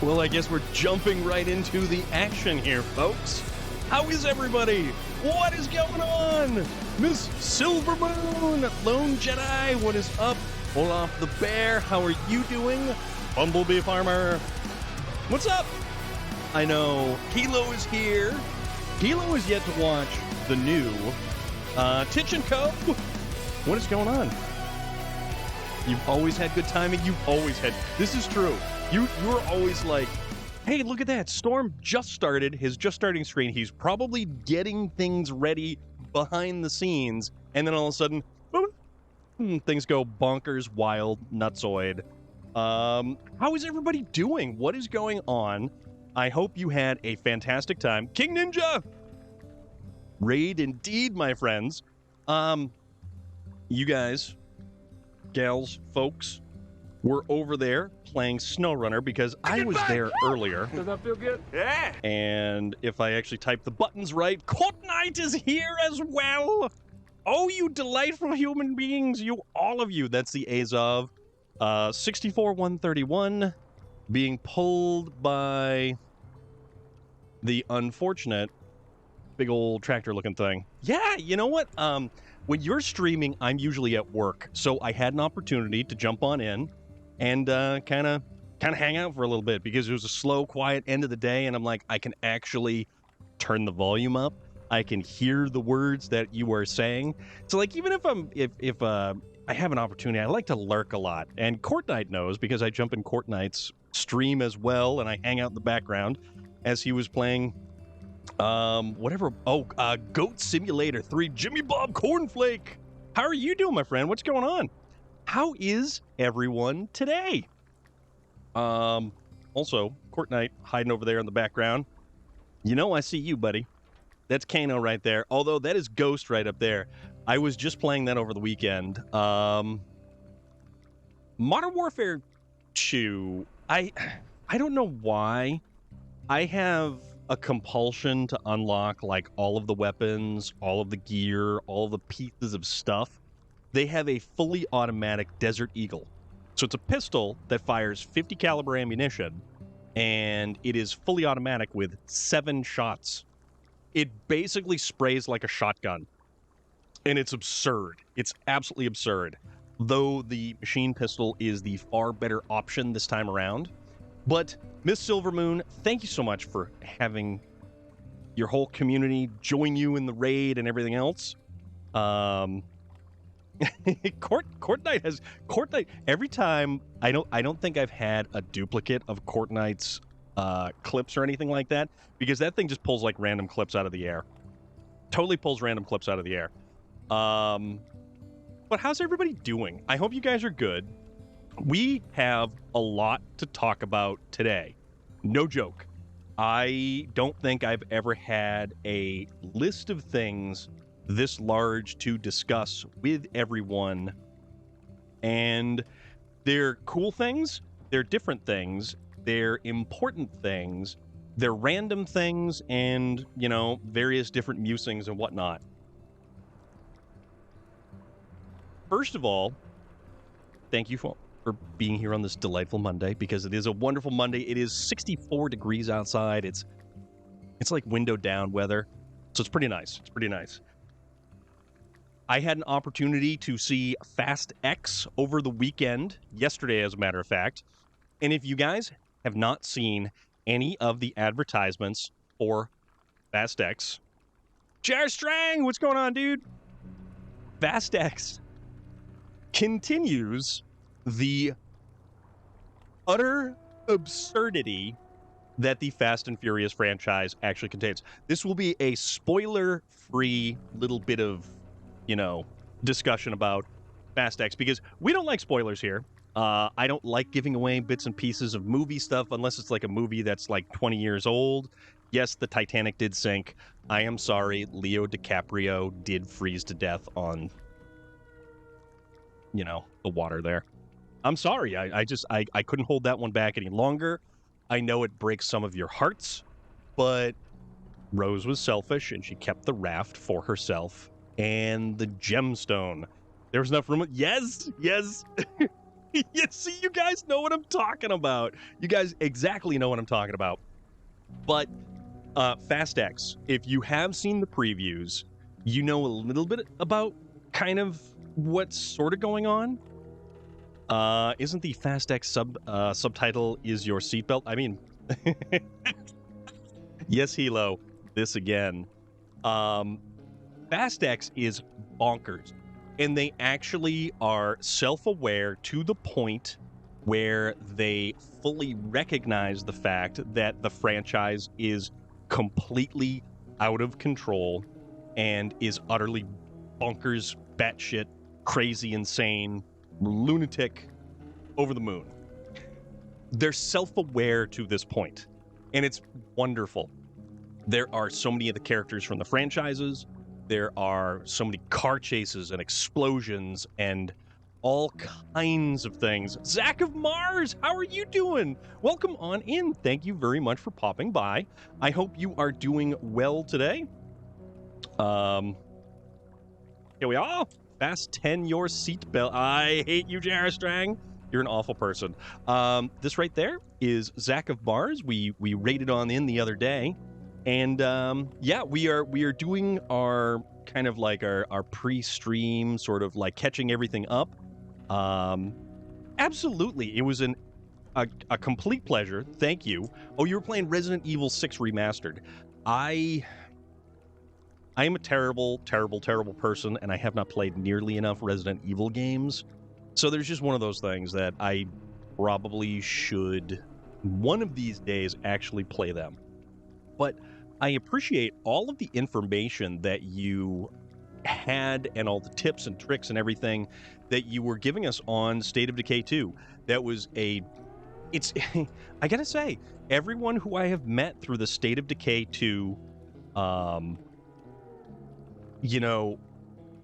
Well, I guess we're jumping right into the action here, folks. How is everybody? What is going on? Miss Silvermoon, Lone Jedi, what is up? Olaf the Bear, how are you doing? Bumblebee Farmer, what's up? I know Hilo is here. Hilo is yet to watch the new Titch & Co. What is going on? You've always had good timing. You've always had... This is true. You're always like, hey, look at that. Storm just started his just starting screen. He's probably getting things ready behind the scenes. And then all of a sudden, boom, things go bonkers, wild, nutsoid. How is everybody doing? What is going on? I hope you had a fantastic time. King Ninja! Raid indeed, my friends. You guys, gals, folks, were over there playing SnowRunner because I was there earlier. Does that feel good? Yeah. And if I actually type the buttons right, Court Knight is here as well. Oh, you delightful human beings, you all of you. That's the Azov. 64-131 being pulled by the unfortunate big old tractor looking thing. Yeah, you know what? When you're streaming, I'm usually at work, so I had an opportunity to jump on in and kind of hang out for a little bit because it was a slow, quiet end of the day, and I'm like, I can actually turn the volume up. I can hear the words that you are saying. So, like, even if I have an opportunity, I like to lurk a lot, and Court Knight knows because I jump in Court Knight's stream as well, and I hang out in the background as he was playing. Goat Simulator 3, Jimmy Bob Cornflake. How are you doing, my friend? What's going on? How is everyone today? Also, Court Knight hiding over there in the background. You know, I see you, buddy. That's Kano right there. Although that is Ghost right up there. I was just playing that over the weekend. Modern Warfare 2. I don't know why. I have a compulsion to unlock like all of the weapons, all of the gear, all of the pieces of stuff. They have a fully automatic Desert Eagle. So it's a pistol that fires 50 caliber ammunition, and it is fully automatic with 7 shots. It basically sprays like a shotgun, and it's absurd. It's absolutely absurd. Though the machine pistol is the far better option this time around. But Miss Silvermoon, thank you so much for having your whole community join you in the raid and everything else. Court Knight every time. I don't think I've had a duplicate of Court Knight's clips or anything like that, because that thing just pulls like random clips out of the air. Totally pulls random clips out of the air. But how's everybody doing? I hope you guys are good. We have a lot to talk about today. No joke. I don't think I've ever had a list of things this large to discuss with everyone. And they're cool things, they're different things, they're important things, they're random things, and, you know, various different musings and whatnot. First of all, thank you for being here on this delightful Monday, because it is a wonderful Monday. It is 64 degrees outside. It's like window down weather. So it's pretty nice. It's pretty nice. I had an opportunity to see Fast X over the weekend, yesterday as a matter of fact. And if you guys have not seen any of the advertisements for Fast X, Jar Strang, what's going on, dude? Fast X continues the utter absurdity that the Fast and Furious franchise actually contains. This will be a spoiler-free little bit of, you know, discussion about Fast X, because we don't like spoilers here. I don't like giving away bits and pieces of movie stuff unless it's like a movie that's like 20 years old. Yes, the Titanic did sink. I am sorry, Leo DiCaprio did freeze to death on, you know, the water there. I'm sorry. I couldn't hold that one back any longer. I know it breaks some of your hearts, but Rose was selfish and she kept the raft for herself and the gemstone. There was enough room. Yes. You see, you guys know what I'm talking about. You guys exactly know what I'm talking about. But Fast X, if you have seen the previews, you know a little bit about kind of what's sort of going on. Isn't the Fast X subtitle is your seatbelt? I mean, yes, Hilo, this again. Fast X is bonkers. And they actually are self-aware to the point where they fully recognize the fact that the franchise is completely out of control and is utterly bonkers, batshit, crazy, insane, lunatic, over the moon. They're self-aware to this point, and it's wonderful. There are so many of the characters from the franchises. There are so many car chases and explosions and all kinds of things. Zach of Mars, how are you doing? Welcome on in. Thank you very much for popping by. I hope you are doing well today. Here we are. Fasten your seatbelt. I hate you, Jarastrang. You're an awful person. This right there is Zach of Mars. We raided on in the other day. And yeah, we are doing our kind of like our pre-stream sort of like catching everything up. Absolutely, it was a complete pleasure. Thank you. Oh, you were playing Resident Evil 6 Remastered. I am a terrible person, and I have not played nearly enough Resident Evil games. So there's just one of those things that I probably should one of these days actually play them. But I appreciate all of the information that you had and all the tips and tricks and everything that you were giving us on State of Decay 2. That was it's I gotta say, everyone who I have met through the State of Decay 2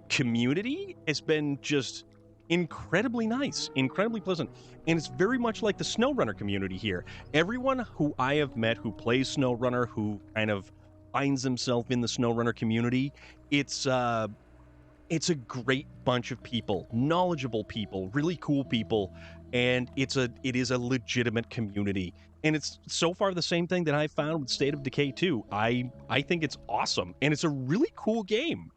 community has been just incredibly nice, incredibly pleasant. And it's very much like the SnowRunner community here. Everyone who I have met who plays SnowRunner, who kind of finds himself in the SnowRunner community, it's a great bunch of people, knowledgeable people, really cool people, and it is a legitimate community. And it's so far the same thing that I found with State of Decay 2. I think it's awesome, and it's a really cool game.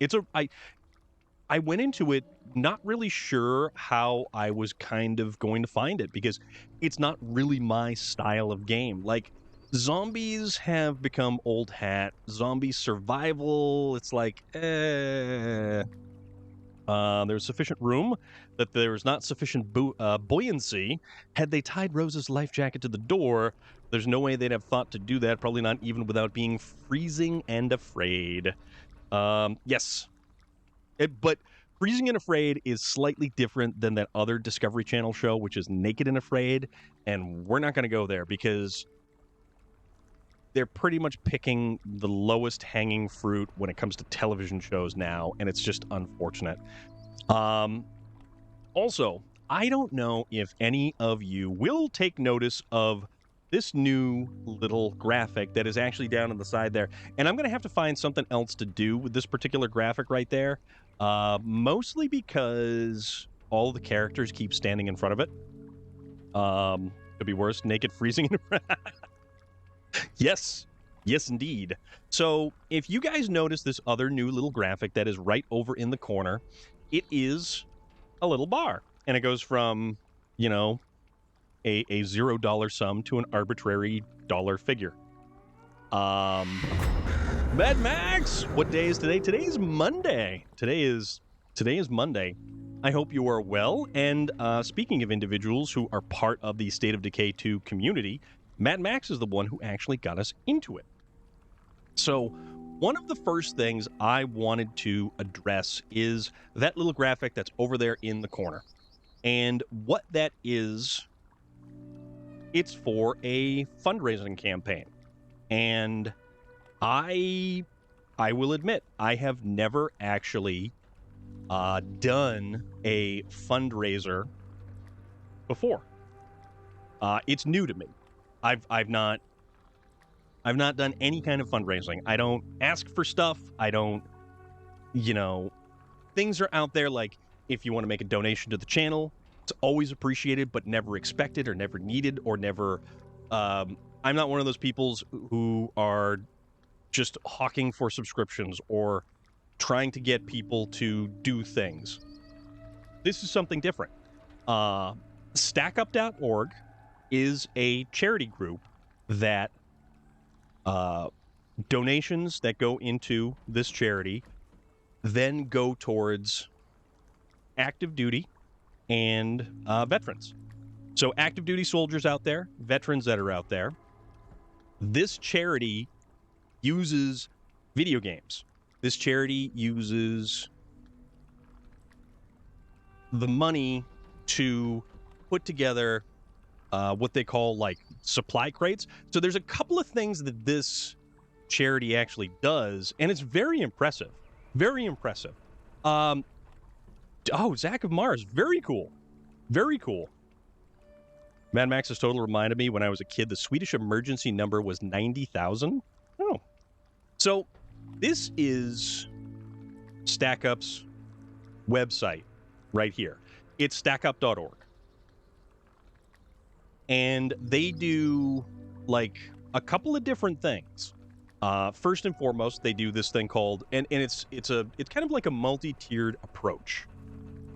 I went into it not really sure how I was kind of going to find it, because it's not really my style of game. Like, zombies have become old hat. Zombie survival, it's like, there's sufficient room, that there's not sufficient buoyancy. Had they tied Rose's life jacket to the door, there's no way they'd have thought to do that, probably not even without being freezing and afraid. Yes. But Freezing and Afraid is slightly different than that other Discovery Channel show, which is Naked and Afraid, and we're not going to go there because they're pretty much picking the lowest hanging fruit when it comes to television shows now, and it's just unfortunate. Also, I don't know if any of you will take notice of this new little graphic that is actually down on the side there, and I'm going to have to find something else to do with this particular graphic right there. Mostly because all the characters keep standing in front of it. Could be worse. Naked, freezing. Yes. Yes, indeed. So if you guys notice this other new little graphic that is right over in the corner, it is a little bar. And it goes from, a $0 sum to an arbitrary dollar figure. Mad Max, what day is today? Today is Monday. Today is Monday. I hope you are well. And speaking of individuals who are part of the State of Decay 2 community, Mad Max is the one who actually got us into it. So one of the first things I wanted to address is that little graphic that's over there in the corner. And what that is, it's for a fundraising campaign. And I will admit, I have never actually done a fundraiser before. It's new to me. I've not done any kind of fundraising. I don't ask for stuff. I don't, things are out there like, if you want to make a donation to the channel, It's always appreciated, but never expected or never needed or never. I'm not one of those people who are just hawking for subscriptions or trying to get people to do things. This is something different. StackUp.org is a charity group that donations that go into this charity then go towards active duty and veterans. So active duty soldiers out there, veterans that are out there. This charity uses video games. This charity uses the money to put together what they call like supply crates. So there's a couple of things that this charity actually does, and it's very impressive. Very impressive. Oh, Zach of Mars. Very cool. Very cool. Mad Max's total reminded me when I was a kid, the Swedish emergency number was 90,000. Oh. So this is StackUp's website right here. It's stackup.org. And they do like a couple of different things. First and foremost, they do this thing called, and it's kind of like a multi-tiered approach.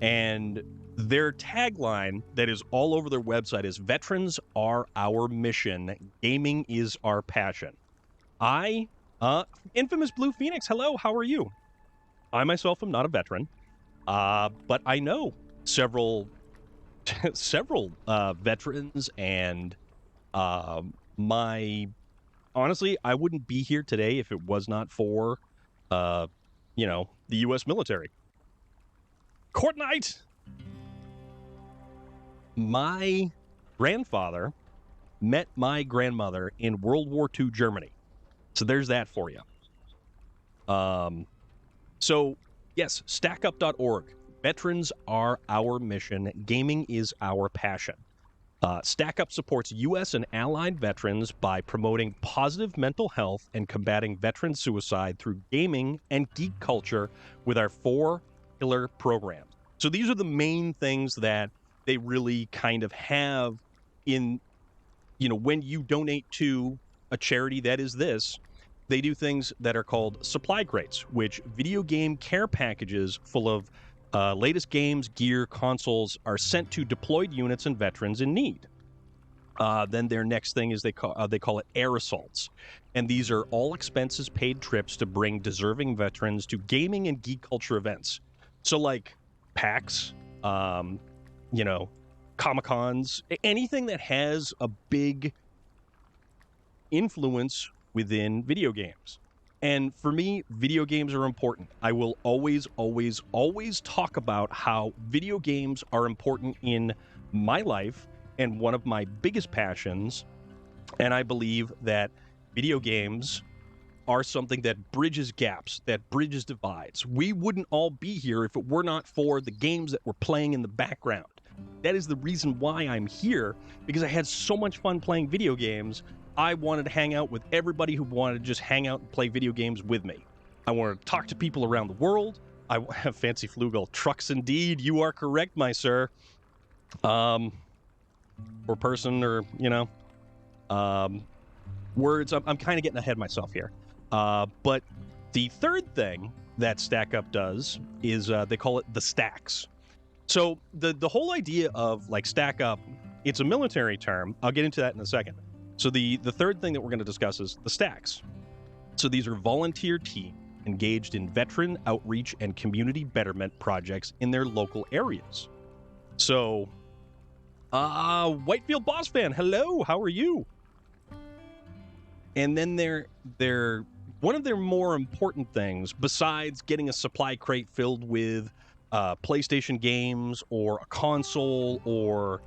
And their tagline that is all over their website is "Veterans are our mission. Gaming is our passion." Infamous Blue Phoenix, hello, how are you? I myself am not a veteran, but I know several veterans, and honestly, I wouldn't be here today if it was not for, the U.S. military. Court Knight! My grandfather met my grandmother in World War II Germany. So there's that for you. So, yes, stackup.org. Veterans are our mission. Gaming is our passion. StackUp supports U.S. and allied veterans by promoting positive mental health and combating veteran suicide through gaming and geek culture with our 4 pillar programs. So these are the main things that they really kind of have in, when you donate to a charity that is this, they do things that are called supply crates, which video game care packages full of latest games, gear, consoles are sent to deployed units and veterans in need. Then their next thing is they call it air assaults, and these are all expenses paid trips to bring deserving veterans to gaming and geek culture events. So like PAX, Comic-Cons, anything that has a big influence within video games. And for me, video games are important. I will always, always, always talk about how video games are important in my life and one of my biggest passions. And I believe that video games are something that bridges gaps, that bridges divides. We wouldn't all be here if it were not for the games that we're playing in the background. That is the reason why I'm here, because I had so much fun playing video games. I wanted to hang out with everybody who wanted to just hang out and play video games with me. I wanted to talk to people around the world. I have Fancy Flugel. Trucks indeed. You are correct, my sir. Or person, or, words. I'm kind of getting ahead of myself here. But the third thing that StackUp does is they call it the stacks. So the whole idea of like StackUp, it's a military term. I'll get into that in a second. So the third thing that we're going to discuss is the stacks. So these are volunteer teams engaged in veteran outreach and community betterment projects in their local areas. So, Whitefield Boss Fan, hello, how are you? And then they're one of their more important things, besides getting a supply crate filled with PlayStation games or a console or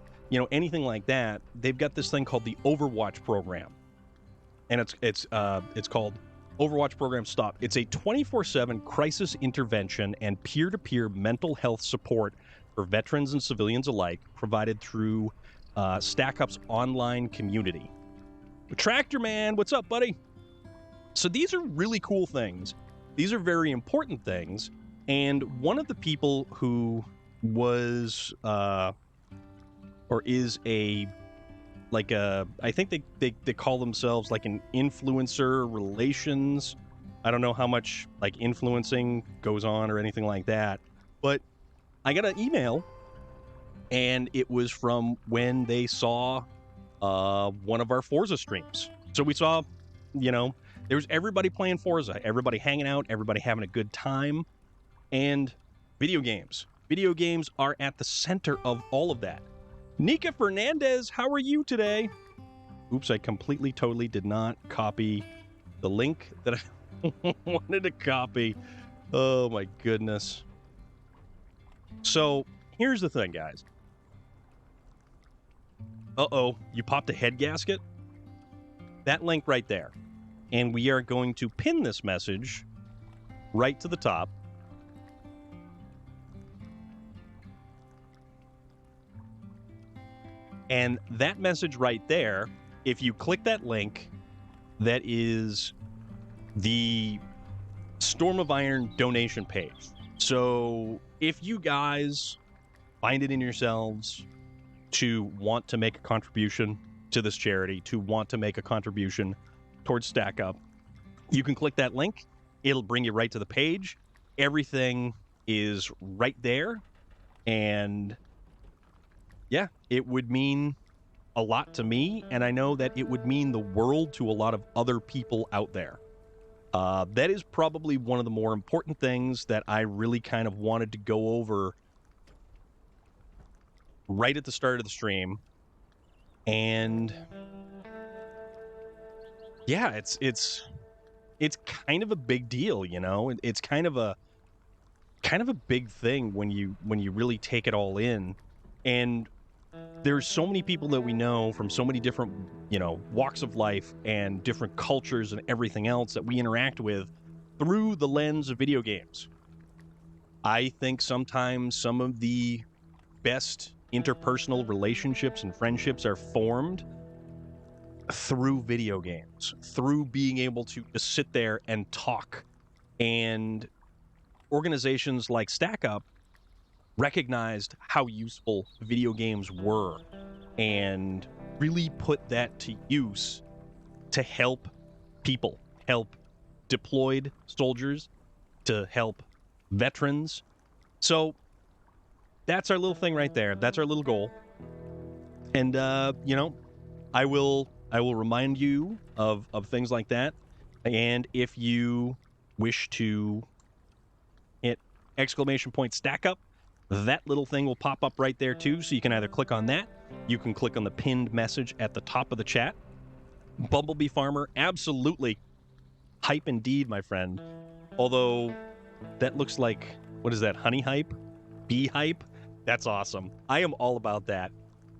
anything like that, they've got this thing called the Overwatch program, and it's called Overwatch Program Stop. It's a 24/7 crisis intervention and peer-to-peer mental health support for veterans and civilians alike, provided through StackUp's online community. Tractor Man, what's up, buddy? So these are really cool things. These are very important things, and one of the people who was or is a like a, I think they call themselves like an influencer relations. I don't know how much like influencing goes on or anything like that, but I got an email, and it was from when they saw one of our Forza streams. So we saw, you know, there's everybody playing Forza, everybody hanging out, everybody having a good time, and video games. Video games are at the center of all of that. Nika Fernandez, how are you today? Oops, I completely, totally did not copy the link that I wanted to copy. Oh my goodness. So here's the thing, guys. Uh-oh, you popped a head gasket? That link right there. And we are going to pin this message right to the top. And that message right there, if you click that link, that is the Storm of Iron donation page. So if you guys find it in yourselves to want to make a contribution to this charity, to want to make a contribution towards Stack Up, you can click that link. It'll bring you right to the page. Everything is right there. And yeah, it would mean a lot to me, and I know that it would mean the world to a lot of other people out there. That is probably one of the more important things that I really kind of wanted to go over right at the start of the stream. And yeah, it's kind of a big deal, you know. It's kind of a big thing when you really take it all in. And there's so many people that we know from so many different, you know, walks of life and different cultures and everything else that we interact with through the lens of video games. I think sometimes some of the best interpersonal relationships and friendships are formed through video games, through being able to just sit there and talk. And organizations like Stack Up recognized how useful video games were and really put that to use to help people, help deployed soldiers, to help veterans. So that's our little thing right there. That's our little goal. And you know, I will remind you of things like that. And if you wish to hit @ Stack Up, that little thing will pop up right there too. So you can either click on that, you can click on the pinned message at the top of the chat. Bumblebee Farmer, absolutely hype indeed, my friend. Although that looks like, what is that, honey hype? Bee hype? That's awesome. I am all about that.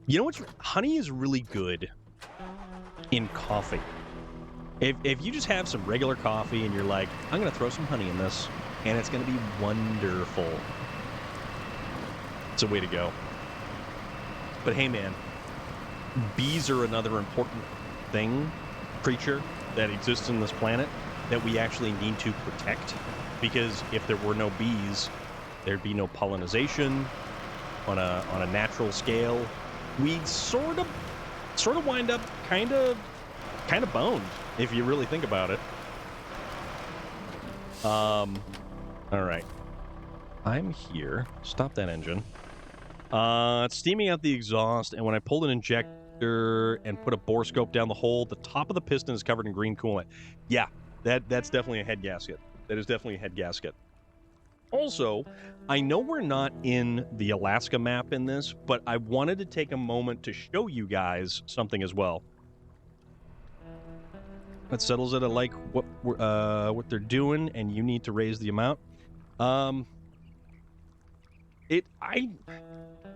You know what? Honey is really good in coffee. If you just have some regular coffee and you're like, I'm going to throw some honey in this, and it's going to be wonderful. It's a way to go. But hey, man, bees are another important creature that exists on this planet that we actually need to protect. Because if there were no bees, there'd be no pollination on a natural scale. We'd sort of wind up kind of boned, if you really think about it. All right. I'm here. Stop that engine. It's steaming out the exhaust, and when I pulled an injector and put a bore scope down the hole, the top of the piston is covered in green coolant. Yeah, that's definitely a head gasket. That is definitely a head gasket. Also, I know we're not in the Alaska map in this, but I wanted to take a moment to show you guys something as well. That settles it. I like what they're doing, and you need to raise the amount.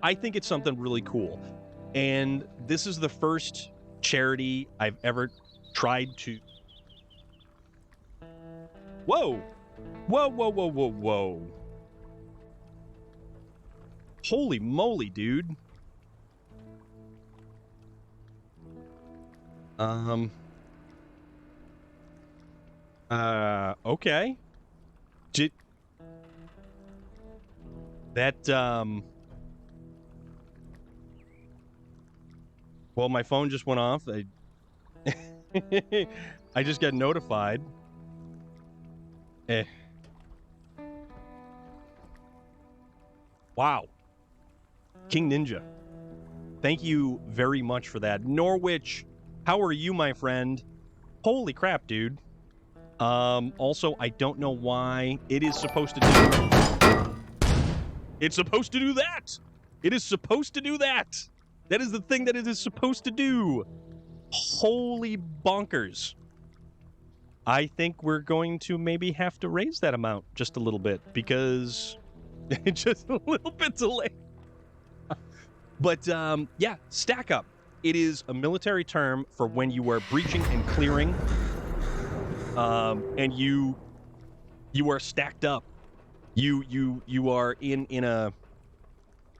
I think it's something really cool, and this is the first charity I've ever tried to. Whoa! Whoa, whoa, whoa, whoa, whoa. Holy moly, dude. Okay. Well, my phone just went off. I just got notified. Wow. King Ninja. Thank you very much for that. Norwich, how are you, my friend? Holy crap, dude. Also, I don't know why it is supposed to do... It's supposed to do that! It is supposed to do that! That is the thing that it is supposed to do! Holy bonkers. I think we're going to maybe have to raise that amount just a little bit, because it's just a little bit delayed. But, yeah, stack up. It is a military term for when you are breaching and clearing, and you are stacked up. You are in a...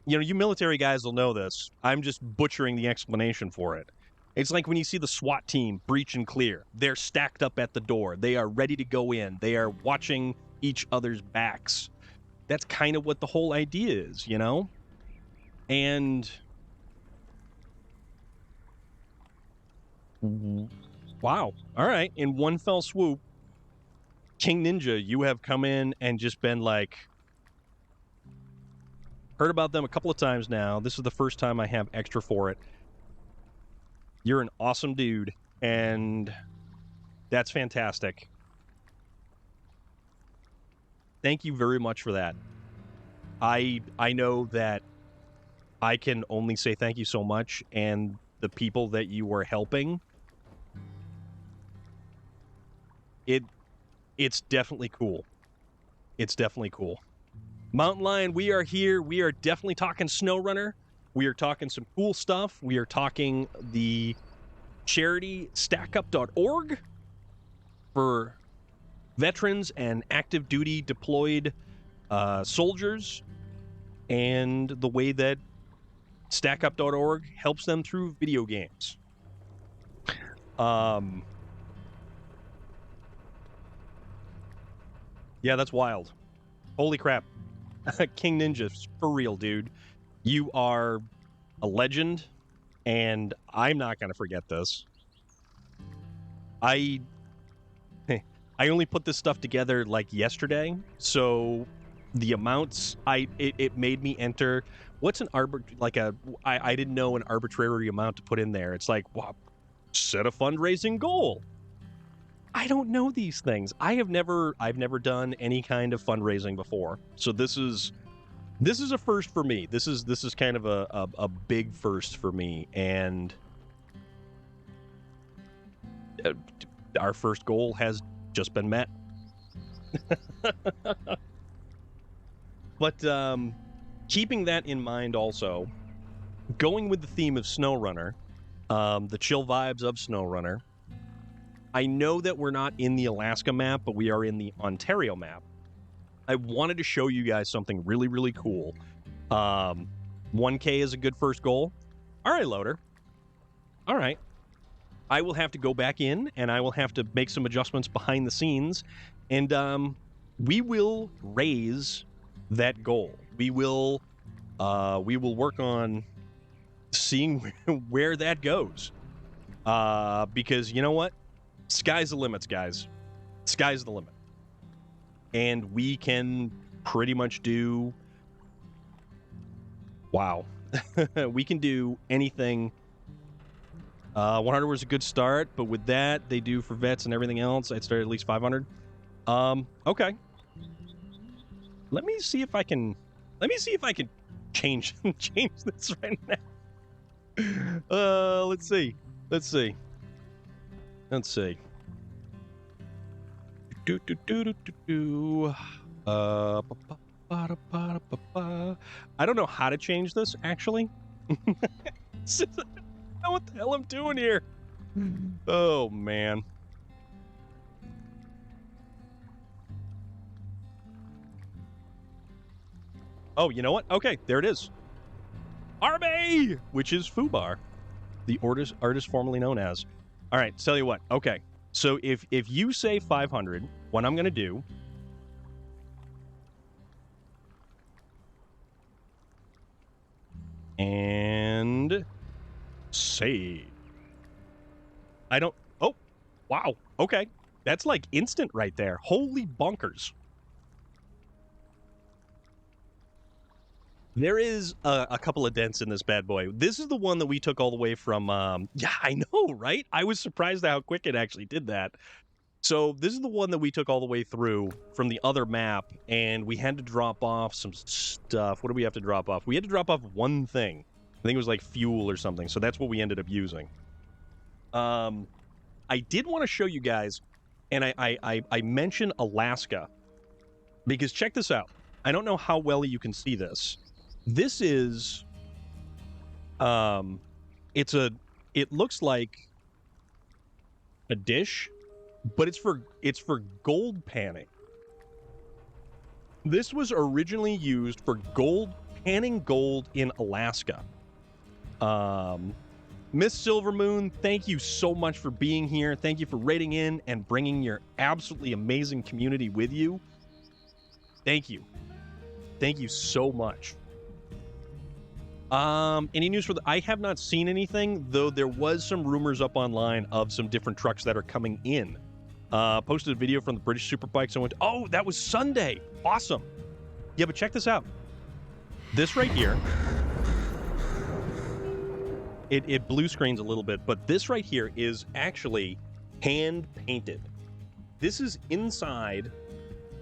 You know, you military guys will know this. I'm just butchering the explanation for it. It's like when you see the SWAT team breach and clear. They're stacked up at the door. They are ready to go in. They are watching each other's backs. That's kind of what the whole idea is, you know? And... wow. All right. In one fell swoop, King Ninja, you have come in and just been like... Heard about them a couple of times now. This is the first time I have extra for it. You're an awesome dude, and that's fantastic. Thank you very much for that. I know that I can only say thank you so much, and the people that you were helping, it's definitely cool. It's definitely cool. Mountain Lion, we are here. We are definitely talking SnowRunner. We are talking some cool stuff. We are talking the charity stackup.org for veterans and active duty deployed soldiers, and the way that stackup.org helps them through video games. Yeah, that's wild. Holy crap. King Ninja, for real, dude. You are a legend, and I'm not going to forget this. I only put this stuff together like yesterday, so the amounts it made me enter. What's an I didn't know an arbitrary amount to put in there. It's like, wow, set a fundraising goal. I don't know these things. I've never done any kind of fundraising before, so this is a first for me. This is kind of a big first for me, and our first goal has just been met. But keeping that in mind, also going with the theme of SnowRunner, the chill vibes of SnowRunner. I know that we're not in the Alaska map, but we are in the Ontario map. I wanted to show you guys something really, really cool. 1K is a good first goal. All right, loader. All right. I will have to go back in, and I will have to make some adjustments behind the scenes, and we will raise that goal. We will work on seeing where that goes. Because you know what? Sky's the limits, guys. Sky's the limit. And we can pretty much do... Wow. We can do anything. 100 was a good start, but with that, they do for vets and everything else, I'd start at least 500. Okay. Let me see if I can change this right now. Let's see. I don't know how to change this, actually. I don't know what the hell I'm doing here. Oh, man. Oh, you know what? Okay, there it is. Arme! Which is Fubar, the artist formerly known as. All right, tell you what. Okay, so if you say 500, what I'm going to do... And... say. I don't... Oh, wow. Okay. That's like instant right there. Holy bonkers. There is a couple of dents in this bad boy. This is the one that we took all the way from... yeah, I know, right? I was surprised at how quick it actually did that. So this is the one that we took all the way through from the other map, and we had to drop off some stuff. What do we have to drop off? We had to drop off one thing. I think it was like fuel or something, so that's what we ended up using. I did want to show you guys, and I mentioned Alaska, because check this out. I don't know how well you can see this. This is, it looks like a dish, but it's for gold panning. This was originally used for panning gold in Alaska. Miss Silvermoon, thank you so much for being here. Thank you for raiding in and bringing your absolutely amazing community with you. Thank you. Thank you so much. Any news for I have not seen anything, though there was some rumors up online of some different trucks that are coming in. Posted a video from the British Superbikes and went, oh, that was Sunday. Awesome. Yeah, but check this out. This right here, it blue screens a little bit, but this right here is actually hand painted. This is inside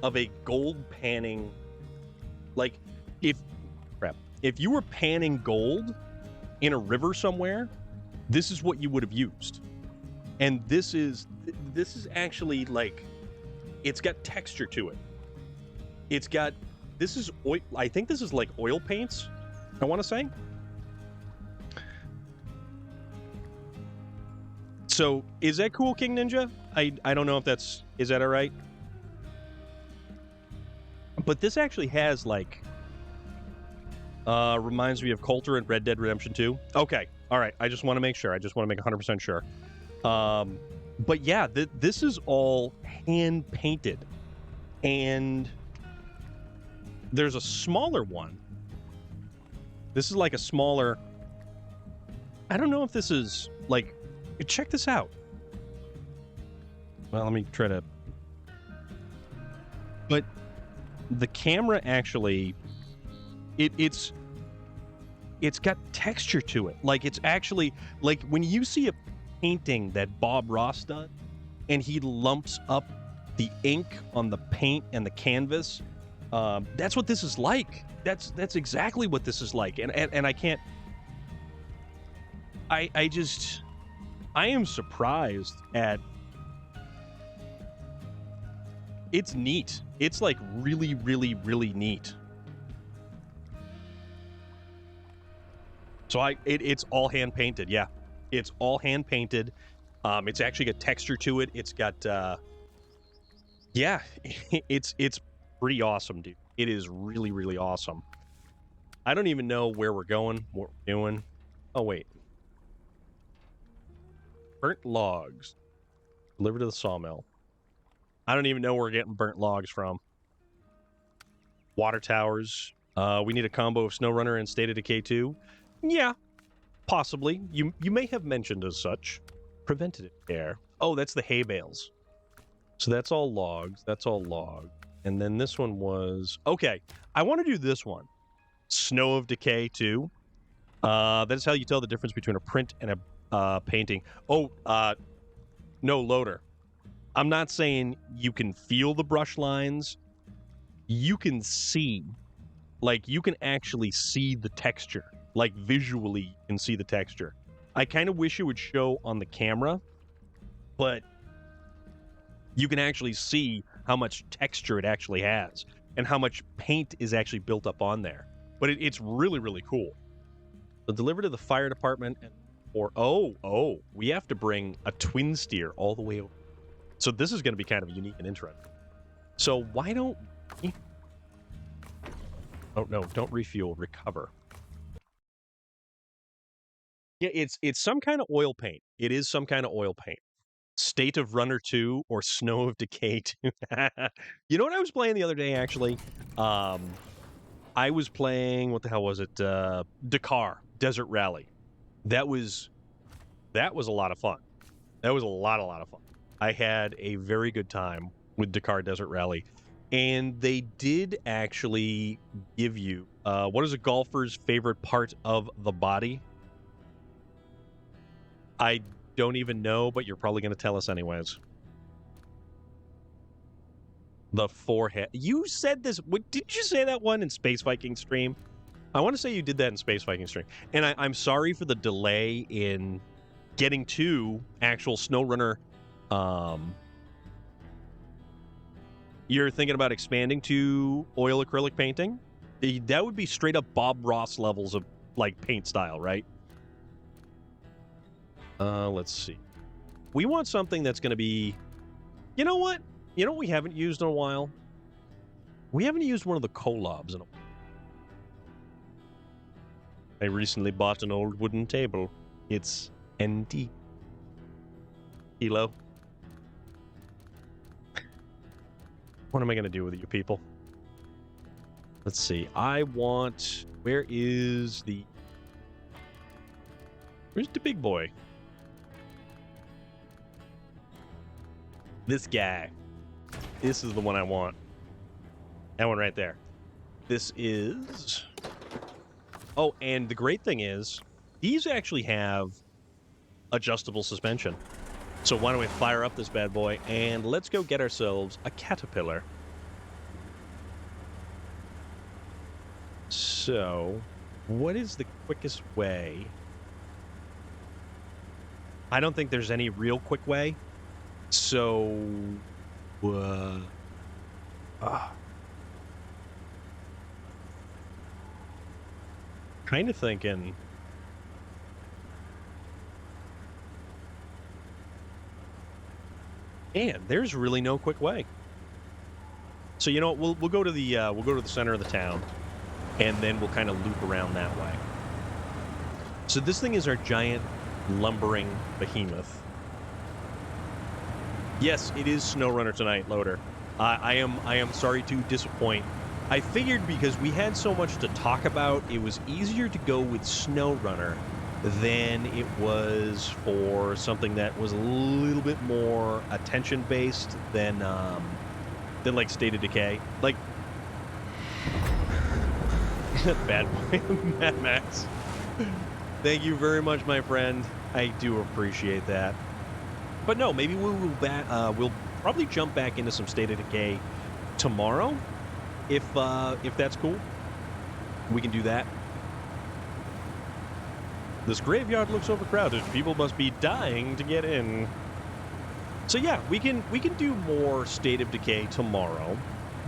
of a gold panning, like if you were panning gold in a river somewhere, this is what you would have used. And this is actually like, it's got texture to it. It's got, this is oil, I think this is like oil paints, I want to say. So is that cool, King Ninja? I don't know if that's, is that all right? But this actually has like, reminds me of Coulter and Red Dead Redemption 2. Okay, all right. I just want to make sure. I just want to make 100% sure. But yeah, this is all hand painted, and there's a smaller one. This is like a smaller. I don't know if this is like. Check this out. Well, let me try to. But the camera actually. It's got texture to it. Like, it's actually like when you see a painting that Bob Ross does and he lumps up the ink on the paint and the canvas, that's what this is like. That's exactly what this is like. And I can't, I am surprised at, it's neat. It's like really, really, really neat. So it's all hand painted. Yeah, it's all hand painted. It's actually got texture to it. It's got, yeah, it's pretty awesome, dude. It is really, really awesome. I don't even know where we're going, what we're doing. Oh, wait. Burnt logs. Delivered to the sawmill. I don't even know where we're getting burnt logs from. Water towers. We need a combo of SnowRunner and State of Decay 2. Yeah, possibly. You may have mentioned as such. Preventative care. Oh, that's the hay bales. So that's all logs. That's all log. And then this one was... Okay, I want to do this one. Snow of Decay 2. That is how you tell the difference between a print and a painting. Oh, no, loader. I'm not saying you can feel the brush lines. You can see. Like, you can actually see the texture. Like, visually, you can see the texture. I kind of wish it would show on the camera, but you can actually see how much texture it actually has and how much paint is actually built up on there. But it's really, really cool. So deliver to the fire department, or we have to bring a twin steer all the way over. So this is going to be kind of unique and interesting. So why don't we... Oh, no, don't refuel, recover. Yeah, it's some kind of oil paint. It is some kind of oil paint. State of Runner 2 or Snow of Decay 2. You know what I was playing the other day, actually? I was playing, what the hell was it? Dakar, Desert Rally. That was That was a lot of fun. That was a lot of fun. I had a very good time with Dakar Desert Rally. And they did actually give you what is a golfer's favorite part of the body? I don't even know, but you're probably going to tell us anyways. The forehead. You said this. Did you say that one in Space Viking stream? I want to say you did that in Space Viking stream. And I'm sorry for the delay in getting to actual SnowRunner. You're thinking about expanding to oil acrylic painting? That would be straight up Bob Ross levels of like paint style, right? Let's see. We want something that's going to be, you know what? You know what we haven't used in a while? We haven't used one of the collabs in a while. I recently bought an old wooden table. It's NT. Kilo. What am I going to do with you people? Let's see. I want... Where's the big boy? This guy. This is the one I want. That one right there. This is... Oh, and the great thing is, these actually have adjustable suspension. So why don't we fire up this bad boy, and let's go get ourselves a caterpillar. So, what is the quickest way? I don't think there's any real quick way. So, kind of thinking... Man, there's really no quick way. So you know what? We'll go to the center of the town, and then we'll kind of loop around that way. So this thing is our giant lumbering behemoth. Yes, it is SnowRunner tonight, Loader. I am sorry to disappoint. I figured because we had so much to talk about, it was easier to go with SnowRunner than it was for something that was a little bit more attention-based than like State of Decay. Like, bad boy, Mad Max. Thank you very much, my friend. I do appreciate that. But no, maybe we'll probably jump back into some State of Decay tomorrow, if that's cool. We can do that. This graveyard looks overcrowded. People must be dying to get in. So yeah, we can do more State of Decay tomorrow.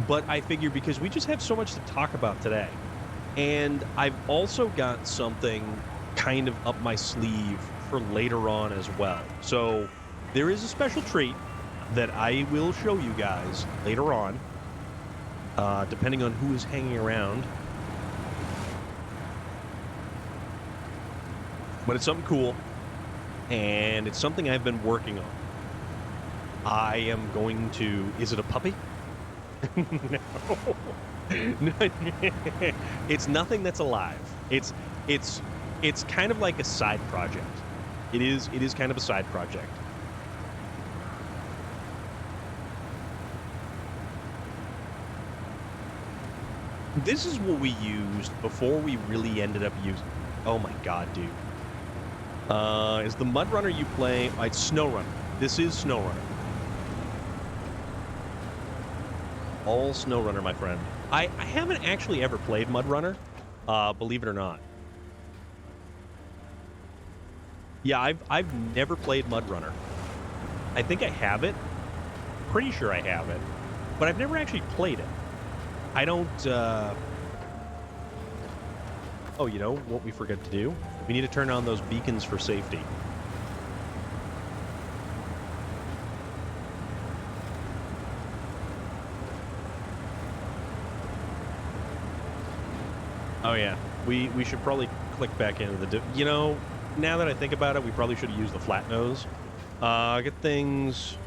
But I figure because we just have so much to talk about today. And I've also got something kind of up my sleeve for later on as well. So there is a special treat that I will show you guys later on, depending on who is hanging around. But it's something cool, and it's something I've been working on. I am going to... Is it a puppy? No. It's nothing that's alive. It's kind of like a side project. It is kind of a side project. This is what we used before we really ended up using... Oh my god, dude. Is the Mud Runner you play... It's SnowRunner. This is SnowRunner. All SnowRunner, my friend. I haven't actually ever played Mud Runner, believe it or not. Yeah, I've never played Mud Runner. I think I have it. Pretty sure I have it. But I've never actually played it. I don't... Oh, you know what we forgot to do? We need to turn on those beacons for safety. Oh yeah, we should probably click back into the... You know, now that I think about it, we probably should have used the flat nose. Get things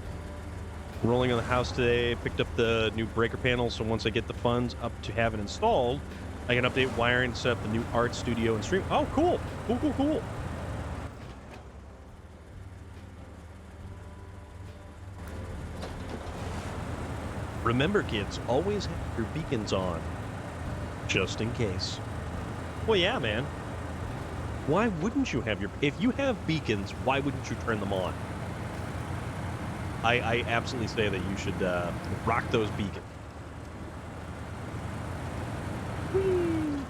rolling on the house today. Picked up the new breaker panel, so once I get the funds up to have it installed, I can update wiring, set up the new art studio and stream. Oh, cool. Cool. Remember, kids, always have your beacons on, just in case. Well, yeah, man. Why wouldn't you have your... If you have beacons, why wouldn't you turn them on? I absolutely say that you should rock those beacons. Whee!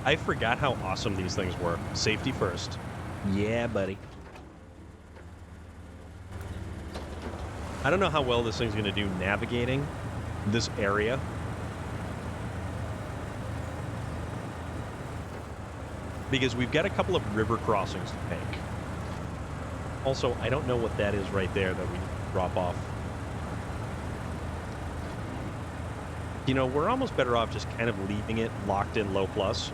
I forgot how awesome these things were. Safety first. Yeah, buddy. I don't know how well this thing's going to do navigating this area. Because we've got a couple of river crossings to make. Also, I don't know what that is right there that we drop off. You know, we're almost better off just kind of leaving it locked in low plus.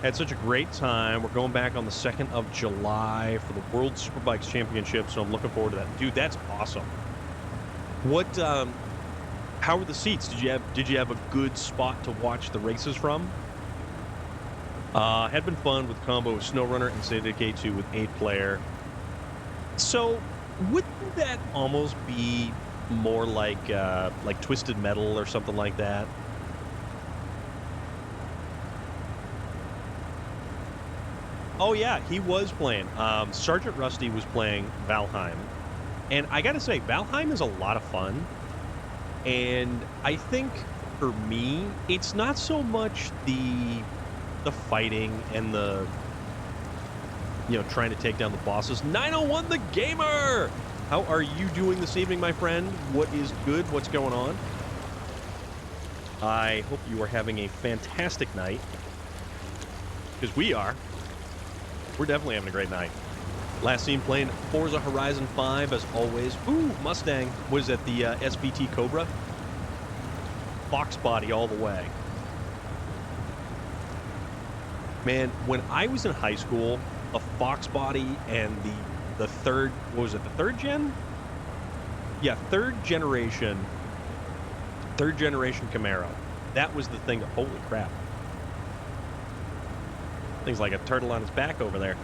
Had such a great time. We're going back on the 2nd of July for the World Superbikes Championship, so I'm looking forward to that. Dude, that's awesome. What, how were the seats? Did you have a good spot to watch the races from? Had been fun with combo of SnowRunner and State of K2 with 8-player. So, wouldn't that almost be more like Twisted Metal or something like that? Oh yeah, he was playing. Sergeant Rusty was playing Valheim. And I gotta say, Valheim is a lot of fun. And I think, for me, it's not so much the fighting and the... you know, trying to take down the bosses. 901 the Gamer! How are you doing this evening, my friend? What is good? What's going on? I hope you are having a fantastic night. Because we are. We're definitely having a great night. Last seen playing Forza Horizon 5, as always. Ooh, Mustang. What is that, the SVT Cobra? Fox body all the way. Man, when I was in high school... a Fox body and the third, what was it, the third gen? Yeah, third generation Camaro. That was the thing. Holy crap. Things like a turtle on its back over there.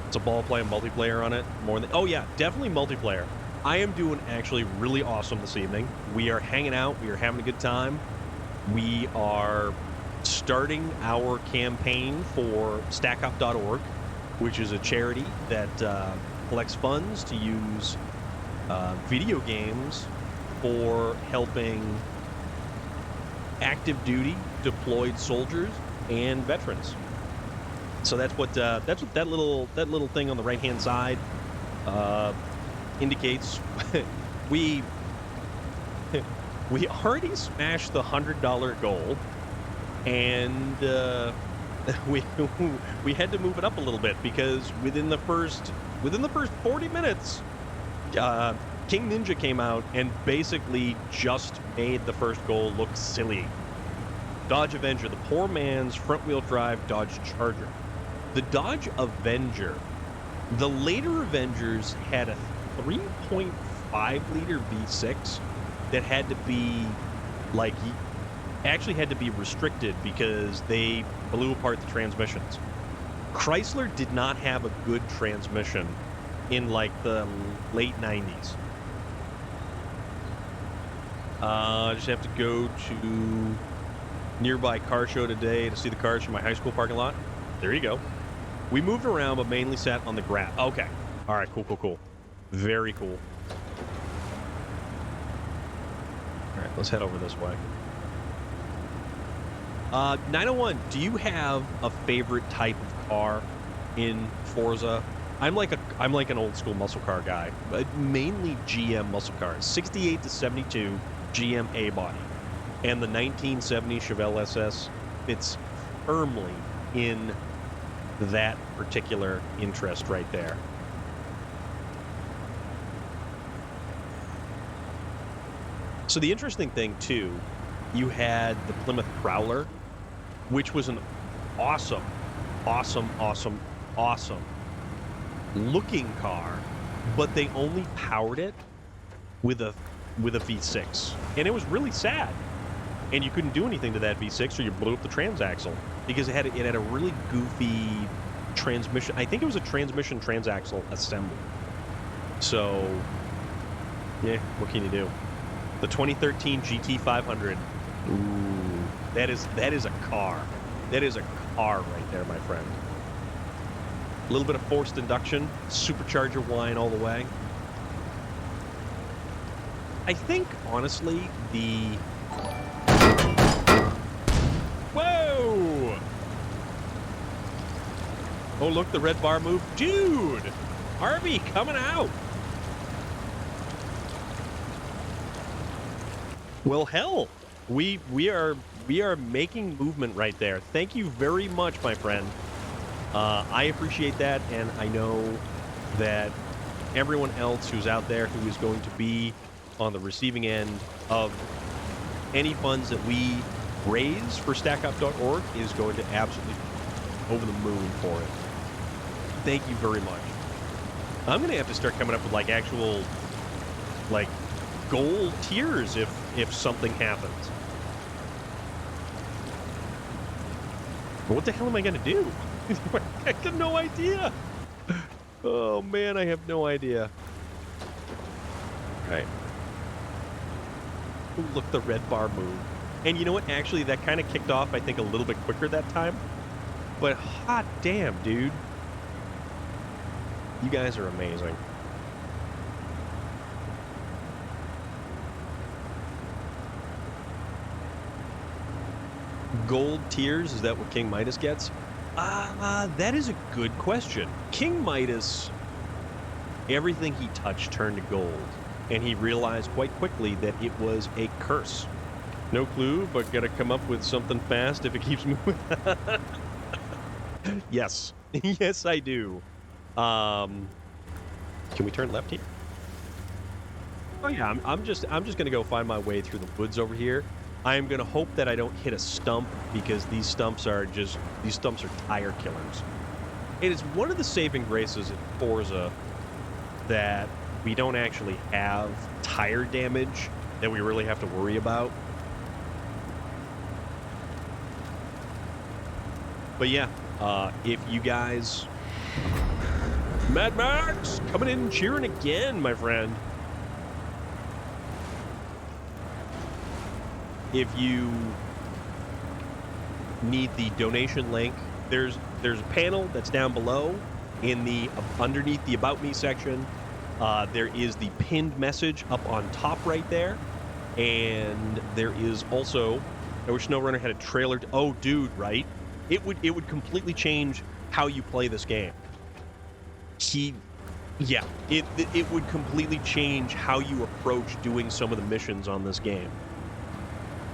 It's a ball playing multiplayer on it. More than, oh yeah, definitely multiplayer. I am doing actually really awesome this evening. We are hanging out. We are having a good time. We are starting our campaign for StackUp.org, which is a charity that collects funds to use video games for helping active duty deployed soldiers and veterans. So that's what that little thing on the right hand side indicates. we already smashed the $100 goal. And we had to move it up a little bit because within the first 40 minutes, King Ninja came out and basically just made the first goal look silly. Dodge Avenger, the poor man's front-wheel drive Dodge Charger. The Dodge Avenger, the later Avengers had a 3.5-liter V6 that had to be like... actually had to be restricted because they blew apart the transmissions. Chrysler did not have a good transmission in like the late 90s. Just have to go to nearby car show today to see the cars from my high school parking lot. There you go. We moved around, but mainly sat on the grass. Okay. All right, cool. Very cool. All right, let's head over this way. 901, do you have a favorite type of car in Forza? I'm like an old school muscle car guy, but mainly GM muscle cars. 68 to 72 GM A body, and the 1970 Chevelle SS fits firmly in that particular interest right there. So the interesting thing too, you had the Plymouth Prowler, which was an awesome looking car, but they only powered it with a V6, and it was really sad. And you couldn't do anything to that V6, or you blew up the transaxle because it had a really goofy transmission. I think it was a transmission transaxle assembly. So, Yeah, what can you do? The 2013 GT 500. Ooh, that is a car. That is a car right there, my friend. A little bit of forced induction, supercharger whine all the way. I think, honestly, the... Whoa! Oh, look, the red bar moved. Dude! Harvey coming out! Well, hell, we are making movement right there. Thank you very much, my friend. I appreciate that, and I know that everyone else who's out there who is going to be on the receiving end of any funds that we raise for StackUp.org is going to absolutely over the moon for it. Thank you very much. I'm going to have to start coming up with, like, actual, like, gold tiers if something happens. But what the hell am I going to do? I have no idea. Oh, man, I have no idea. All right. Ooh, look, the red bar move. And you know what? Actually, that kind of kicked off, I think, a little bit quicker that time. But hot damn, dude. You guys are amazing. Gold tiers, is that what King Midas gets? That is a good question. King Midas, everything he touched turned to gold, and he realized quite quickly that it was a curse. No clue, but gotta come up with something fast if it keeps moving. Yes. Yes, I do. Can we turn left here? Oh yeah, I'm just gonna go find my way through the woods over here. I am gonna hope that I don't hit a stump, because these stumps are tire killers. It is one of the saving graces in Forza that we don't actually have tire damage that we really have to worry about. But yeah, if you guys... Mad Max coming in cheering again, my friend. If you need the donation link, there's a panel that's down below in the underneath the About Me section. There is the pinned message up on top right there, and there is also, I wish SnowRunner had a trailer. Oh, dude, right? It would completely change how you play this game. It would completely change how you approach doing some of the missions on this game.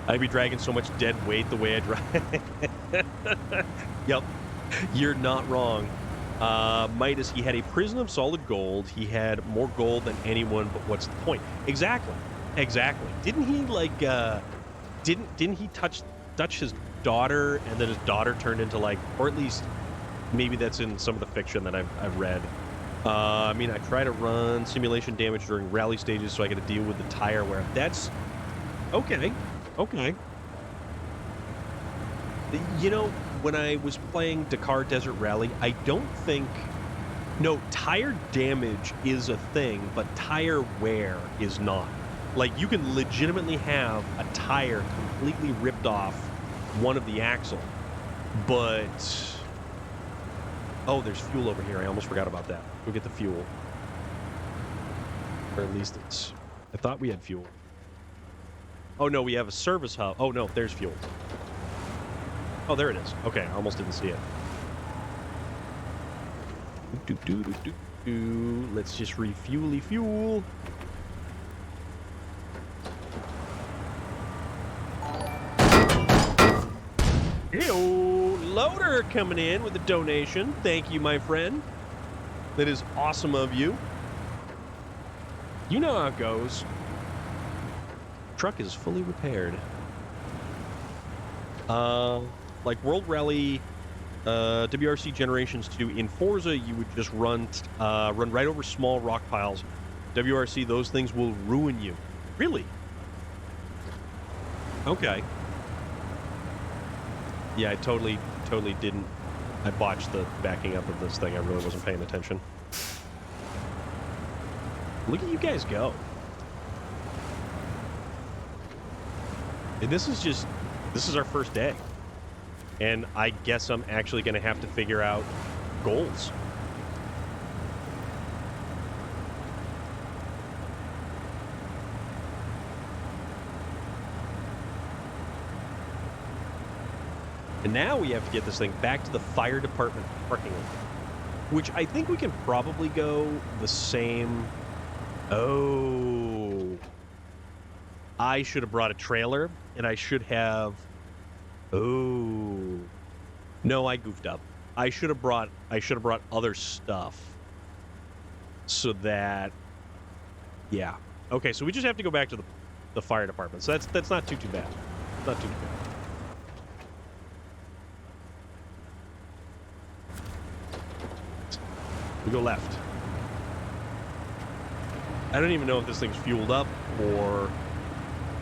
I'd be dragging so much dead weight the way I drive. Yep, you're not wrong. Midas, he had a prison of solid gold. He had more gold than anyone, but what's the point? Exactly. Didn't he, like, didn't he touch his daughter, and then his daughter turned into, like, or at least maybe that's in some of the fiction that I've read. I mean, I try to run simulation damage during rally stages so I get to deal with the tire wear. That's okay. Okay. You know, when I was playing Dakar Desert Rally, I don't think... No, tire damage is a thing, but tire wear is not. Like, you can legitimately have a tire completely ripped off one of the axle, but... Oh, there's fuel over here. I almost forgot about that. Go get the fuel. Or at least it's... I thought we had fuel. Oh, no, we have a service hub. Oh, no, there's fuel. Oh, there it is. Okay, I almost didn't see it. Let's just refuel-y fuel. Hey-o, Loader coming in with a donation. Thank you, my friend. That is awesome of you. You know how it goes. Truck is fully repaired. Like World Rally, WRC Generations 2, in Forza, you would just run right over small rock piles. WRC, those things will ruin you. Really? Okay. Yeah, I totally didn't. I botched the backing up of this thing. I really wasn't paying attention. Look at you guys go. And this is our first day. And I guess I'm actually going to have to figure out goals. And now we have to get this thing back to the fire department parking lot, which I think we can probably go the same. Oh, I should have brought a trailer, and I should have. Oh, no, I goofed up. I should have brought other stuff, so that. Yeah. Okay, so we just have to go back to the fire department. So that's not too bad. Not too bad. We go left. I don't even know if this thing's fueled up or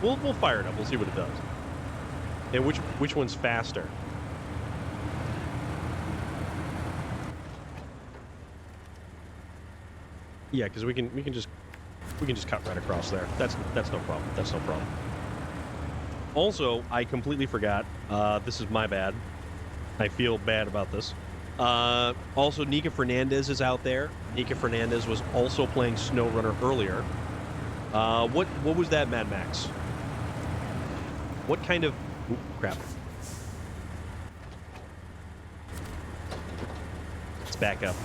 we'll fire it up. We'll see what it does. And which one's faster? Yeah, because we can just cut right across there. That's no problem. That's no problem. Also, I completely forgot. This is my bad. I feel bad about this. Also, Nika Fernandez is out there. Nika Fernandez was also playing SnowRunner earlier. What was that, Mad Max? What kind of... Oop, crap. Let's back up.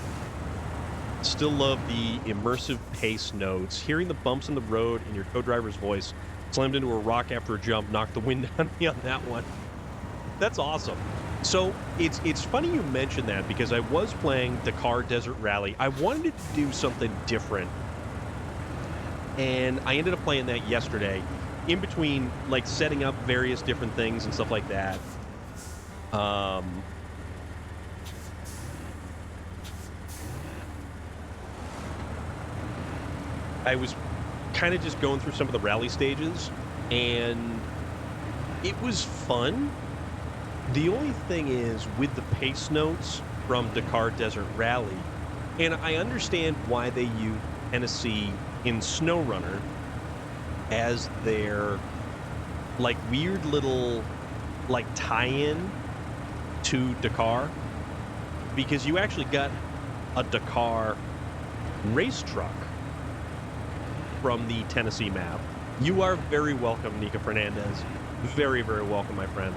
Still love the immersive pace notes. Hearing the bumps in the road and your co-driver's voice. Slammed into a rock after a jump. Knocked the wind out of me on that one. That's awesome. So it's funny you mentioned that because I was playing Dakar Desert Rally. I wanted to do something different, and I ended up playing that yesterday in between, like, setting up various different things and stuff like that. I was kind of just going through some of the rally stages, and it was fun. The only thing is, with the pace notes from Dakar Desert Rally, and I understand why they use Tennessee in SnowRunner as their, like, weird little, like, tie-in to Dakar, because you actually got a Dakar race truck from the Tennessee map. You are very welcome, Nika Fernandez. Very, very welcome, my friend.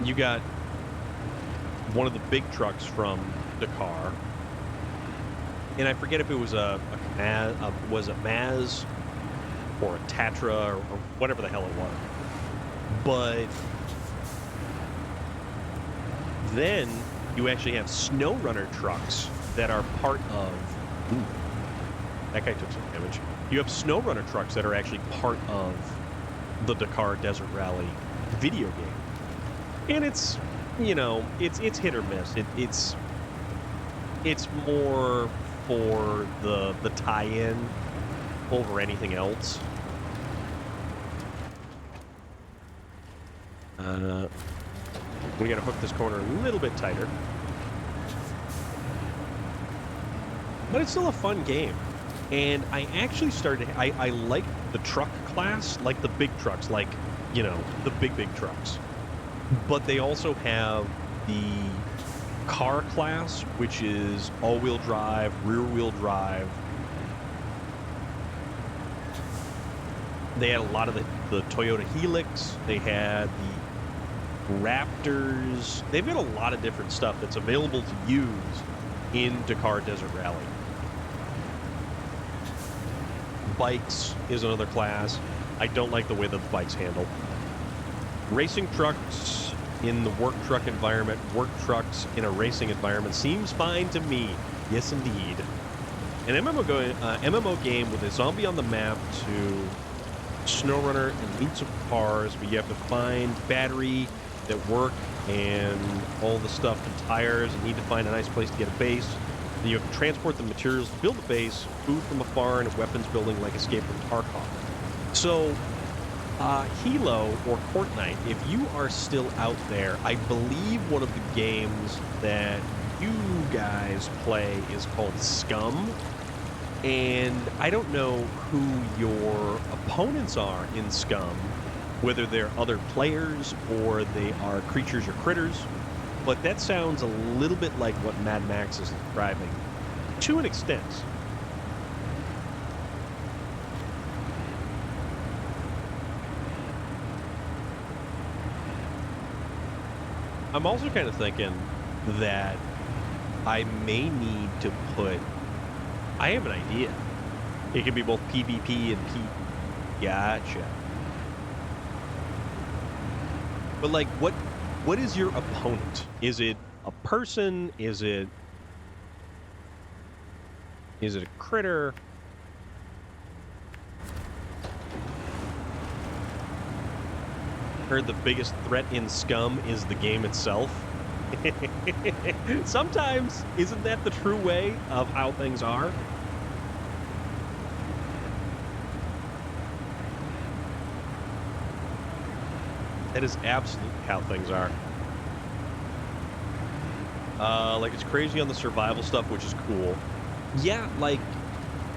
You got one of the big trucks from Dakar, and I forget if it was was a Maz or a Tatra or whatever the hell it was. But then you actually have SnowRunner trucks that are part of. Ooh, that guy took some damage. You have SnowRunner trucks that are actually part of the Dakar Desert Rally video game, and it's, you know, it's hit or miss. It's more for the tie-in over anything else. We gotta hook this corner a little bit tighter, but it's still a fun game. And I actually started, I like the truck class, like the big trucks, like, you know, the big trucks. But they also have the car class, which is all-wheel drive, rear-wheel drive. They had a lot of the Toyota Helix. They had the Raptors. They've got a lot of different stuff that's available to use in Dakar Desert Rally. Bikes is another class. I don't like the way that the bikes handle. Racing trucks in the work truck environment, work trucks in a racing environment seems fine to me. Yes, indeed. An MMO game with a zombie on the map to SnowRunner and loot some cars, but you have to find battery that work and all the stuff and tires, and need to find a nice place to get a base. Then you have to transport the materials to build the base, food from afar, and a weapons building like Escape from Tarkov. So, Hilo or Fortnite, if you are still out there, I believe one of the games that you guys play is called Scum. And I don't know who your opponents are in Scum, whether they're other players or they are creatures or critters, but that sounds a little bit like what Mad Max is describing, to an extent. I'm also kind of thinking that I may need to put... I have an idea. It can be both PvP and P... Gotcha. But, like, what is your opponent? Is it a person? Is it a critter? Heard the biggest threat in Scum is the game itself. Sometimes, isn't that the true way of how things are? That is absolutely how things are. Like, it's crazy on the survival stuff, which is cool. Yeah, like,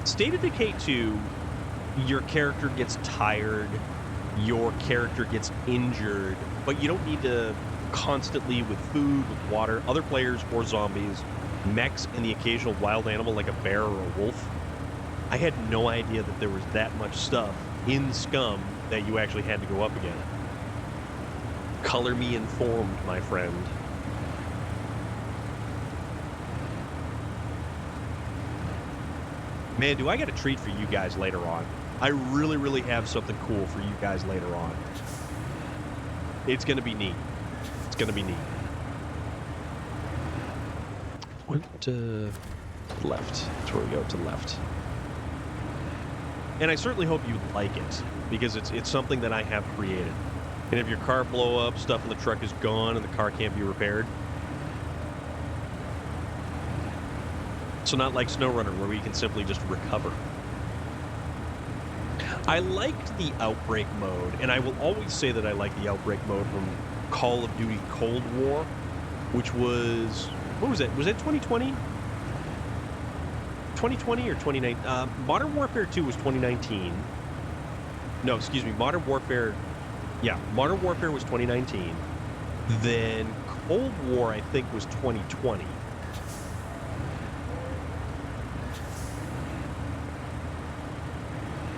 State of Decay 2, your character gets tired, your character gets injured, but you don't need to constantly with food, with water, other players or zombies, mechs, and the occasional wild animal like a bear or a wolf. I had no idea that there was that much stuff in Scum that you actually had to go up against. Color me informed, my friend. Man, do I got a treat for you guys later on. I really, really have something cool for you guys later on. It's going to be neat. It's going to be neat. Went to left. That's where we go, to left. And I certainly hope you like it, because it's something that I have created. And if your car blow up, stuff in the truck is gone, and the car can't be repaired. So not like SnowRunner, where we can simply just recover. I liked the Outbreak mode, and I will always say that I like the Outbreak mode from Call of Duty Cold War, which was... What was that? Was that 2020? 2020 or 2019? Modern Warfare 2 was 2019. No, excuse me. Modern Warfare... Yeah, Modern Warfare was 2019. Then Cold War, I think, was 2020.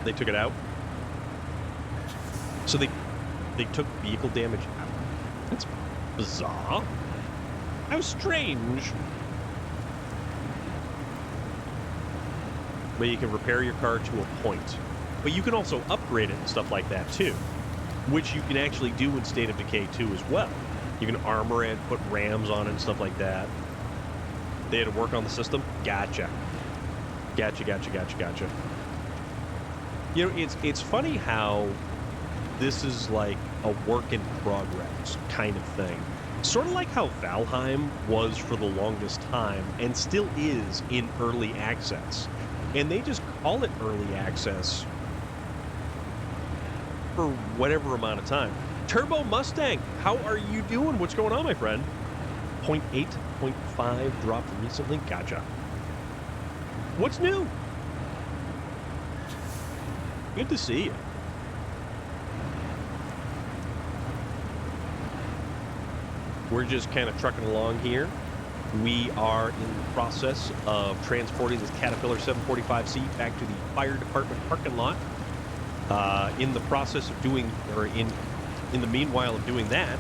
They took it out. So they took vehicle damage out. That's bizarre. How strange. But you can repair your car to a point. But you can also upgrade it and stuff like that too, which you can actually do in State of Decay 2 as well. You can armor it, put rams on it and stuff like that. They had to work on the system? Gotcha. Gotcha. You know, it's funny how this is like a work in progress kind of thing. Sort of like how Valheim was for the longest time and still is in early access. And they just call it early access for whatever amount of time. Turbo Mustang, how are you doing? What's going on, my friend? 0.8, 0.5 dropped recently? Gotcha. What's new? Good to see you. We're just kind of trucking along here. We are in the process of transporting this Caterpillar 745C back to the fire department parking lot. In the process of doing, or in the meanwhile of doing that,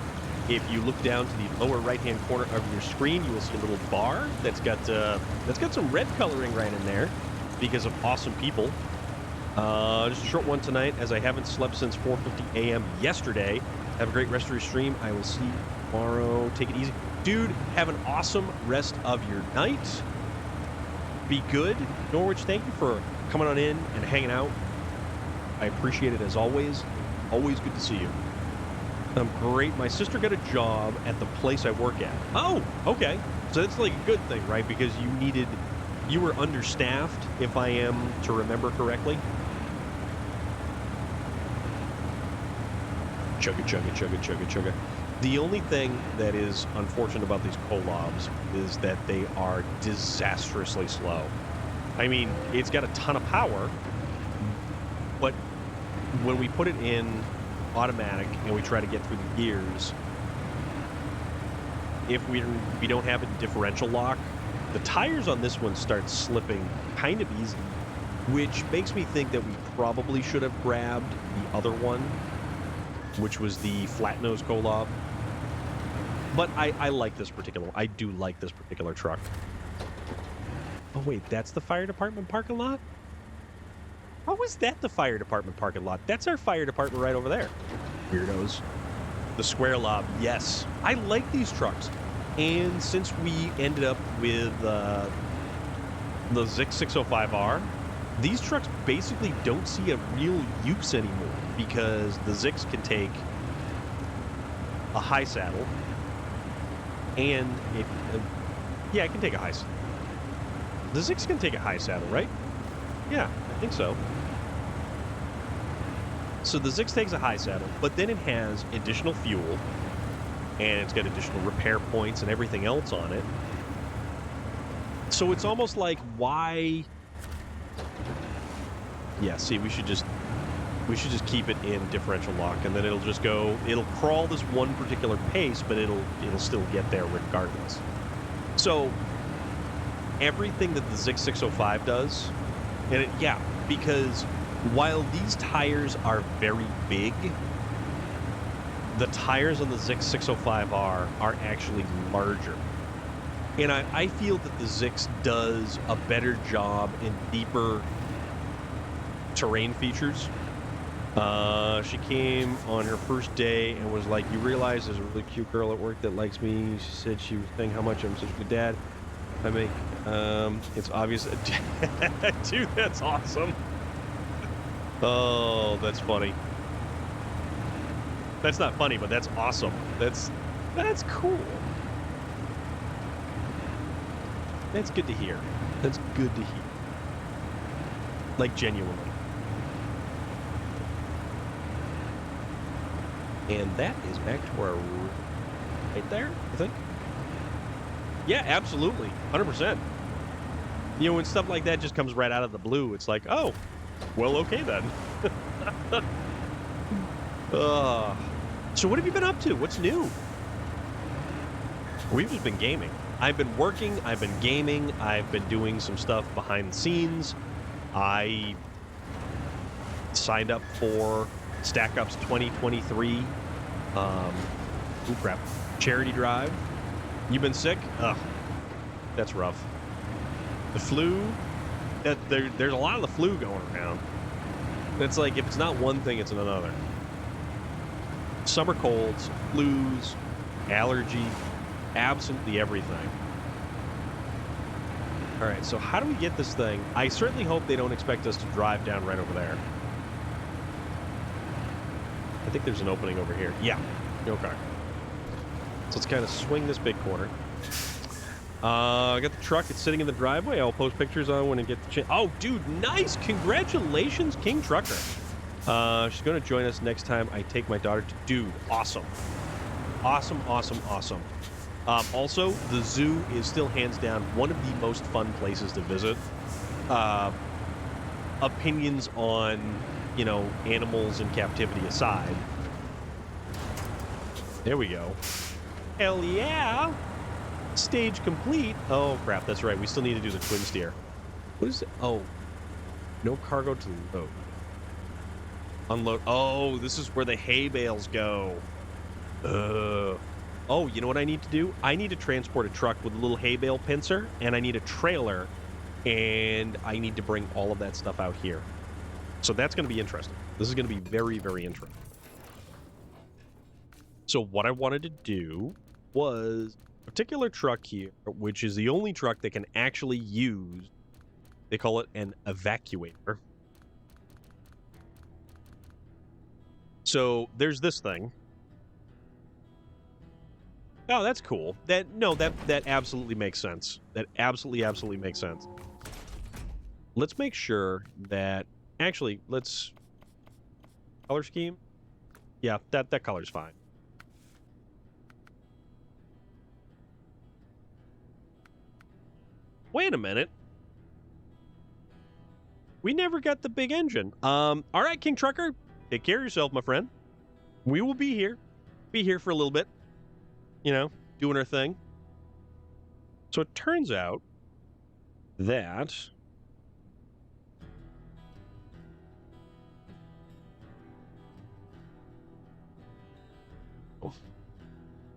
if you look down to the lower right-hand corner of your screen, you will see a little bar that's got some red coloring right in there because of awesome people. Just a short one tonight, as I haven't slept since 4:50 a.m. yesterday. Have a great rest of your stream. I will see you tomorrow. Take it easy. Dude, have an awesome rest of your night. Be good. Norwich, thank you for coming on in and hanging out. I appreciate it as always. Always good to see you. I'm great. My sister got a job at the place I work at. Oh, okay. So that's like a good thing, right? Because you were understaffed, if I am to remember correctly. Chugga. The only thing that is unfortunate about these collabs is that they are disastrously slow. I mean, it's got a ton of power, but when we put it in automatic and we try to get through the gears, if we don't have a differential lock, the tires on this one start slipping kind of easy, which makes me think that we probably should have grabbed the other one, which was the flat nose Kolob. But I like this particular, I do like this particular truck. Oh wait, that's the fire department parking lot? How is that the fire department parking lot? That's our fire department right over there. Weirdos. The square lob, yes. I like these trucks. And since we ended up with the Zix 605R, these trucks basically don't see a real use anymore because the Zix can take a high saddle and yeah, it can take a high saddle. The Zix can take a high saddle, right? Yeah, I think so. So the Zix takes a high saddle, but then it has additional fuel, and it's got additional repair points and everything else on it. So it's almost like, why... Yeah, see, we should just keep it in differential lock, and then it'll just go... It'll crawl this one particular pace, but it'll still get there regardless. So everything that the Zix 605 does, and yeah, because while these tires are very big, the tires on the Zix 605R are actually larger. And I feel that the Zix does a better job in deeper terrain features. She came on her first day and was like, you realize there's a really cute girl at work that likes me. She said she was saying how much I'm such a good dad. I make, it's obvious. Dude, that's awesome. Oh, that's funny. That's not funny, but that's awesome. That's cool. That's good to hear. That's good to hear. Like, genuinely. And that is back to our right there, I think. Yeah, absolutely. 100%. You know, when stuff like that just comes right out of the blue, it's like, oh, well, okay then. So what have you been up to? What's new? We've just been gaming. I've been working, I've been gaming, I've been doing some stuff behind the scenes. I signed up for Stack Up's 2023 charity drive. You've been sick? Ugh, that's rough. The flu, there's a lot of the flu going around. It's like, if it's not one thing, it's another. Summer colds, flus, allergy, absolutely everything. All right, so how do we get this thing? I certainly hope they don't expect us to drive down right over there. I think there's an opening over here. Yeah, okay. So let's kind of swing this big corner. I got the truck. It's sitting in the driveway. I'll post pictures on when I get the chance. Oh, dude, nice. Congratulations, King Trucker. She's going to join us next time I take my daughter to... Dude, awesome. Awesome, awesome, awesome. Also, the zoo is still hands down one of the most fun places to visit. Opinions on, you know, animals in captivity aside. There we go. Hell yeah! Stage complete. Oh, crap, that's right. We still need to do the twin steer. What is it? Oh. No cargo to load. Unload. Oh, this is where the hay bales go. Oh, you know what I need to do? I need to transport a truck with a little hay bale pincer, and I need a trailer, and I need to bring all of that stuff out here. So that's going to be interesting. This is going to be very, very interesting. So what I wanted to do was a particular truck here, which is the only truck that can actually use, they call it an evacuator. So there's this thing. Oh, that's cool. That absolutely makes sense. That absolutely makes sense. Let's make sure that actually let's color scheme. Yeah, that color's fine. Wait a minute. We never got the big engine. All right, King Trucker, take care of yourself, my friend. We will be here. Be here for a little bit. You know, doing our thing. So it turns out that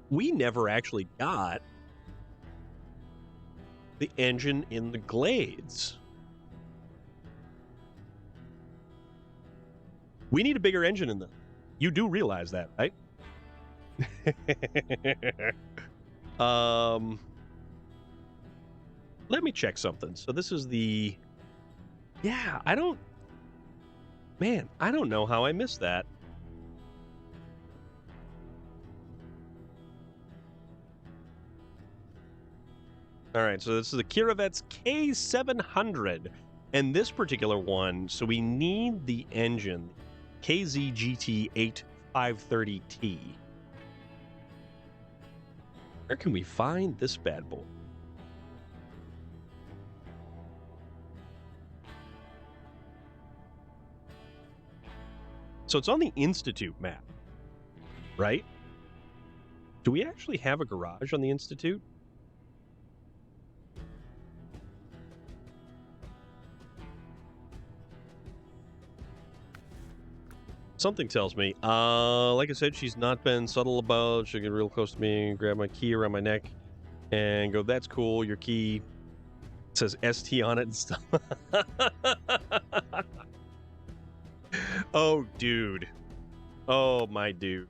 we never actually got the engine in the Glades. We need a bigger engine in them. You do realize that, right? Let me check something. So this is the... Yeah, I don't know how I missed that. All right, so this is the Kirovets K700. And this particular one, so we need the engine, KZGT8530T. Where can we find this bad boy? So it's on the Institute map, right? Do we actually have a garage on the Institute? Something tells me. Like I said, she's not been subtle about. She'll get real close to me and grab my key around my neck and go, "That's cool. Your key says ST on it and stuff." Oh, dude. Oh, my dude.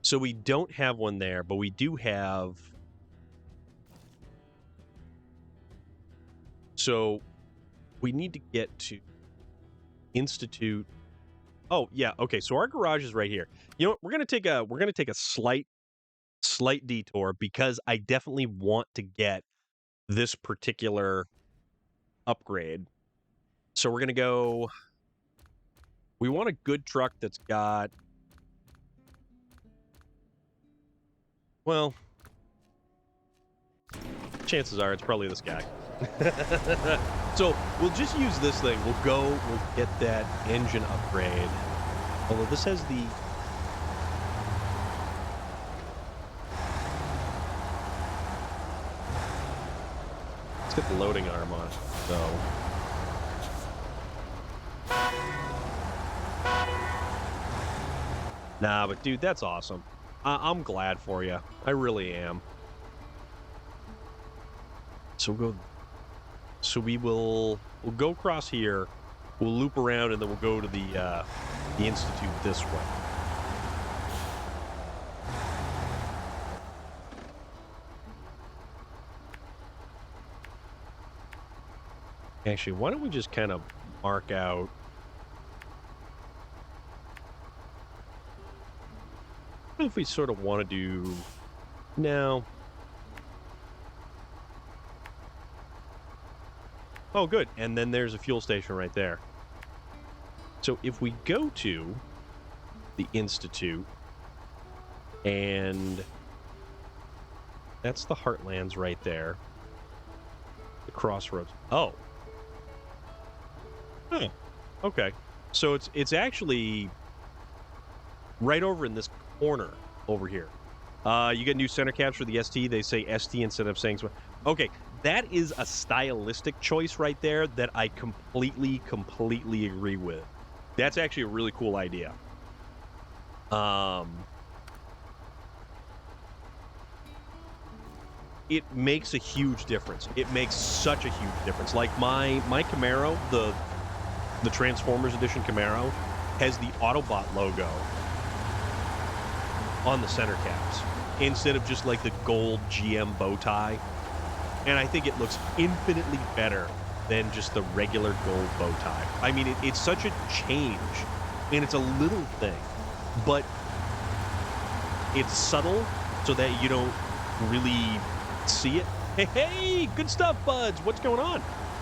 So we don't have one there, but we do have... So we need to get to Institute. Oh, yeah. Okay, so our garage is right here. You know what? We're gonna take a slight detour because I definitely want to get this particular upgrade. So we're gonna go... We want a good truck that's got... Well, chances are it's probably this guy. So we'll just use this thing. We'll get that engine upgrade. Although this has the... Let's get the loading arm on it. So... Nah, but dude, that's awesome. I'm glad for you. I really am. So we'll go across here. We'll loop around and then we'll go to the Institute this way. Actually, why don't we just kind of mark out... If we sort of want to do... No. Oh, good. And then there's a fuel station right there. So if we go to the Institute, and that's the Heartlands right there. The crossroads. Oh. Huh. Okay. So it's actually right over in this corner over here. You get new center caps for the ST. They say ST instead of saying... Okay, that is a stylistic choice right there that I completely agree with. That's actually a really cool idea. It makes a huge difference. It makes such a huge difference. Like my Camaro, the Transformers Edition Camaro, has the Autobot logo on the center caps instead of just like the gold GM bow tie. And I think it looks infinitely better than just the regular gold bow tie. I mean, it's such a change, and it's a little thing, but it's subtle so that you don't really see it. Hey, good stuff, buds. What's going on?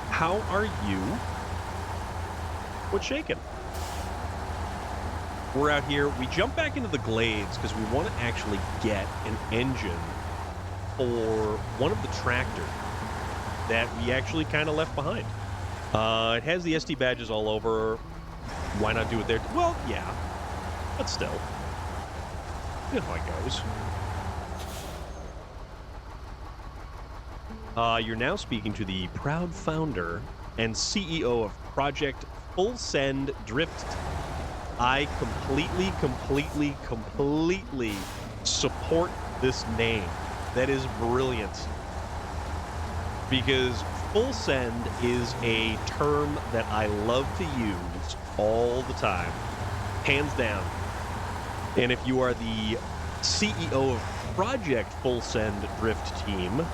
How are you? What's shaking? We're out here. We jump back into the Glades because we want to actually get an engine for one of the tractors. that we actually kind of left behind. It has the SD badges all over. Why not do it there? Well, yeah, but still, you know how it goes. You're now speaking to the proud founder and CEO of Project Full Send Drift. I completely support this name. That is brilliant. Because full send is a term that I love to use all the time, hands down. And if you are the CEO of Project Full Send Drift Team,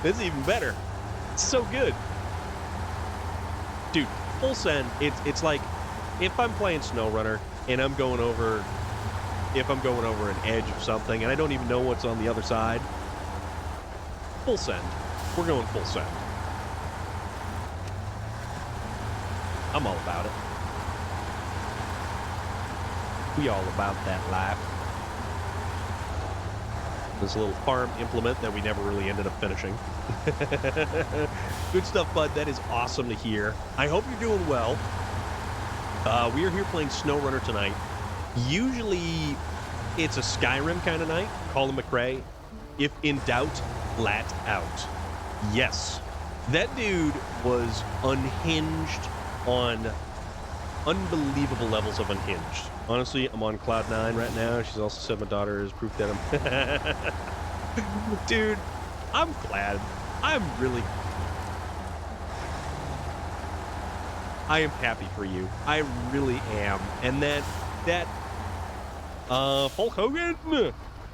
this is even better. It's so good. Dude, full send, it's like if I'm playing SnowRunner and I'm going over an edge of something and I don't even know what's on the other side, full send. We're going full send. I'm all about it. We all about that life. This little farm implement that we never really ended up finishing. Good stuff, bud. That is awesome to hear. I hope you're doing well. We are here playing SnowRunner tonight. Usually, it's a Skyrim kind of night. Colin McRae. If in doubt, flat out. Yes. That dude was unhinged on unbelievable levels of unhinged. Honestly, I'm on cloud 9 right now. She's also said my daughter is proof that I'm... Dude, I'm glad. I am happy for you. I really am. And that Hulk Hogan,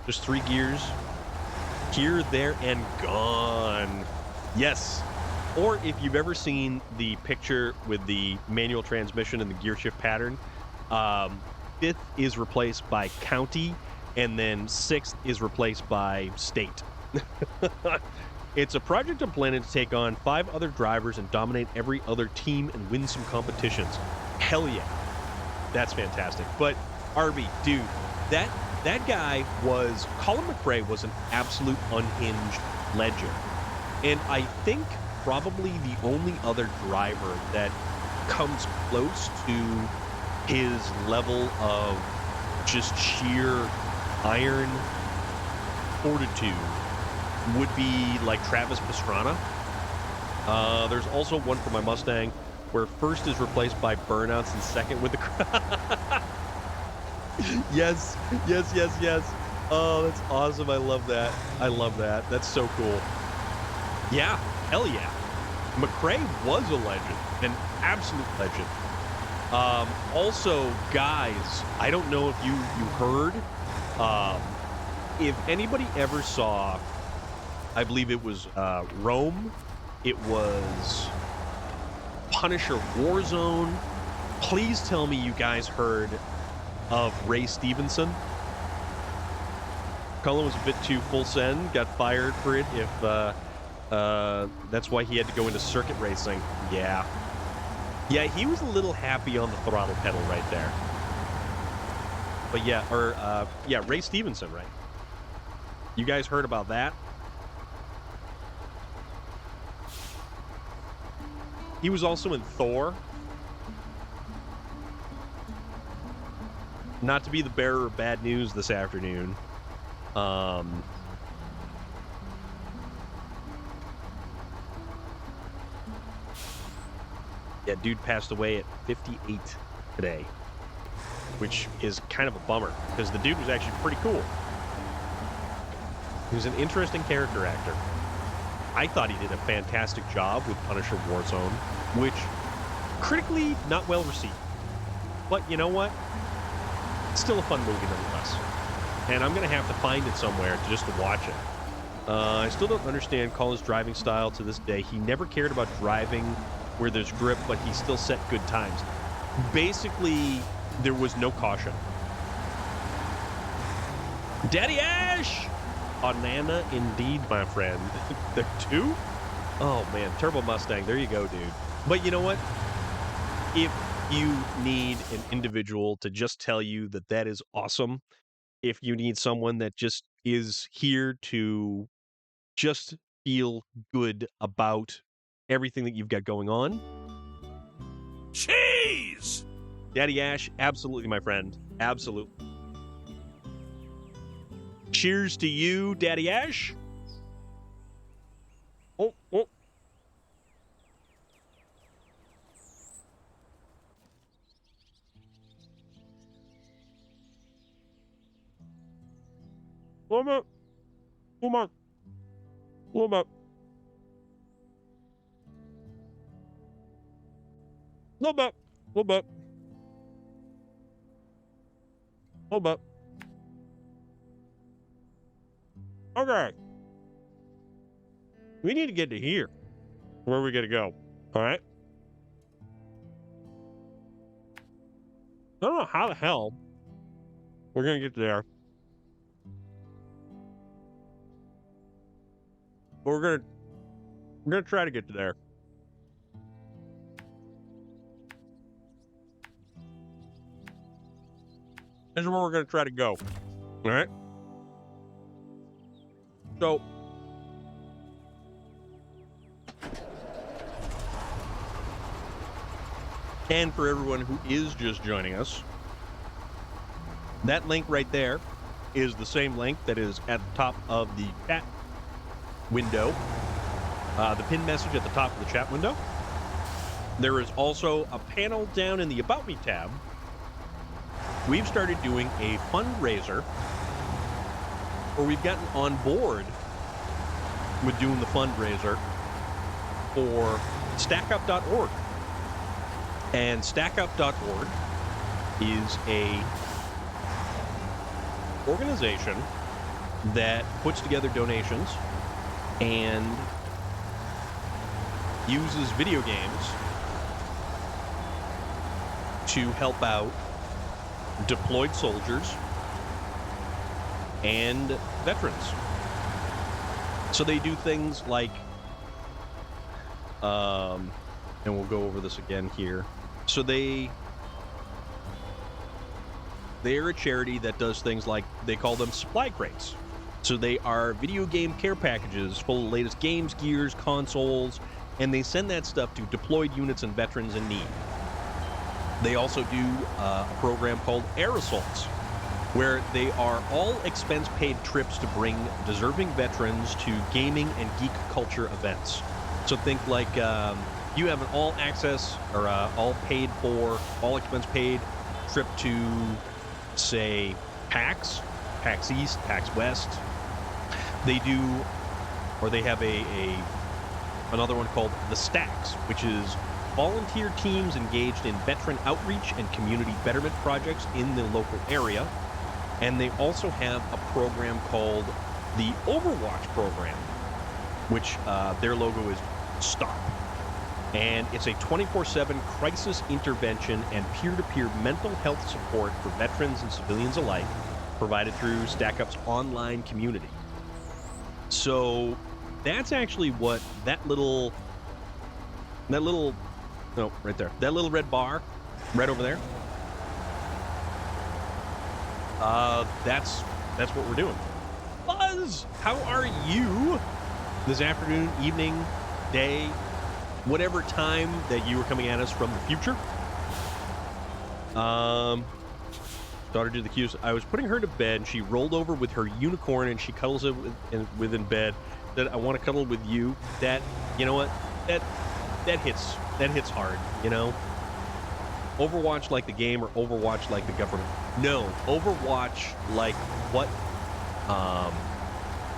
just 3 gears. Here, there, and gone. Yes. Or if you've ever seen the picture with the manual transmission and the gear shift pattern, 5th is replaced by county, and then 6th is replaced by state. It's a project I'm planning to take on 5 other drivers and dominate every other team and win some competitions. Hell yeah. That's fantastic. But Arby, dude, that guy was... Colin McRae was an absolute unhinged legend. And I think probably the only other driver that comes close to his level of just sheer iron fortitude would be like Travis Pastrana. There's also one for my Mustang where 1st is replaced by burnouts and 2nd with the... Yes. Oh, that's awesome. I love that. That's so cool. Yeah, hell yeah. McRae was a legend, an absolute legend. Also, guys, I don't know if you heard, if anybody ever saw, I believe it was Rome, it was Punisher Warzone. Please tell me you guys heard of Ray Stevenson. Cullen was a bit too full send, got fired for it if that's why he had to go into circuit racing. Yeah, he was a little happy on the throttle pedal right there. But yeah, Ray Stevenson, right? You guys heard about that? He was also in Thor. Not to be the bearer of bad news this afternoon. Yeah, dude passed away at 58 today, which is kind of a bummer because the dude was actually pretty cool. He was an interesting character actor. I thought he did a fantastic job with Punisher Warzone, which critically not well received. But you know what? It's still a fun movie nonetheless. And I'm going to have to find it somewhere just to watch it. I still don't understand Colin's driving style to this day. He never cared about driving where there's grip, but he still set good times. Basically, there was no caution. Daddy Ash! Banana indeed, my friend. The 2? Oh, man. Turbo Mustang. There you go, dude. But you know what? If you need an individual to just tell you that that is awesome, if you need someone that just is here to just feel good about everything that you've got going on. Cheese! Daddy Ash, absolutely, my friend. Absolutely. Cheers to you, Daddy Ash. Oh, oh. Come on. Come on. Come on. Little bit. Little bit. Little bit. Okay. We need to get to here. Where are we going to go? All right. I don't know how the hell we're going to get there. But we're going to try to get to there. This is where we're going to try to go. All right. So, and for everyone who is just joining us, that link right there is the same link that is at the top of the chat window. The pin message at the top of the chat window. There is also a panel down in the About Me tab. We've started doing a fundraiser, or we've gotten on board with doing the fundraiser for stackup.org. And stackup.org is a organization that puts together donations and uses video games to help out deployed soldiers and veterans. So they do things like, and we'll go over this again here. So they're a charity that does things like, they call them supply crates. So they are video game care packages full of the latest games, gears, consoles, and they send that stuff to deployed units and veterans in need. They also do a program called Air Assaults, where they are all expense-paid trips to bring deserving veterans to gaming and geek culture events. So think like you have an all-access or all-paid-for, all-expense-paid trip to, say, PAX East, PAX West. They do, or they have another one called The Stacks, which is volunteer teams engaged in veteran outreach and community betterment projects in the local area. And they also have a program called the Overwatch program, which their logo is STOP. And it's a 24/7 crisis intervention and peer-to-peer mental health support for veterans and civilians alike, provided through StackUp's online community. So that's actually what that little, no, right there, that little red bar, right over there. That's what we're doing. Buzz, how are you this afternoon, evening, day, whatever time that you were coming at us from the future? Daughter did the cues. I was putting her to bed. She rolled over with her unicorn and she cuddles it within bed. Said, I want to cuddle with you. That, you know what? That hits hard, you know? Overwatch like the game or Overwatch like the government? No, Overwatch like what?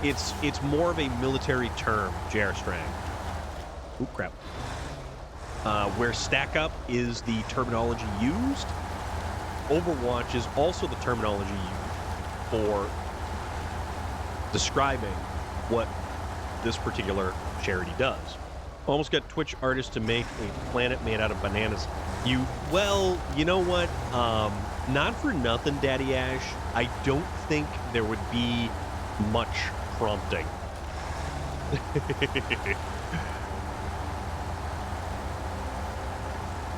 It's more of a military term, Jar Strang. Ooh, crap. Where Stack Up is the terminology used, Overwatch is also the terminology used for describing what this particular charity does. Almost got Twitch artists to make a planet made out of bananas. Well, you know what? Not for nothing, Daddy Ash. I don't think there would be much prompting.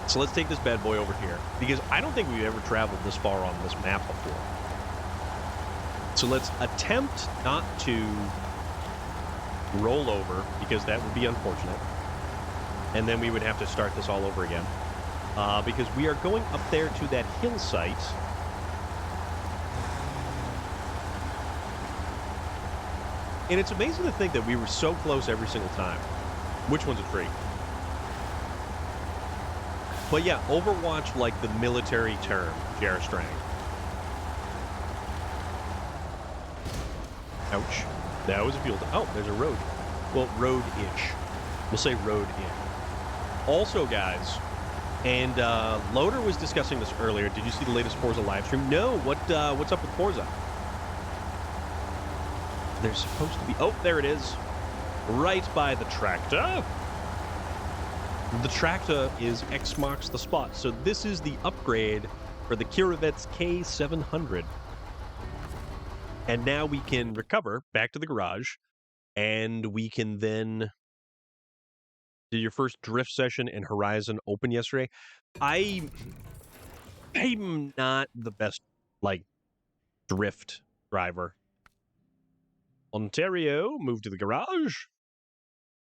So let's take this bad boy over here, because I don't think we've ever traveled this far on this map before. So let's attempt not to roll over, because that would be unfortunate. and then we would have to start this all over again. Because we are going up there to that hill site. And it's amazing to think that we were so close every single time. Which one's a tree? But yeah, Overwatch like the military term, Jarstrang. Ouch. That was a fuel. Oh, there's a road. Well, road-ish. We'll say road-in. Also, guys, and Loader was discussing this earlier. Did you see the latest Forza live stream? No. What's up with Forza? There's supposed to be... Oh, there it is. Right by the tractor. The tractor is X marks the spot. So this is the upgrade for the Kirovets K700. And now we can recover back to the garage, and we can then... Did your first drift session in Horizon open yesterday? I'm not the best, like, drift driver. Ontario, move to the garage.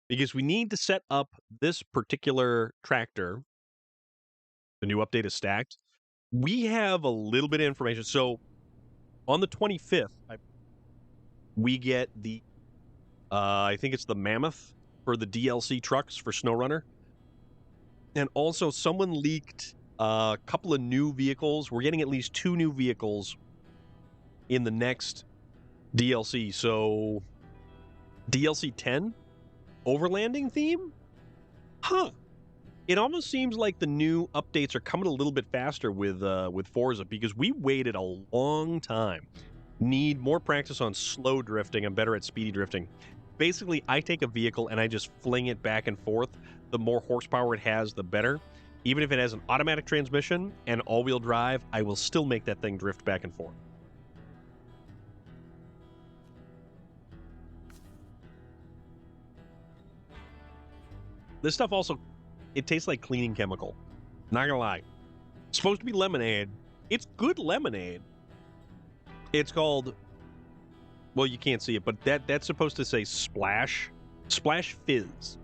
Because we need to set up this particular tractor. The new update is stacked. We have a little bit of information. So, on the 25th, we get the, I think it's the Mammoth for the DLC trucks for SnowRunner. And also, someone leaked a couple of new vehicles. We're getting at least 2 new vehicles in the next DLC. So, DLC 10? Overlanding theme? Huh. It almost seems like the new updates are coming a little bit faster with Forza, because we waited a long time. Need more practice on slow drifting. I'm better at speedy drifting. Basically, I take a vehicle and I just fling it back and forth. The more horsepower it has, the better. Even if it has an automatic transmission and all-wheel drive, I will still make that thing drift back and forth. This stuff also, it tastes like cleaning chemical. Not gonna lie. It's supposed to be lemonade. It's good lemonade. It's called, well, you can't see it, but that's supposed to say Splash Fizz.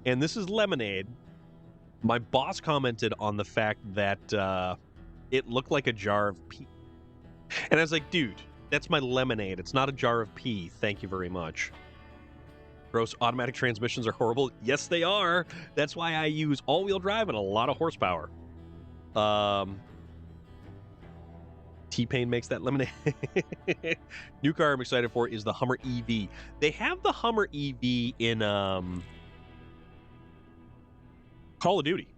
And this is lemonade. My boss commented on the fact that it looked like a jar of pee. And I was like, dude, that's my lemonade. It's not a jar of pee. Thank you very much. Gross, automatic transmissions are horrible. Yes, they are. That's why I use all-wheel drive and a lot of horsepower. T-Pain makes that lemonade. New car I'm excited for is the Hummer EV. They have the Hummer EV in Call of Duty.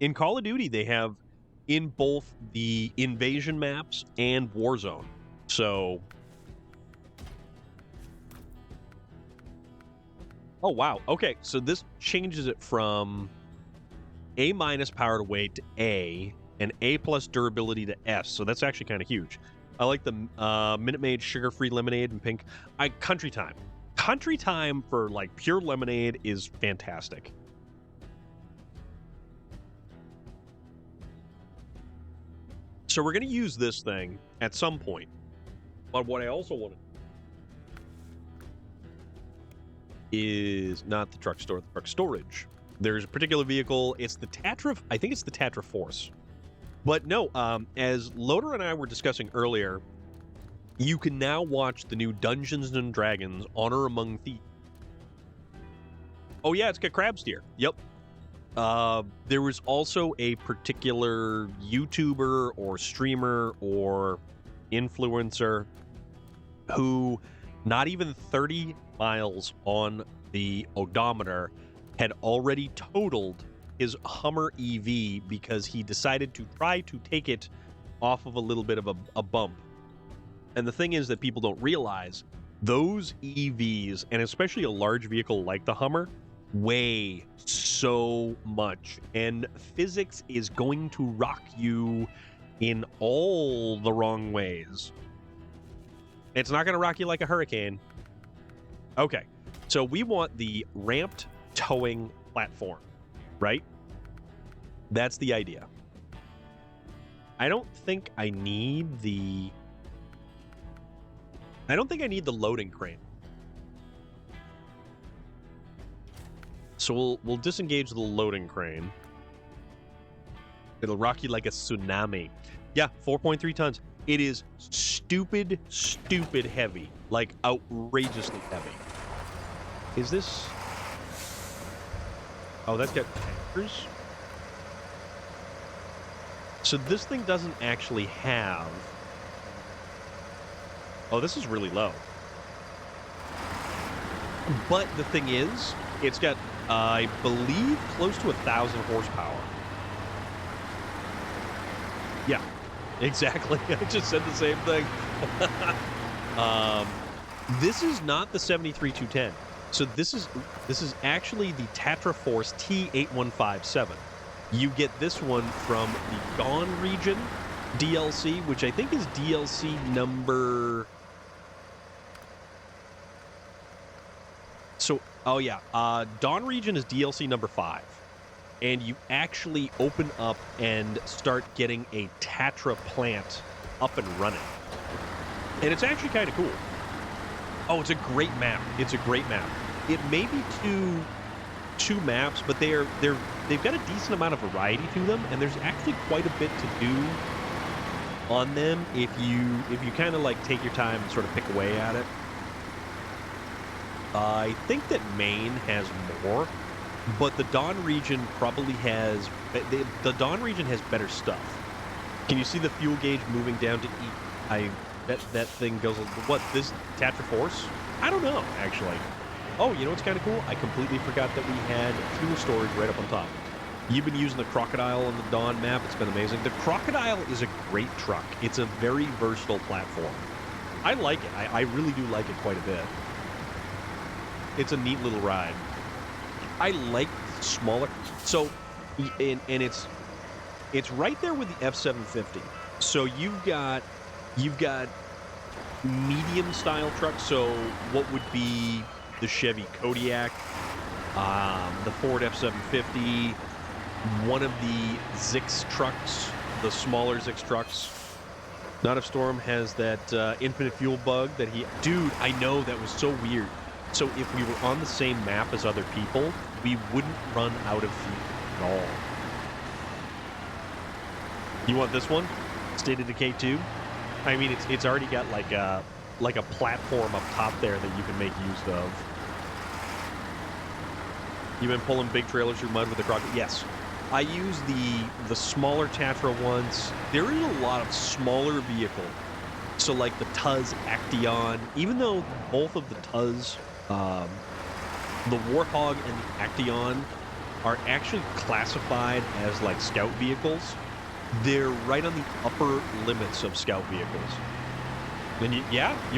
In Call of Duty, they have in both the Invasion maps and Warzone. So... Oh, wow. Okay, so this changes it from A- power to weight to A, and A+ durability to S, so that's actually kind of huge. I like the Minute Maid sugar-free lemonade in pink. Country Time. Country Time for, like, pure lemonade is fantastic. So we're going to use this thing at some point. But what I also want to is not the truck store, the truck storage. There's a particular vehicle. It's the Tatra. I think it's the Tatra Force. But no, as Loader and I were discussing earlier, you can now watch the new Dungeons and Dragons Honor Among Thieves. Oh yeah, it's got crab steer. Yep. There was also a particular YouTuber or streamer or influencer who, not even 30 miles on the odometer, had already totaled his Hummer EV because he decided to try to take it off of a little bit of a bump. And the thing is that people don't realize those EVs, and especially a large vehicle like the Hummer, weigh so much, and physics is going to rock you in all the wrong ways. It's not going to rock you like a hurricane. Okay, so we want the ramped towing platform, right? That's the idea. I don't think I need the loading crane. So we'll disengage the loading crane. It'll rock you like a tsunami. Yeah, 4.3 tons. It is stupid heavy. Like, outrageously heavy. Is this... Oh, that's got tankers? So this thing doesn't actually have... Oh, this is really low. But the thing is, it's got, I believe, close to 1,000 horsepower. Yeah, exactly. I just said the same thing. This is not the 73-210. So this is actually the Tatra Force T8157. You get this one from the Dawn Region DLC, which I think is DLC number... So, oh yeah, Dawn Region is DLC number 5. And you actually open up and start getting a Tatra plant up and running. And it's actually kind of cool. Oh, it's a great map. It's a great map. It may be two maps, but they've got a decent amount of variety to them, and there's actually quite a bit to do on them if you kind of like take your time and sort of pick away at it. I think that Maine has more, but the Dawn region probably has... The Dawn region has better stuff. Can you see the fuel gauge moving down to E? I bet that thing goes... What, this Tatra Force? I don't know, actually. Oh, you know what's kind of cool? I completely forgot that we had fuel storage right up on top. You've been using the Crocodile on the Dawn map. It's been amazing. The Crocodile is a great truck. It's a very versatile platform. I like it. I really do like it quite a bit. It's a neat little ride. I like smaller... So, and it's right there with the F-750. So you've got medium-style trucks. So what would be the Chevy Kodiak, the Ford F-750, one of the Zix trucks, the smaller Zix trucks. Not If Storm has that infinite fuel bug that he... Dude, I know, that was so weird. So if we were on the same map as other people, we wouldn't run out of fuel at all. You want this one? State of Decay 2? I mean, it's already got like a platform up top there that you can make use of. You've been pulling big trailers through mud with the Crocodile? Yes. I use the smaller Tatra ones. There is a lot of smaller vehicles. So like the Tuz Acteon, even though both of the Tuz, the Warthog and the Acteon are actually classified as like scout vehicles, they're right on the upper limits of scout vehicles. Then you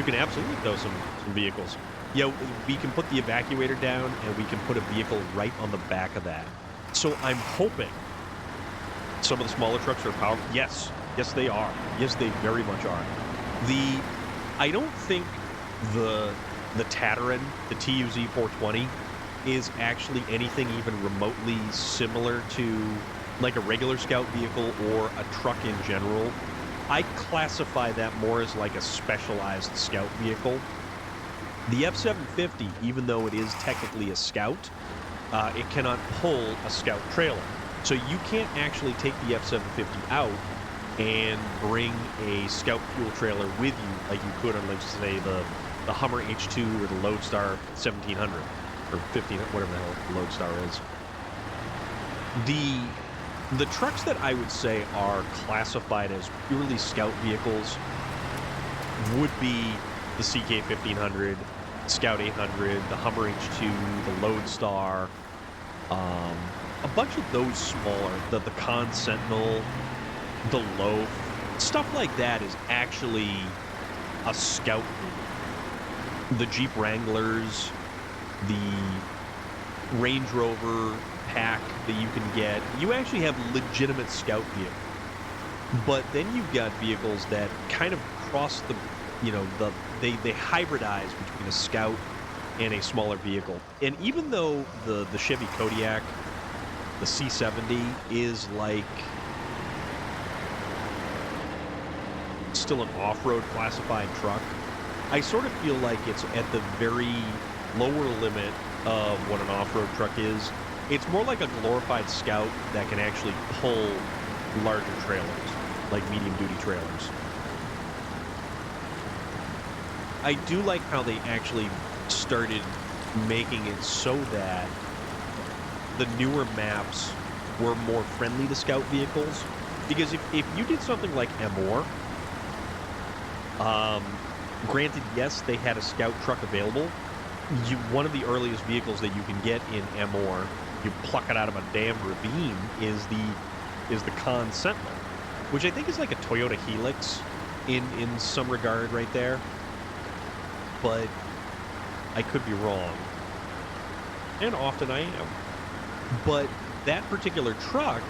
can absolutely tow some vehicles. Yeah, we can put the evacuator down and we can put a vehicle right on the back of that. So I'm hoping some of the smaller trucks are powerful. Yes, they are. Yes, they very much are. I don't think the Tataran, the TUZ 420, is actually anything even remotely similar to like a regular scout vehicle or a truck in general. I classify that more as like a specialized scout vehicle. The F-750, even though it is technically a scout, it cannot pull a scout trailer. So you can't actually take the F-750 out and bring a scout fuel trailer with you like you could on, let's say, the Hummer H2 or the Lodestar 1700 or 15, whatever the hell the Lodestar is. The trucks that I would say are classified as purely scout vehicles would be the CK 1500, Scout 800, the Hummer H2, the Lodestar, a bunch of those smaller, the Con Sentinel, the Loaf, stuff like that is actually a scout vehicle. The Jeep Wranglers, the Range Rover pack that you can get, you actually have legitimate scout vehicles. But then you've got vehicles that kind of cross the, they hybridize between a scout and a smaller vehicle. And even though the Chevy Kodiak, the C70, is like still an off-road classified truck, I sort of feel like it's at the very lower limit of what an off-road truck is. It's more like a glorified Scout that can actually pull larger trailers, like medium-duty trailers. I do like how they actually started making it so that the newer maps were more friendly to Scout vehicles. Because if you did something like Amor, granted, yes, they had a Scout truck available. One of the earliest vehicles that you can get in Amor, you pluck it out of a damn ravine, is the Con Sentinel, which I think is like a Toyota Helix in some regard right there. But I could be wrong. And often I am. But that particular truck,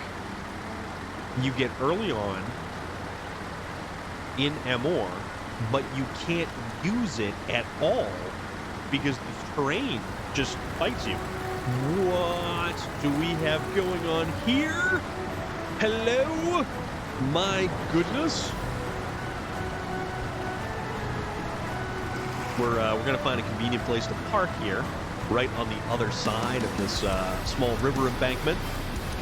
you get early on in Amor, but you can't use it at all because the terrain just fights you. What do we have going on here? Hello? My goodness. We're going to find a convenient place to park here, right on the other side of this small river embankment.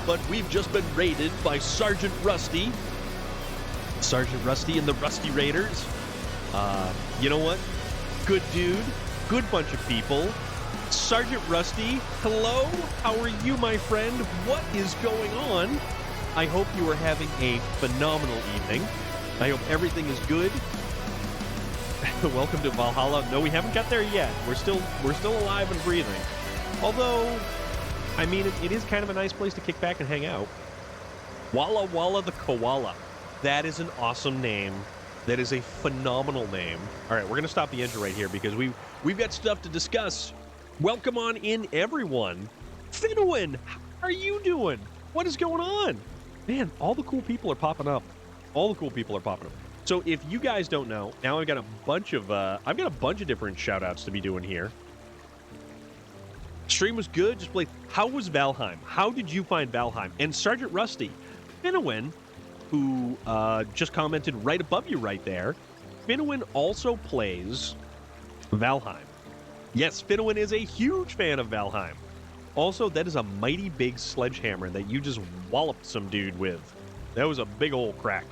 But we've just been raided by Sergeant Rusty. Sergeant Rusty and the Rusty Raiders. You know what? Good dude. Good bunch of people. Sergeant Rusty, hello? How are you, my friend? What is going on? I hope you are having a phenomenal evening. I hope everything is good. Welcome to Valhalla. No, we haven't got there yet. We're still alive and breathing. Although, I mean, it is kind of a nice place to kick back and hang out. Walla Walla the Koala. That is an awesome name. That is a phenomenal name. All right, we're going to stop the engine right here because we've got stuff to discuss. Welcome on in, everyone. Finwin, how are you doing? What is going on? Man, all the cool people are popping up. All the cool people are popping up. So if you guys don't know, now I've got a bunch of different shout outs to be doing here. Stream was good. Just play. How was Valheim? How did you find Valheim? And Sergeant Rusty, Finwin, who just commented right above you right there. Finwin also plays Valheim. Yes, Finwin is a huge fan of Valheim. Also, that is a mighty big sledgehammer that you just walloped some dude with. That was a big old crack.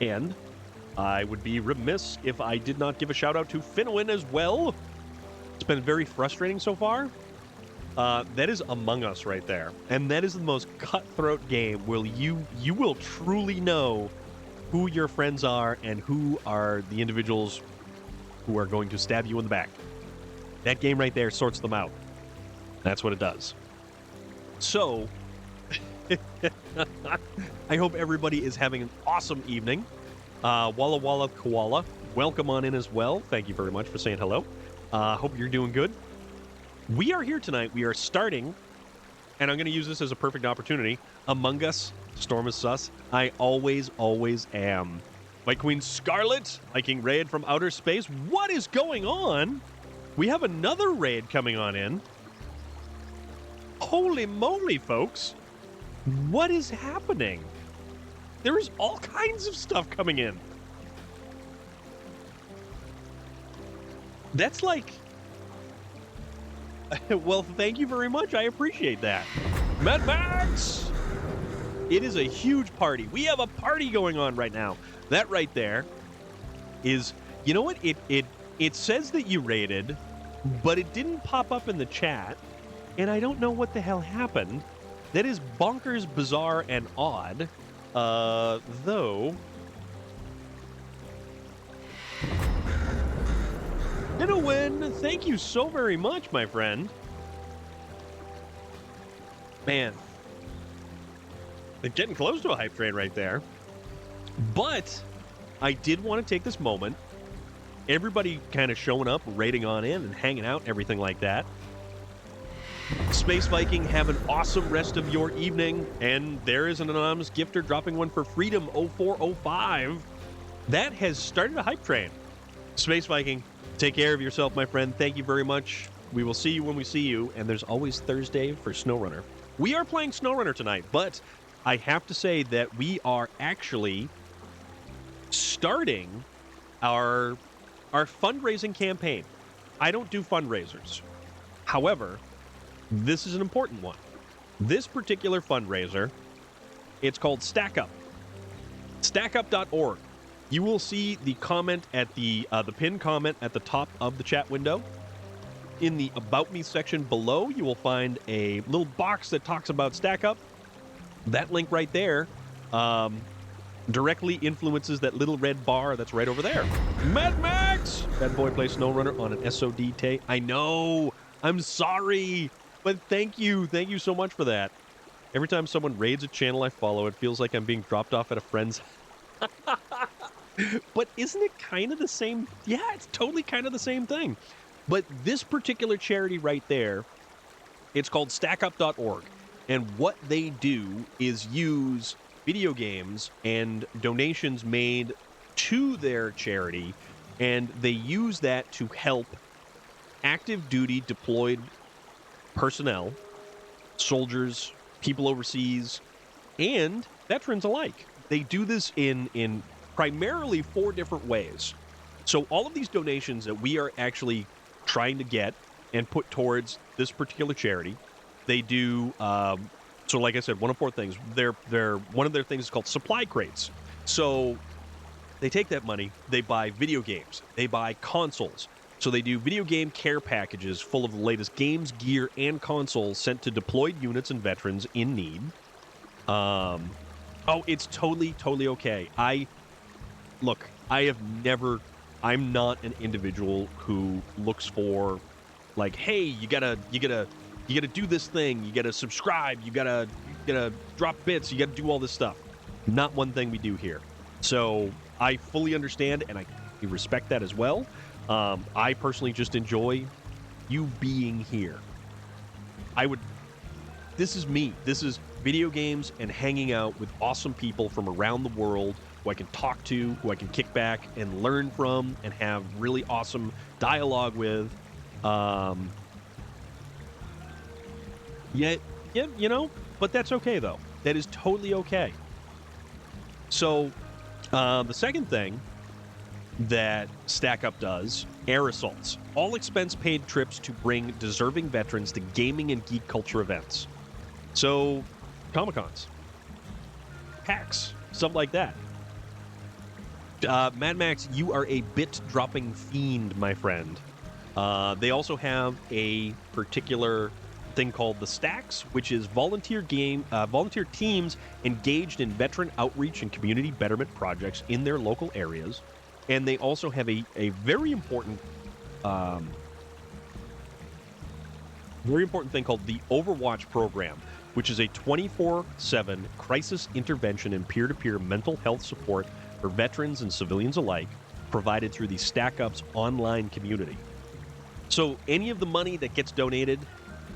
And I would be remiss if I did not give a shout out to Finwin as well. It's been very frustrating so far. That is Among Us right there. And that is the most cutthroat game where you will truly know who your friends are and who are the individuals who are going to stab you in the back. That game right there sorts them out. That's what it does. So, I hope everybody is having an awesome evening. Walla Walla Koala, welcome on in as well. Thank you very much for saying hello. Hope you're doing good. We are here tonight. We are starting, and I'm going to use this as a perfect opportunity. Among Us, Storm is sus. I always am. White Queen Scarlet, Viking raid from outer space. What is going on? We have another raid coming on in. Holy moly, folks. What is happening? There is all kinds of stuff coming in. That's like... Well, thank you very much. I appreciate that. Mad Max! It is a huge party. We have a party going on right now. That right there is... You know what? It says that you rated, but it didn't pop up in the chat, and I don't know what the hell happened. That is bonkers, bizarre, and odd. Though... Dinowin, thank you so very much, my friend. Man. They're getting close to a hype train right there. But I did want to take this moment. Everybody kind of showing up, raiding on in, and hanging out, everything like that. Space Viking, have an awesome rest of your evening. And there is an anonymous gifter dropping one for Freedom 0405. That has started a hype train. Space Viking, take care of yourself, my friend. Thank you very much. We will see you when we see you. And there's always Thursday for SnowRunner. We are playing SnowRunner tonight, but I have to say that we are actually starting our fundraising campaign. I don't do fundraisers. However, this is an important one. This particular fundraiser, it's called Stack Up. StackUp.org. You will see the comment at the pinned comment at the top of the chat window. In the About Me section below, you will find a little box that talks about Stack Up. That link right there directly influences that little red bar that's right over there. Mad Max! That boy plays SnowRunner on an SOD tape. I know! I'm sorry! But thank you. Thank you so much for that. Every time someone raids a channel I follow, it feels like I'm being dropped off at a friend's. But isn't it kind of the same? Yeah, it's totally kind of the same thing. But this particular charity right there, it's called StackUp.org. And what they do is use video games and donations made to their charity, and they use that to help active duty deployed personnel, soldiers, people overseas, and veterans alike. They do this in primarily 4 different ways. So all of these donations that we are actually trying to get and put towards this particular charity, they do so like I said, one of 4 things. One of their things is called supply crates. So they take that money, they buy video games, they buy consoles. So they do video game care packages full of the latest games, gear, and consoles sent to deployed units and veterans in need. It's totally okay. I'm not an individual who looks for, like, hey, you gotta do this thing, you gotta subscribe, you gotta drop bits, you gotta do all this stuff. Not one thing we do here. So I fully understand, and I respect that as well. I personally just enjoy you being here. This is me. This is video games and hanging out with awesome people from around the world who I can talk to, who I can kick back and learn from and have really awesome dialogue with. But that's okay, though. That is totally okay. So, the second thing that Stack Up does, air assaults. All expense-paid trips to bring deserving veterans to gaming and geek culture events. So, Comic-Cons, PAX, stuff like that. Mad Max, you are a bit-dropping fiend, my friend. They also have a particular thing called the Stacks, which is volunteer teams engaged in veteran outreach and community betterment projects in their local areas. And they also have a very important thing called the Overwatch program, which is a 24/7 crisis intervention and peer-to-peer mental health support for veterans and civilians alike, provided through the Stack Up's online community. So any of the money that gets donated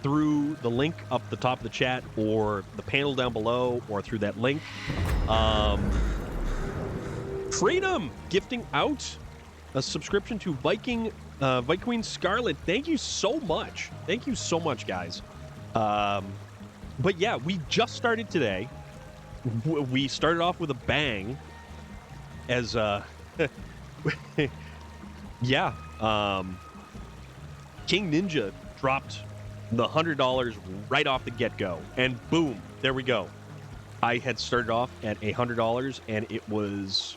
through the link up the top of the chat, or the panel down below, or through that link, Freedom gifting out a subscription to Viking Queen Scarlet. Thank you so much. Thank you so much, guys. But yeah, we just started today. We started off with a bang. As yeah, King Ninja dropped the $100 right off the get-go, and boom, there we go. I had started off at $100, and it was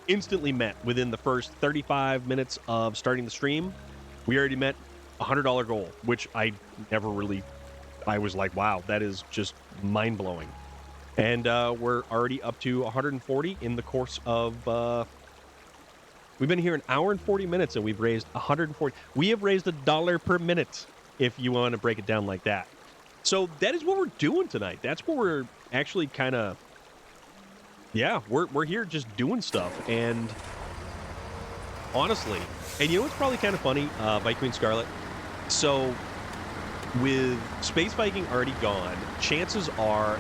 instantly met within the first 35 minutes of starting the stream. We already met a $100 goal, which I was like, wow, that is just mind-blowing. And we're already up to 140 in the course of we've been here an hour and 40 minutes, and we've raised 140. We have raised $1 per minute, if you want to break it down like that. So that is what we're doing tonight. That's what we're actually kind of, yeah, we're here just doing stuff. And honestly, and you know what's probably kind of funny, Viking Queen Scarlet? So with Space Viking already gone, chances are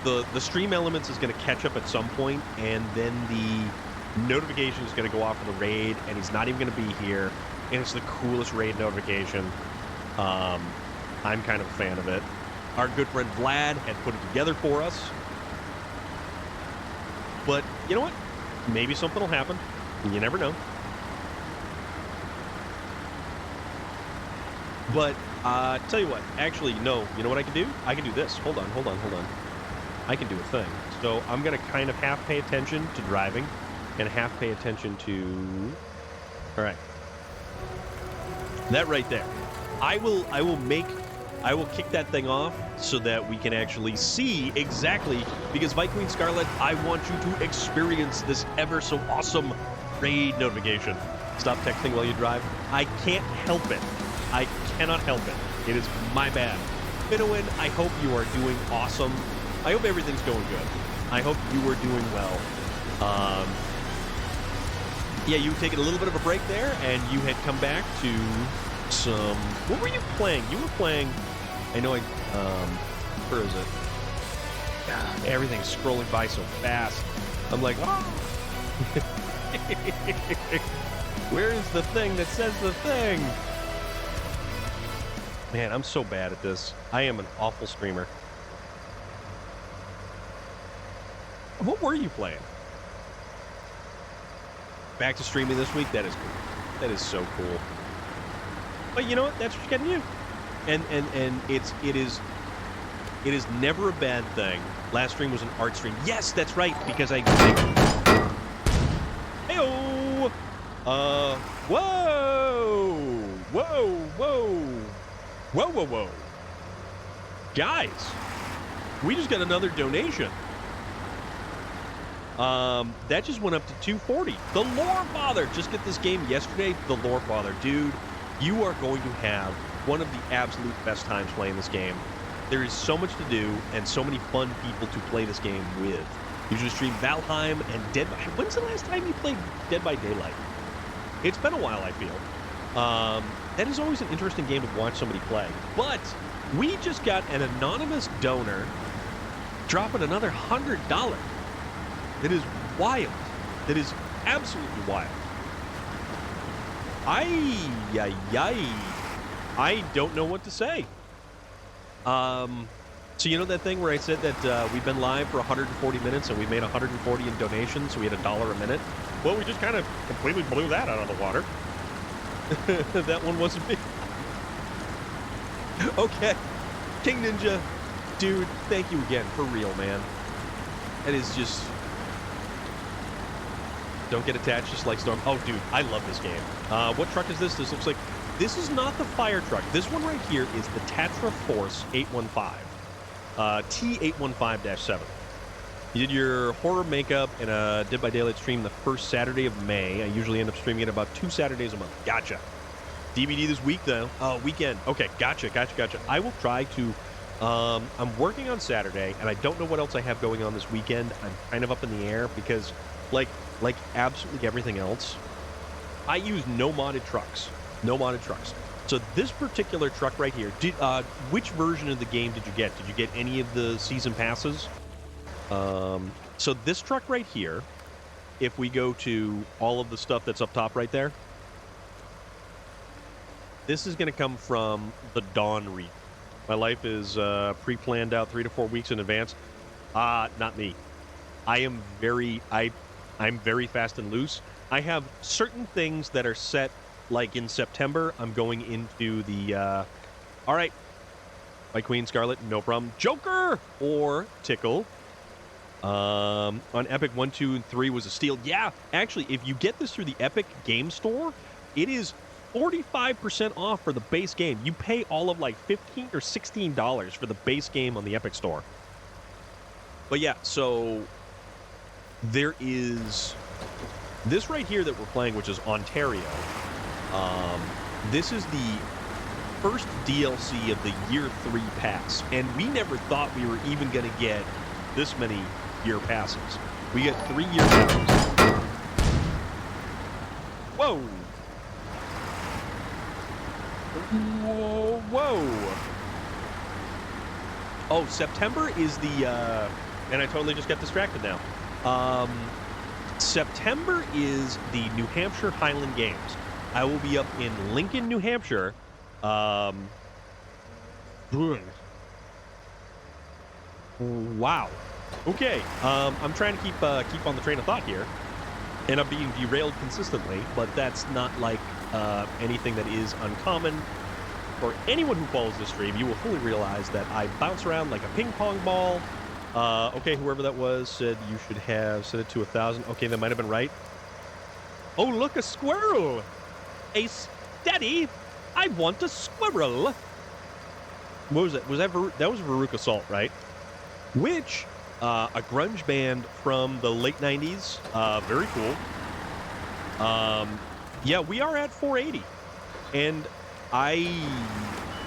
the stream elements is going to catch up at some point, and then the notification is going to go off for the raid, and he's not even going to be here, and it's the coolest raid notification. I'm kind of a fan of it. Our good friend Vlad had put it together for us. But you know what? Maybe something will happen. You never know. But tell you what, actually, no. You know what I can do? I can do this. Hold on. I can do a thing. So I'm going to kind of half pay attention to driving and half pay attention to... All right. That right there. I will kick that thing off so that we can actually see exactly, because Vice Queen Scarlet, I want you to experience this ever so awesome raid notification. Stop texting while you drive. I can't help it. I cannot help it. It is my bad. Finowin, I hope you are doing awesome. I hope everything's going good. I hope you are doing well. Yeah, you taken a little bit of a break there, and you had come back to some... What were you playing? You were playing... I know where is it? God, everything's scrolling by so fast. I'm like, oh! Where is the thing that says the thing? Man, I'm so bad at this. I am an awful streamer. What were you playing? Back to streaming this week? That is cool. That is so cool. But you know what? That's what you gotta do. And it is never a bad thing. Last stream was an art stream. Yes, that's right, because I Hey-oh! Whoa. Guys, we just got another donation. That just went up to 240. The Lore Father. Just get this game yesterday. The Lore Father. Dude, you are going to have one of the absolute best times playing this game. There is so much to do and so many fun people to play this game with. You should stream Valheim and Dead by... When's the last time you played Dead by Daylight? It's been a while, I feel. That is always an interesting game to watch somebody play. But we just got an anonymous donor dropping another $100. That is wild. That is absolutely wild. I don't know what to say. So you know that thing where I said that we've been live for 140 minutes and we made 140 in donations, so we had $1 a minute? Well, we just kind of completely blew that out of the water. That one wasn't me. Okay. King Ninja, dude, thank you again, for real, man. That is just... Don't get attached, just like Storm. Oh, dude, I love this game. What truck is this? This looks like... This is not the fire truck. This one right here is the Tatra Force 815. T815-7. You did your horror makeup in a Dead by Daylight stream the first Saturday of May. I usually end up streaming it about 2 Saturdays a month. Gotcha. DVD this week, though. Oh, weekend. Okay, gotcha. I will try to... I'm working on Saturday, and I don't know what else I have going on this weekend. I'm kind of up in the air because, like absolutely everything else, I use no modded trucks. No modded trucks. So this particular truck right here, which version of the game did you get? Did you get any of the season passes? So this truck right here, if we go to all of the stuff that's up top right there, this is going to come from the Dawn Reap. My life is pre-planned out 3 to 4 weeks in advance. Not me. I'm very fast and loose. I have certain things that are set, like in September, I'm going into the, all right, by Queen Scarlet, no problem. Joker or Tickle. On Epic 1, 2, and 3 was a steal. Yeah, actually, if you get this through the Epic Game Store, it is 45% off for the base game. You pay all of like $15 or $16 for the base game on the Epic Store. But yeah, so there is this right here that we're playing, which is Ontario. This is the first DLC of the Year 3 pass, and we never thought we were even going to get this many year passes. We get 3 year passes. Whoa! Whoa! Oh, September is the, and I totally just got distracted now. September is the New Hampshire Highland Games. I will be up in Lincoln, New Hampshire. Wow. Okay. I'm trying to keep on the train of thought here, and I'm being derailed consistently, but that's not like anything that is uncommon. for anyone who follows this stream, you will fully realize that I bounce around like a ping pong ball. Okay, whoever that was said you should have set it to 1,000. Okay, that might have been right. Oh, look, a squirrel! A steady! I want a squirrel! What was that? That was Veruca Salt, right? Which, a grunge band from the late 90s. Very cool. Yeah, we are at 480. And I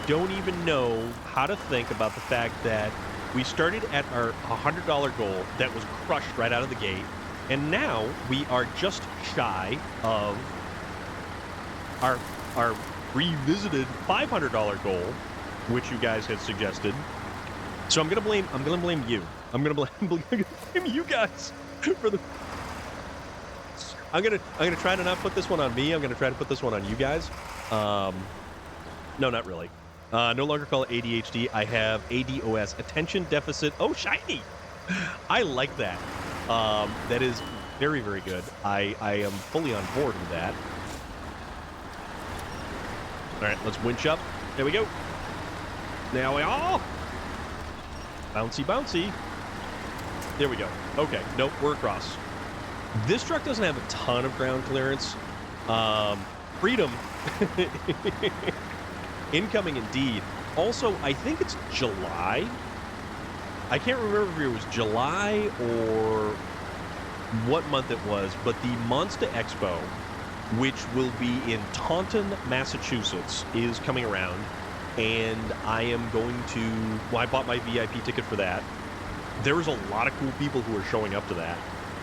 don't even know how to think about the fact that we started at our $100 goal that was crushed right out of the gate. And now we are just shy of our revisited $500 goal, which you guys had suggested. So I'm gonna blame you. I'm gonna blame you guys for the. I'm gonna try to not put this one on me. I'm gonna try to put this one on you guys. No, not really. No longer call it ADHD. I have ADOS, attention deficit. Oh, shiny! I like that. That is very, very good. I am fully on board with that. All right, let's winch up. There we go. Now we all bouncy, bouncy. There we go. Okay, nope, we're across. This truck doesn't have a ton of ground clearance. Freedom. Incoming indeed. Also, I think it's July. I can't remember if it was July or what month it was, but the Monster Expo, which will be in Taunton, Massachusetts, is coming around. And I am going to... Well, I bought my VIP ticket for that. There's a lot of cool people who are showing up to that.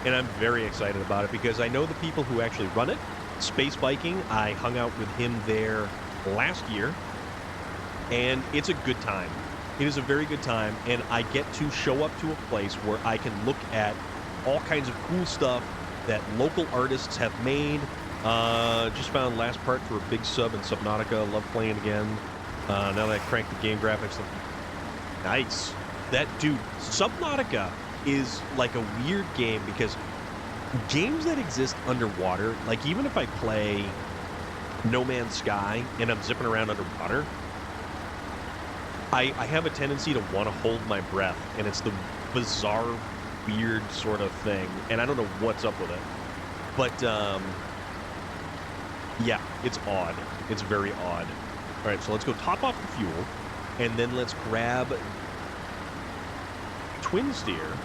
And I'm very excited about it because I know the people who actually run it. Space Biking, I hung out with him there last year. And it's a good time. It is a very good time. And I get to show up to a place where I can look at all kinds of cool stuff that local artists have made. Just found last part for a big sub in Subnautica. Love playing again. Now that I cranked the game graphics. Nice. That, dude, Subnautica is like a weird game because games that exist underwater, like even if I play No Man's Sky and I'm zipping around underwater, I have a tendency to want to hold my breath, and it's the bizarre, weird sort of thing, and I don't know what's up with it. But, yeah, it's odd. It's very odd. All right, so let's go top off the fuel, and then let's grab Twin Steer.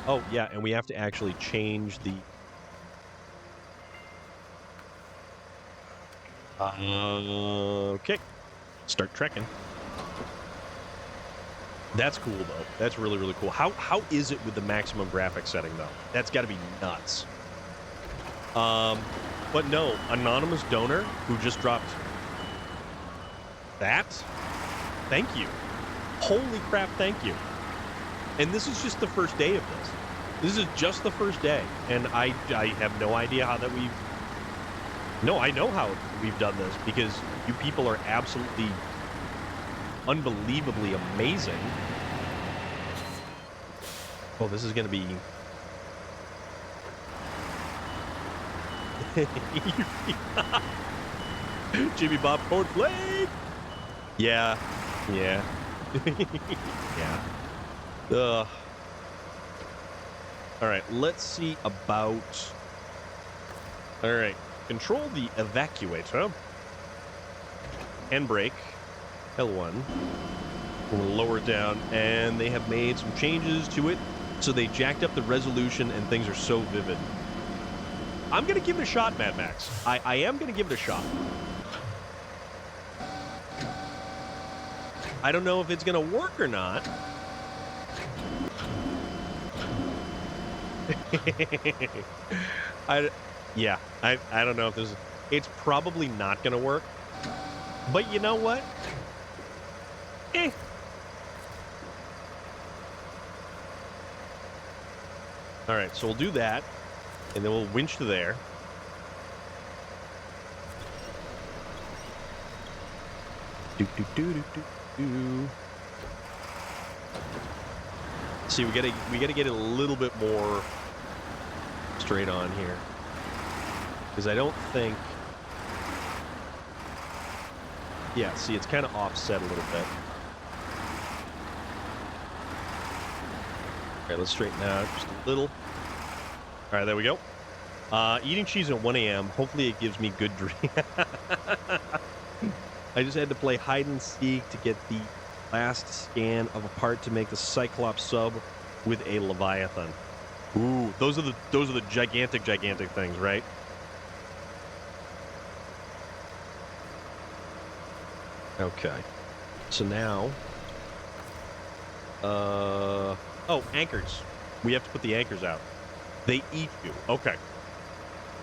Oh, yeah, and we have to actually change the... okay. Start trekking. That's cool, though. That's really, really cool. How is it with the maximum graphics setting, though? That's got to be nuts. But no, anonymous donor who just dropped that? Thank you. Holy crap, thank you. And this is just the first day of this. This is just the first day. And I have no idea how that we've... No, I know how we've done this because you people are absolutely unbelievably amazing. Oh, this is going to be... Jimmy Bob Cornflake! Yeah. Yeah. Yeah. Ugh. Alright, let's see about... Alright, control the evacuator. Handbrake. L1. We'll lower it down, and they have made some changes to it, so they jacked up the resolution, and things are so vivid. I'm going to give it a shot, Mad Max. I am going to give it a shot. I don't know if it's going to work or not. I don't know if this is... It's probably not going to work. But you know what? Alright, so we'll do that. And then we'll winch to there. See, we gotta get it a little bit more straight on here. Because I don't think... Yeah, see, it's kind of offset a little bit. All right, let's straighten out just a little. All right, there we go. Eating cheese at 1 a.m. Hopefully it gives me good dreams. I just had to play hide and seek to get the last scan of a part to make the Cyclops sub with a Leviathan. Ooh, those are the gigantic things, right? Okay. So now oh, anchors. We have to put the anchors out. They eat you. Okay.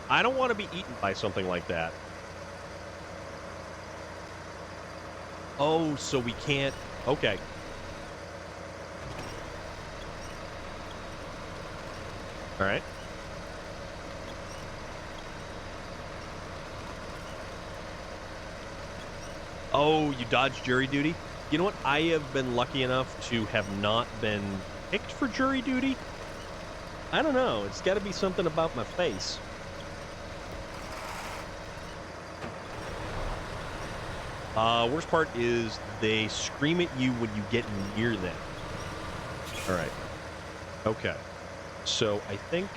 I don't want to be eaten by something like that. Oh, so we can't. Okay. All right. Oh, you dodged jury duty? You know what? I have been lucky enough to have not been picked for jury duty. I don't know. It's got to be something about my face. Worst part is they scream at you when you get near them. All right. Okay. So I think...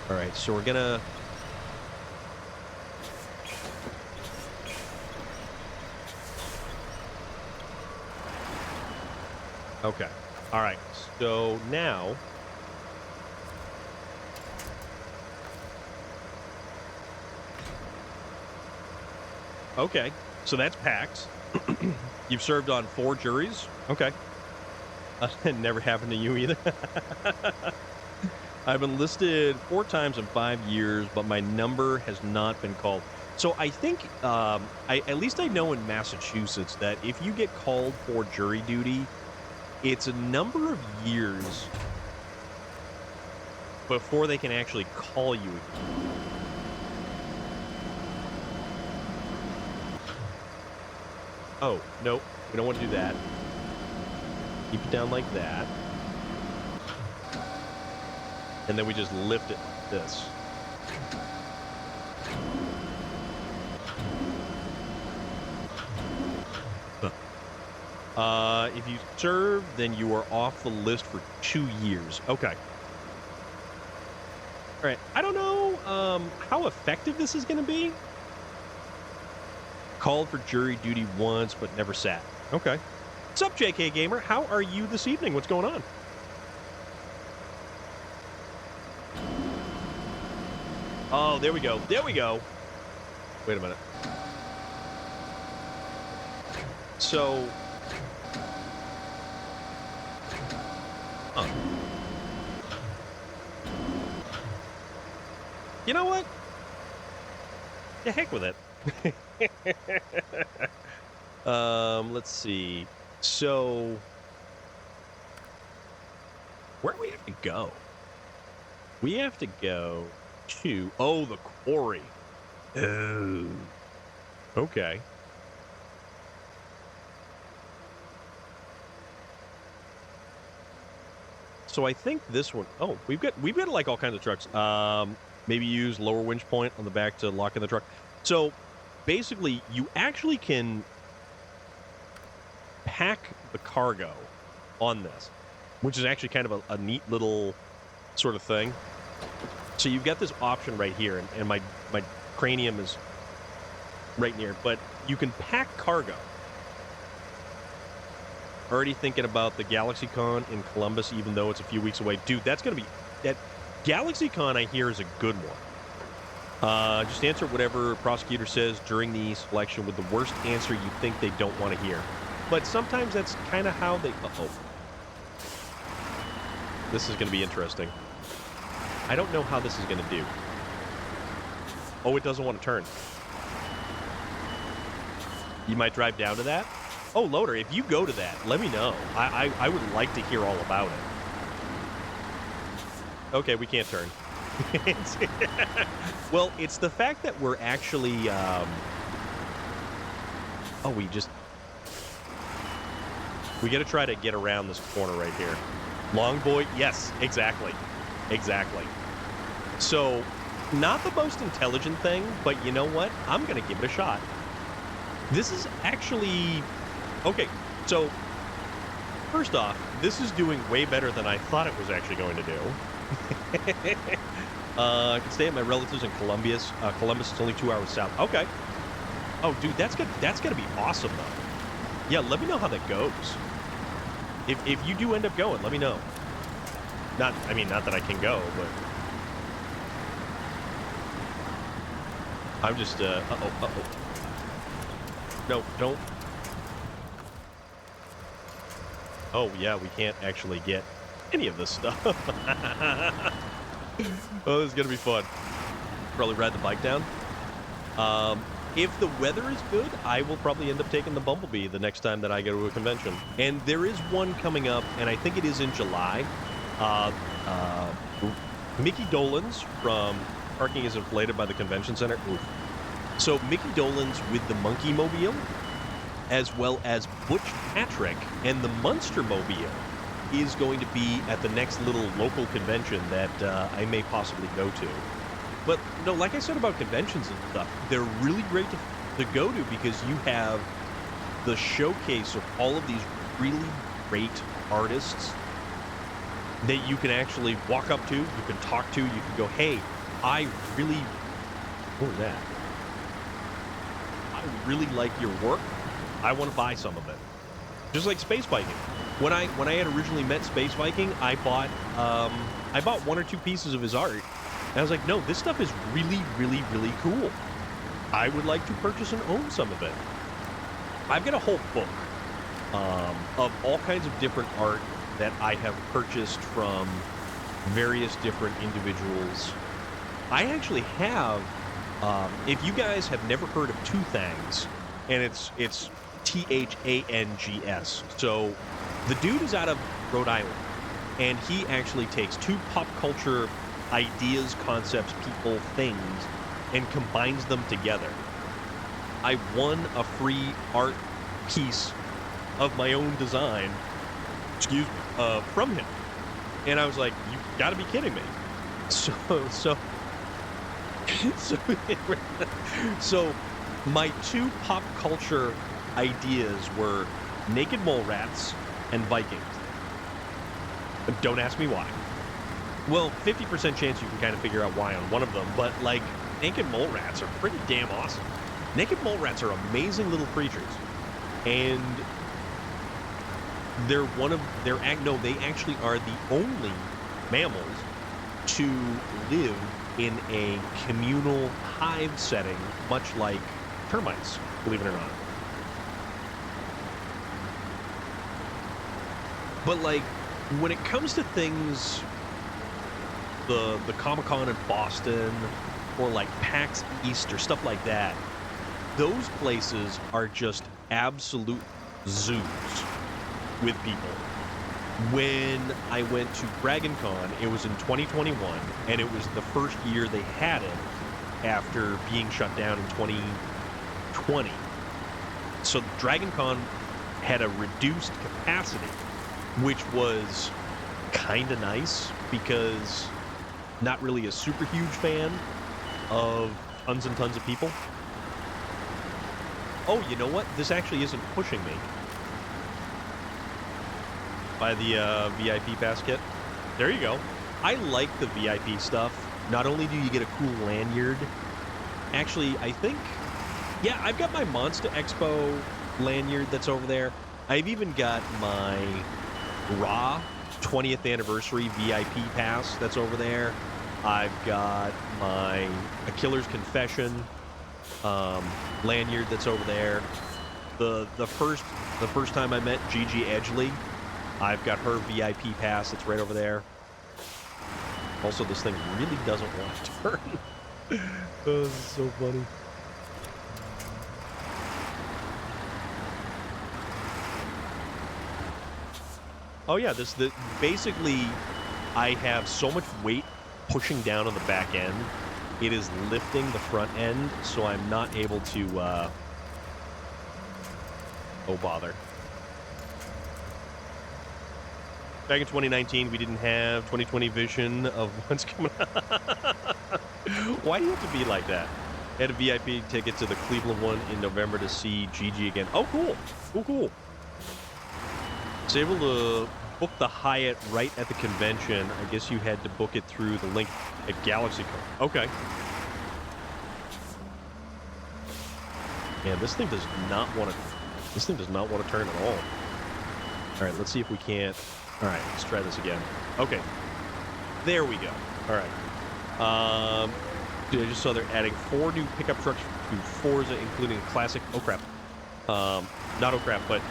All right, so we're gonna... Okay. All right. So now... Okay. So that's packed. You've served on 4 juries? Okay. It never happened to you either. I've been listed 4 times in 5 years, but my number has not been called. So I think, at least I know in Massachusetts that if you get called for jury duty, it's a number of years before they can actually call you again. Oh, nope. We don't want to do that. Keep it down like that. And then we just lift it like this. If you serve, then you are off the list for 2 years. Okay. All right. I don't know how effective this is going to be. Called for jury duty once, but never sat. Okay. What's up, JK Gamer? How are you this evening? What's going on? Oh, there we go. There we go. Wait a minute. So... You know what? The heck with it. Let's see. So, where do we have to go? We have to go to, the quarry. Oh. Okay. So I think this one, we've got like all kinds of trucks. Maybe use lower winch point on the back to lock in the truck. So basically, you actually can pack the cargo on this, which is actually kind of a neat little sort of thing. So you've got this option right here, and my cranium is right near, but you can pack cargo. Already thinking about the GalaxyCon in Columbus, even though it's a few weeks away. Dude, that's going to be... that GalaxyCon, I hear, is a good one. Just answer whatever prosecutor says during the selection with the worst answer you think they don't want to hear. But sometimes that's kind of how they... Uh-oh. This is going to be interesting. I don't know how this is going to do. Oh, it doesn't want to turn. You might drive down to that? Oh, Loader, if you go to that, let me know. I would like to hear all about it. Okay, we can't turn. Well, it's the fact that we're actually... we got to try to get around this corner right here. Long boy? Yes, exactly. Exactly. So, Not the most intelligent thing, but you know what? I'm gonna give it a shot. This is actually... Okay, so... First off, this is doing way better than I thought it was actually going to do. I can stay at my relatives in Columbus. Columbus is only 2 hours south. Okay. Oh, dude, that's gonna be awesome, though. Yeah, let me know how that goes. If you do end up going, let me know. Not that I can go, but... I'm just, uh-oh. No, don't. Oh, yeah, we can't actually get any of this stuff. Oh, this is gonna be fun. Probably ride the bike down. If the weather is good, I will probably end up taking the Bumblebee the next time that I go to a convention. And there is one coming up, and I think it is in July. Mickey Dolenz from Parking is Inflated by the Convention Center. Oof. So Mickey Dolenz with the Monkey Mobile, as well as Butch Patrick and the Munster Mobile, is going to be at the next little local convention that I may possibly go to. But no, like I said about conventions and stuff, they're really great to go to because you have the showcase of all of these really great artists that you can actually walk up to, you can talk to, you can go, hey, what was that? I really like your work. I want to buy some of it. Just like Space Viking. When I had originally met Space Viking, I bought 1 or 2 pieces of his art. And I was like, no, this stuff is really, really, really cool. I would like to purchase and own some of it. I've got a whole book of all kinds of different art that I have purchased from various different individuals. I actually have, if you guys have never heard of Two Thangs, and it's Thangs. So the dude is out of Rhode Island, and he actually takes 2 pop culture ideas, concepts, people, things, and combines them together. I won a free art piece of my own design, from him. And I was like, you gotta be kidding me. So my 2 pop culture ideas were naked mole rats and Vikings. Don't ask me why. Well, 50% chance you can kind of figure out why on one of them, but like naked mole rats are pretty damn awesome. Naked mole rats are amazing little creatures, and they actually are the only mammals to live in a communal hive setting, much like termites, believe it or not. But like, when it comes to things, the Comic-Con in Boston, or like PAX East or stuff like that, those places are just absolute zoos with people. When I went to Dragon Con, it was in 2021, and it was the first year they had it after being shut down in 2020. So Dragon Con had a reduced capacity, which was kind of nice because not really a super huge fan of tons and tons of people. Oh, you know what? This actually isn't pushing me. By the VIP pass kit. There you go. I like the VIP stuff. Not only do you get a cool lanyard, actually, I think, yeah, I've got my Monster Expo lanyard that's over there. I've even got my Raw 20th anniversary VIP pass that's over there. I've got my A Killer's Confession lanyard that's over there. The first time I met Gigi Edgley, I've got her VIP pass that's right over there. Also, this thing really doesn't want to turn. Oh, this is so funny. Oh yeah, basically, I have so much weight pushing down on the back end. It is lifting the front end, so I'm not able to, oh bother. Back in 2019, we didn't have 2020 vision of what's coming up. Why do you have to be like that? I had a VIP ticket to the Cleveland one in November to see Gigi again. Oh, cool. Cool. Was able to book the Hyatt right at the convention. I guess you had to book it through the link at Galaxy Code. Okay. Man, this thing does not want to turn at all. All right, let's see if we can't. All right, let's try this again. Okay. There we go. All right. Dude, I just saw they're adding 4 new pickup trucks to Forza, including classic. Oh crap. Not oh crap, but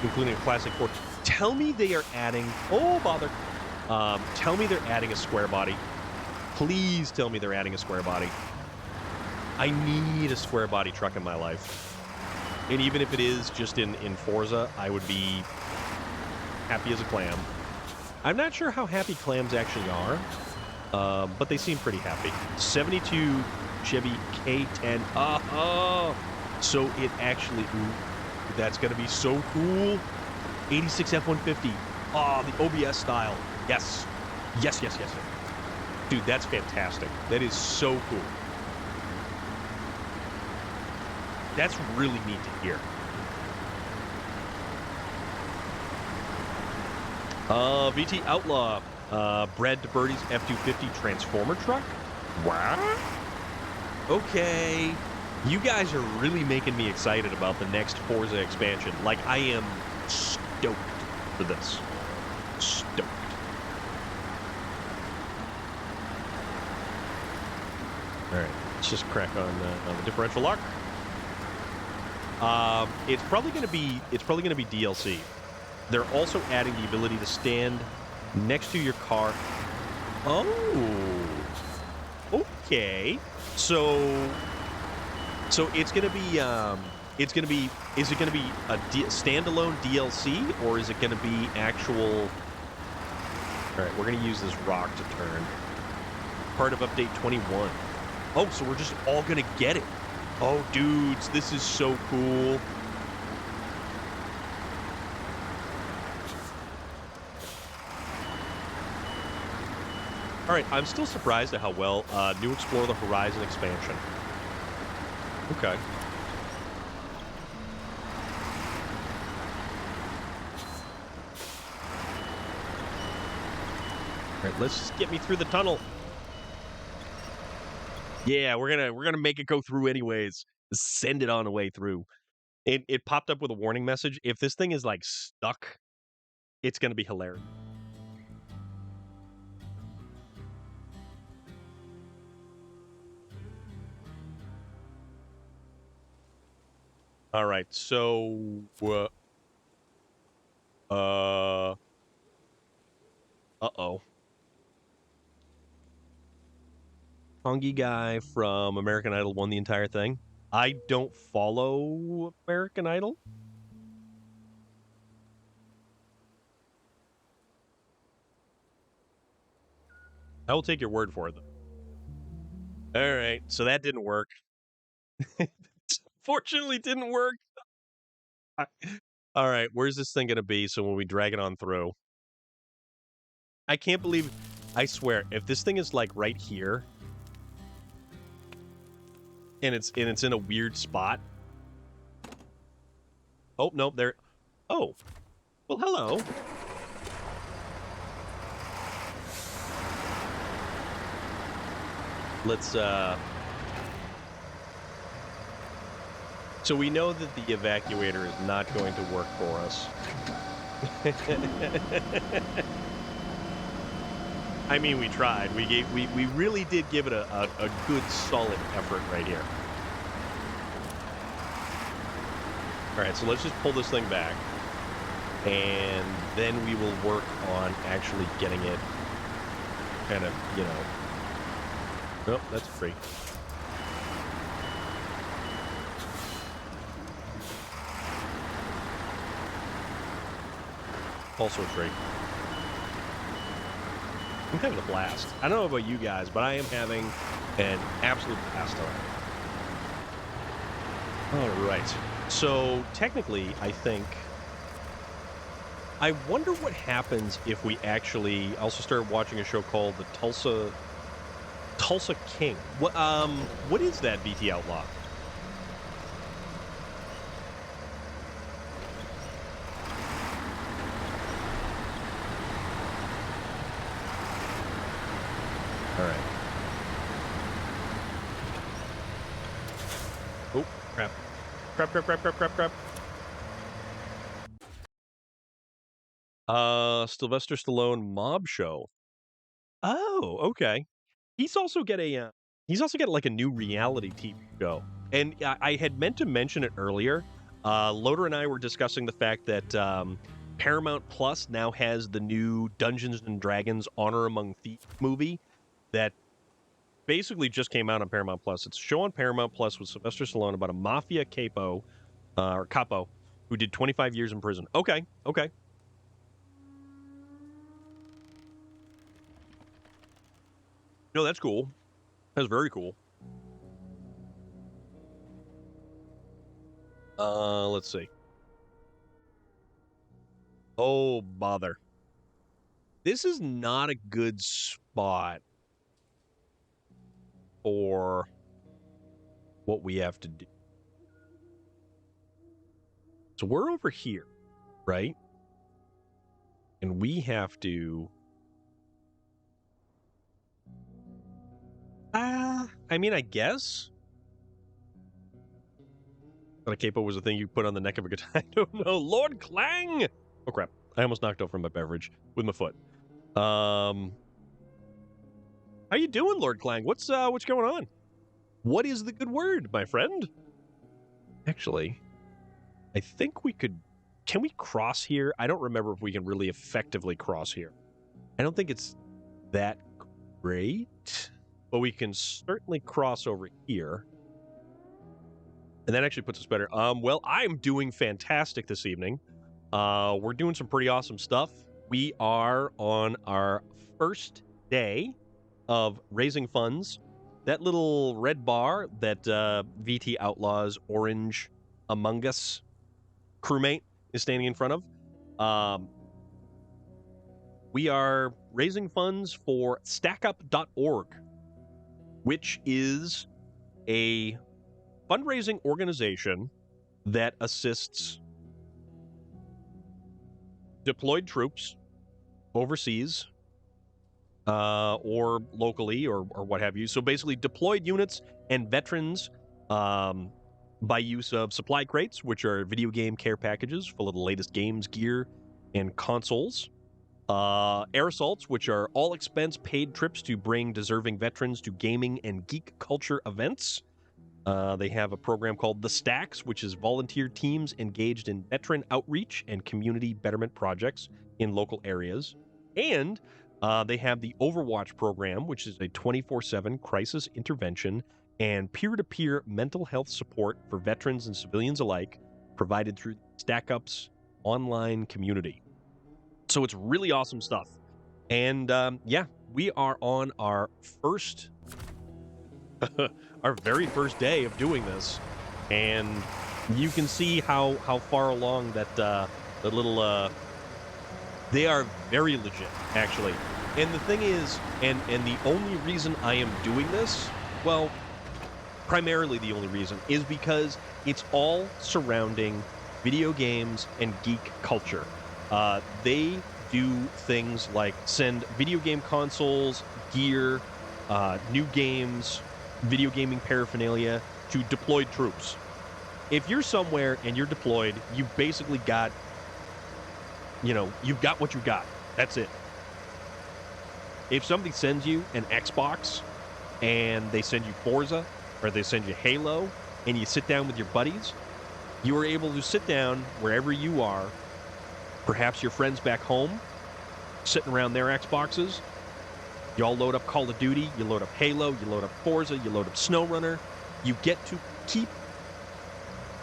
including a classic Ford. Tell me they are adding. Oh bother. Tell me they're adding a square body. Please tell me they're adding a square body. I need a square body truck in my life. And even if it is just in Forza, I would be happy as a clam. I'm not sure how happy clams actually are, but they seem pretty happy. 72 Chevy K10. So it actually, that's going to be so cool. 86 F-150. The OBS style. Yes. Dude, that's fantastic. That is so cool. That's really neat to hear. VT Outlaw, Brad DeBerdy's F-250 Transformer truck? What? Okay. You guys are really making me excited about the next Forza expansion. Like, I am stoked for this. Stoked. All right, let's just crack on the differential lock. It's probably going to be DLC. They're also adding the ability to stand next to your car. Oh, okay. So it's going to be is it going to be a standalone DLC, or is it going to be actual? All right, we're going to use this rock to turn. Part of update 21. Oh, so we're just all going to get it. Oh, dudes, this is so cool. All right, I'm still surprised at how well New Explore the Horizon expansion. Okay. All right, let's just get me through the tunnel. Yeah, we're gonna make it go through anyways. Send it on the way through. It popped up with a warning message. If this thing is like stuck, it's gonna be hilarious. All right, so uh-oh. Hongi guy from American Idol won the entire thing. I don't follow American Idol. I will take your word for it, though. All right, so that didn't work. Fortunately, didn't work. All right, where's this thing going to be so when we drag it on through? I can't believe... I swear, if this thing is, like, right here, and it's in a weird spot... Oh, no, there... Oh. Well, hello. Let's, So we know that the evacuator is not going to work for us. I mean, we tried. We really did give it a good, solid effort right here. All right, so let's just pull this thing back, and then we will work on actually getting it kind of, you know... Nope, that's free. Also free. I'm having a blast. I don't know about you guys, but I am having an absolute blast on it. All right. So, technically, I think I wonder what happens if we actually also started watching a show called the Tulsa King. What is that, BT Outlaw? All right. Oh, crap. Crap. Sylvester Stallone mob show. Oh, okay. He's also get like a new reality TV show. And I had meant to mention it earlier. Loader and I were discussing the fact that Paramount Plus now has the new Dungeons and Dragons Honor Among Thieves movie that basically just came out on Paramount Plus. It's a show on Paramount Plus with Sylvester Stallone about a mafia capo or capo who did 25 years in prison. Okay. No, that's cool. That's very cool. Let's see. Oh, bother. This is not a good spot for what we have to do. So we're over here, right? And we have to... I mean, I guess. But a capo was a thing you put on the neck of a guitar. I don't know. Lord Clang! Oh, crap. I almost knocked over my beverage with my foot. How you doing, Lord Clang? What's going on? What is the good word, my friend? Actually, I think we could... Can we cross here? I don't remember if we can really effectively cross here. I don't think it's that great, but we can certainly cross over here. And that actually puts us better. Well, I'm doing fantastic this evening. We're doing some pretty awesome stuff. We are on our first day of raising funds. That little red bar that VT Outlaws Orange Among Us crewmate is standing in front of. We are raising funds for stackup.org, which is a fundraising organization that assists deployed troops overseas or locally or what have you. So basically deployed units and veterans by use of supply crates, which are video game care packages full of the latest games, gear, and consoles. Air assaults, which are all expense paid trips to bring deserving veterans to gaming and geek culture events. They have a program called The Stacks, which is volunteer teams engaged in veteran outreach and community betterment projects in local areas. And they have the Overwatch program, which is a 24/7 crisis intervention and peer-to-peer mental health support for veterans and civilians alike, provided through StackUp's online community. So it's really awesome stuff. And yeah, we are on our first... our very first day of doing this, and you can see how far along that the little they are very legit, actually. And the thing is, and the only reason I am doing this, well, primarily the only reason, is because it's all surrounding video games and geek culture. They do things like send video game consoles, gear, new games, video gaming paraphernalia to deployed troops. If you're somewhere and you're deployed, you basically got, you've got what you got. That's it. If somebody sends you an Xbox and they send you Forza or they send you Halo and you sit down with your buddies, you are able to sit down wherever you are, perhaps your friends back home, sitting around their Xboxes. You all load up Call of Duty, you load up Halo, you load up Forza, you load up SnowRunner. You get to keep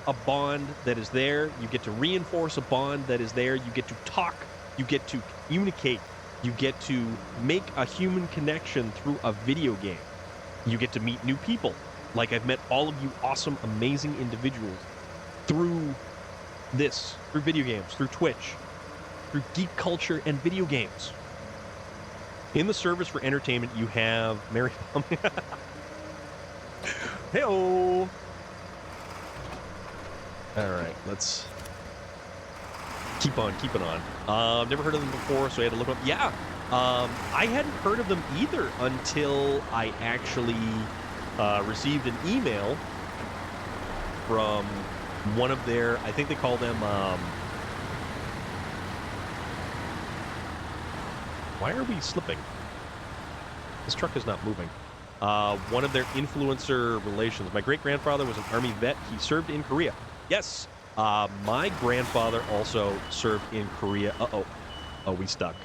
a bond that is there. You get to reinforce a bond that is there. You get to talk. You get to communicate. You get to make a human connection through a video game. You get to meet new people. Like I've met all of you awesome, amazing individuals through this, through video games, through Twitch. through geek culture and video games. In the service for entertainment, you have Mary. Hey-oh! All right, let's keep on keeping on. Never heard of them before, so I had to look them up. Yeah, I hadn't heard of them either until I actually received an email from one of their, I think they call them, why are we slipping? This truck is not moving. One of their influencer relations. My great-grandfather was an Army vet. He served in Korea. Yes, my grandfather also served in Korea. Uh-oh. Oh, we stuck.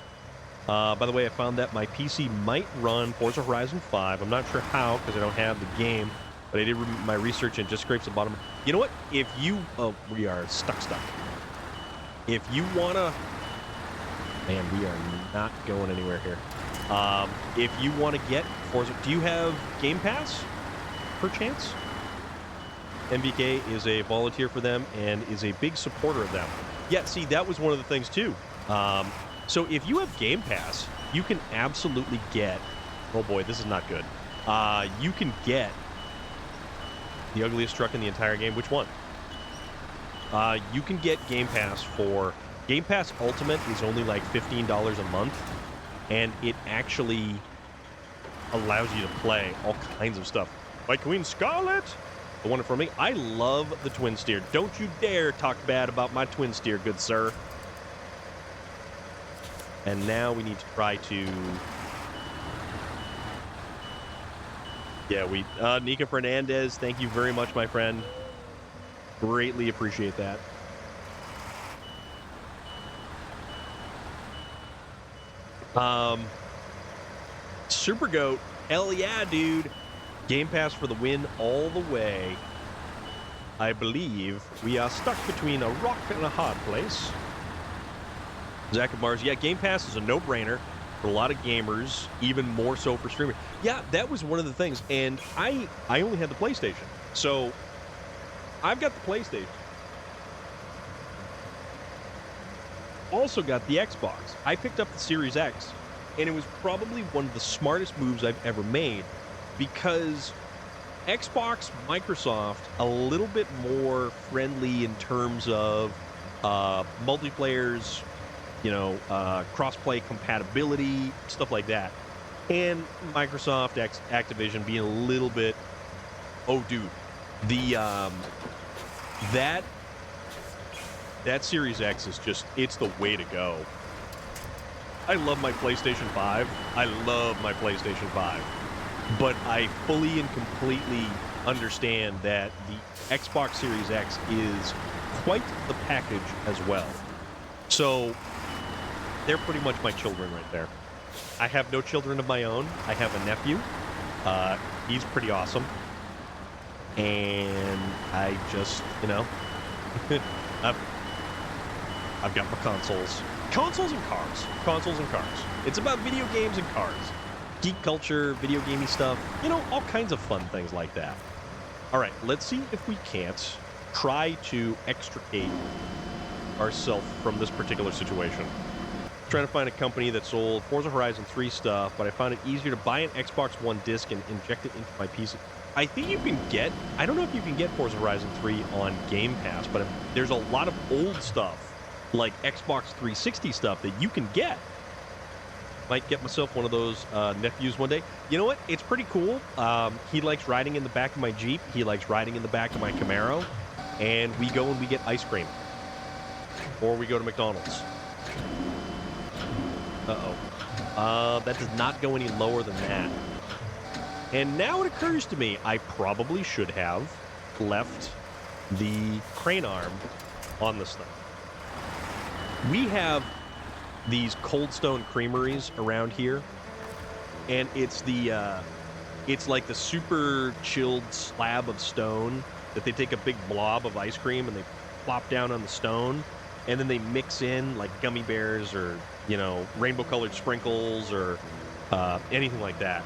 By the way, I found that my PC might run Forza Horizon 5. I'm not sure how, because I don't have the game. But I did my research and just scrapes the bottom. You know what? If you... Oh, we are stuck. If you want to... Man, we are not going anywhere here. If you want to get Forza... Do you have Game Pass, perchance? MBK is a volunteer for them and is a big supporter of them. Yeah, see, that was one of the things, too. So if you have Game Pass, you can absolutely get... Oh, boy, this is not good. You can get the ugliest truck in the entire game. Which one? You can get Game Pass for... Game Pass Ultimate is only like $15 a month, and it actually allows you to play all kinds of stuff. Like Queen Scarlet, the one in front of me. I love the twin steer. Don't you dare talk bad about my twin steer, good sir. And now we need to try to... Yeah, we... Nika Fernandez, thank you very much, my friend. Greatly appreciate that. Super Goat, hell yeah, dude. Game Pass for the win all the way. I believe we are stuck between a rock and a hard place. Zach of Mars, yeah, Game Pass is a no-brainer for a lot of gamers, even more so for streamers. Yeah, that was one of the things, and I only had the PlayStation, so I've got the PlayStation. Also got the Xbox. I picked up the Series X, and it was probably one of the smartest moves I've ever made, because Xbox, Microsoft, a little bit more friendly in terms of multiplayers, you know, cross-play compatibility, stuff like that. And Microsoft, Activision being a little bit, oh, dude, the that Series X is just, it's the way to go. I love my PlayStation 5. I love my PlayStation 5. But I fully and completely understand that the Xbox Series X is quite the package as well. So they're pretty much my children right there. I have no children of my own. I have a nephew. He's pretty awesome. And I just, you know, I've got my consoles. Consoles and cars. Consoles and cars. It's about video games and cars. Geek culture, video gamey stuff, you know, all kinds of fun things like that. All right, let's see if we can't try to extricate ourselves from this particular situation. Trying to find a company that sold Forza Horizon 3 stuff, but I found it easier to buy an Xbox One disc and inject it into my PC. I think you can get, I don't know if you can get Forza Horizon 3 on Game Pass, but there's a lot of old stuff, like Xbox 360 stuff, that you can get. Might get myself one of those nephews one day. You know what? It's pretty cool. He likes riding in the back of my Jeep. He likes riding in the back of my Camaro. And we go and we get ice cream. Or we go to McDonald's. Uh-oh. That does not go any lower than that. And now it occurs to me, I probably should have left the crane arm on this thing. We have these Cold Stone creameries around here, and it's the it's like the super chilled slab of stone that they take a big blob of ice cream and they plop down on the stone, and then they mix in like gummy bears or, you know, rainbow colored sprinkles or anything like that.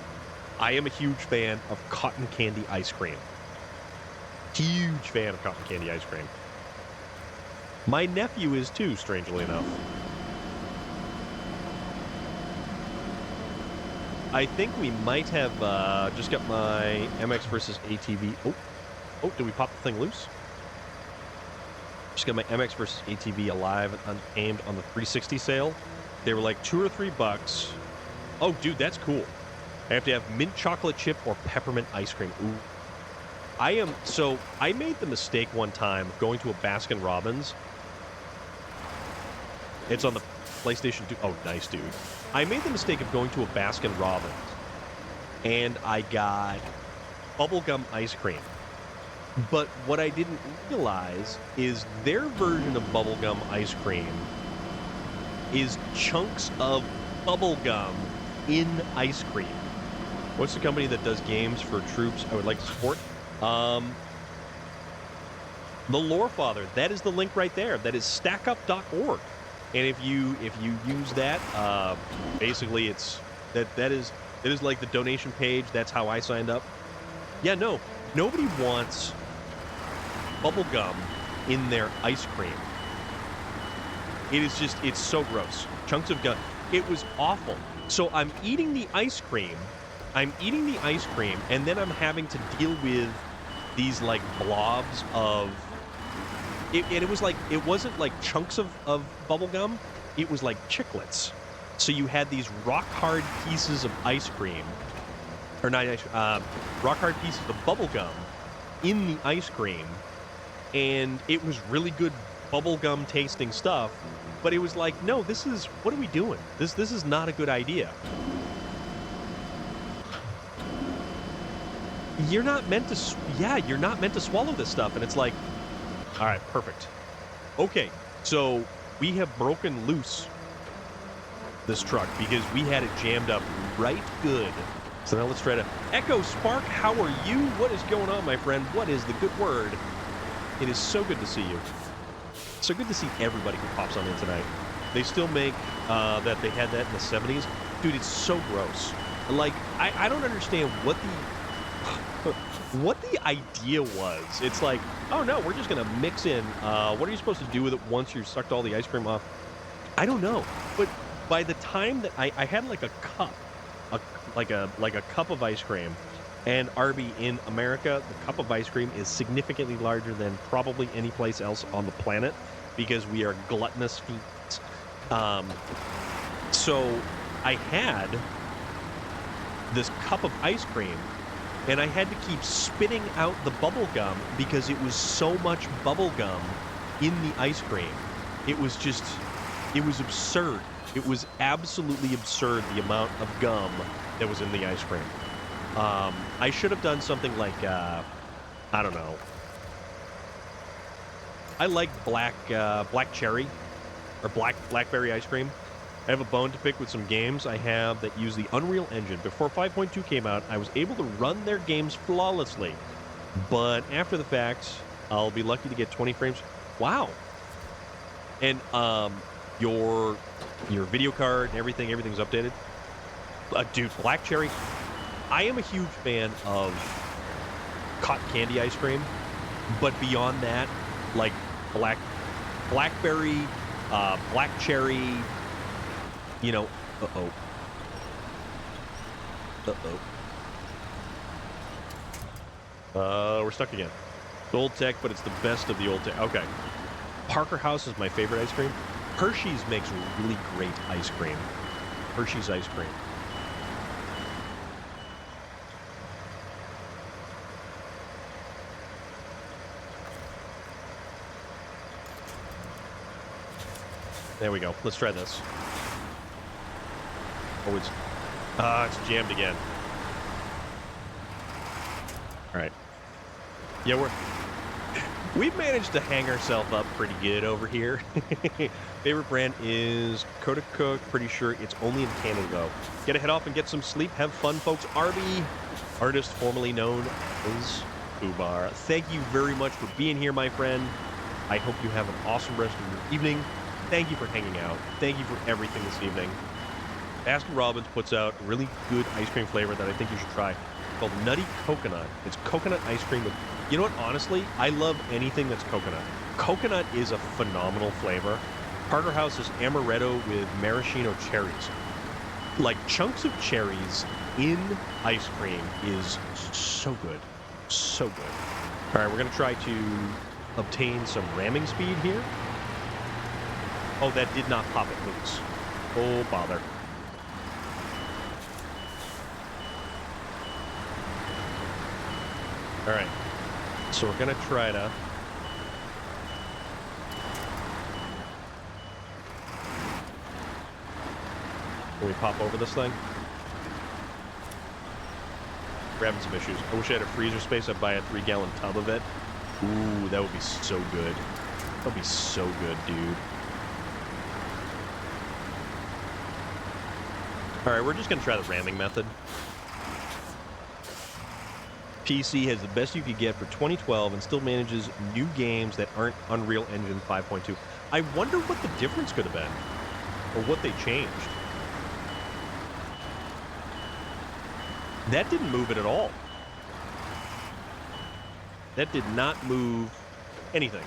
I am a huge fan of cotton candy ice cream. Huge fan of cotton candy ice cream. My nephew is too, strangely enough. I think we might have just got my MX versus ATV. Oh, did we pop the thing loose? Just got my MX versus ATV alive and unaimed on the 360 sale. They were like $2 or $3. Oh, dude, that's cool. I have to have mint chocolate chip or peppermint ice cream. Ooh. I made the mistake one time of going to a Baskin Robbins. It's on the PlayStation 2. Oh, nice, dude. I made the mistake of going to a Baskin Robbins, and I got bubblegum ice cream. But what I didn't realize is their version of bubblegum ice cream is chunks of bubblegum in ice cream. What's the company that does games for troops I would like to support? The Lorefather. That is the link right there. That is stackup.org. And if you use that, basically that is like the donation page. That's how I signed up. Yeah, no, nobody wants bubblegum in their ice cream. It's so gross. Chunks of gum. It was awful. So I'm eating the ice cream, and then I'm having to deal with these like blobs of it. It was like, it wasn't like chunks of bubble gum, it was like chiclets. So you had these rock hard pieces of ice cream, or not ice, rock hard pieces of bubble gum in the ice cream, and it was really good bubble gum tasting stuff. But it was like, no, what are we doing? This is not a good idea. You're not meant to swallow this stuff. And it's like, all right, perfect. Okay, so we have broken loose this truck because we had it jammed up right good. So now let's try to... Echo Spark, how are you? What is going on, my friend? What is the good word? It is so good to see you. So good to see everybody who pops on in tonight. They still make that they had that in the 70s. Dude, it's so gross. Like, I don't understand what the idea was. It's like, oh no, we're just gonna mix in. What are you supposed to do with it once you've sucked all the ice cream off? I don't know. But by the time that I had like a cup, like a cup of ice cream, and Arby in America, the cup of ice cream is significantly larger than probably any place else on the planet because we are gluttonous fiends. So I had this cup of ice cream, and I had to keep spitting out the bubble gum because it was so much bubble gum in the ice cream. It was absurd. It was absolutely absurd, the amount of gum that was in the ice cream. I should have done something like, I don't know. I like black cherry or blackberry ice cream. I have a bone to pick with some games I have that use the Unreal Engine. Before 5.2 came out, I was able to run their games flawlessly. But after the fact, I'll be lucky to get 20 frames. Wow. And your video card and everything's updated. Dude, black cherry. I am a huge fan of cotton candy ice cream, but beyond that, like blackberry, black cherry, you know, we're stuck again. It's old tech, but it's the best of the old tech. Okay. Parker House is my favorite ice cream. Hershey's makes really great ice cream. Hershey's ice cream. There we go. Let's try this. Oh, it's jammed again. All right. Yeah, we've managed to hang ourselves up pretty good over here. Favorite brand is Coda Cook. Pretty sure it's only in Canada, though. Get a head off and get some sleep. Have fun, folks. Arby, artist formerly known as Ubar. Thank you very much for being here, my friend. I hope you have an awesome rest of your evening. Thank you for hanging out. Thank you for everything this evening. Baskin Robbins puts out a really good ice cream flavor that I think you should try. It's called Nutty Coconut. It's coconut ice cream with... You know what? Honestly, I love anything that's coconut. Coconut is a phenomenal flavor. Parker House is amaretto with maraschino cherries. Like, chunks of cherries in ice cream is so good. So good. All right, we're going to try to obtain some ramming speed here. Oh, that did not pop it loose. Oh, bother. All right. So we're going to try to... Can we pop over this thing? We're having some issues. I wish I had a freezer space. I'd buy a 3-gallon tub of it. Ooh, that would be so good. That would be so good, dude. All right, we're just going to try the ramming method. PC has the best you could get for 2012 and still manages new games that aren't Unreal Engine 5.2. I wonder what the difference could have been, or what they changed. That didn't move it at all. That did not move anything.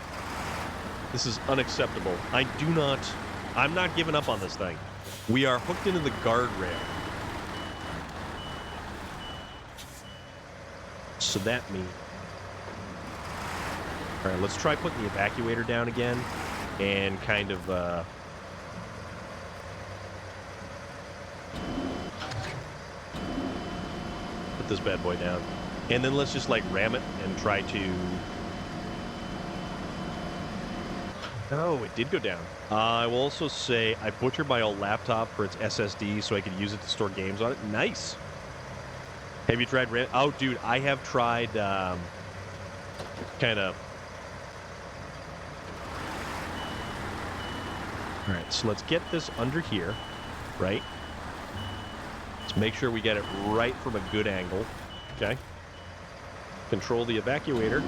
This is unacceptable. I'm not giving up on this thing. We are hooked into the guardrail. So that means... All right, let's try putting the evacuator down again and kind of... put this bad boy down. And then let's just, like, ram it and try to... Oh, it did go down. I will also say I butchered my old laptop for its SSD so I could use it to store games on it. Nice. Have you tried... Oh, dude, I have tried kind of... All right, so let's get this under here, right? Let's make sure we get it right from a good angle. Okay. Control the evacuator.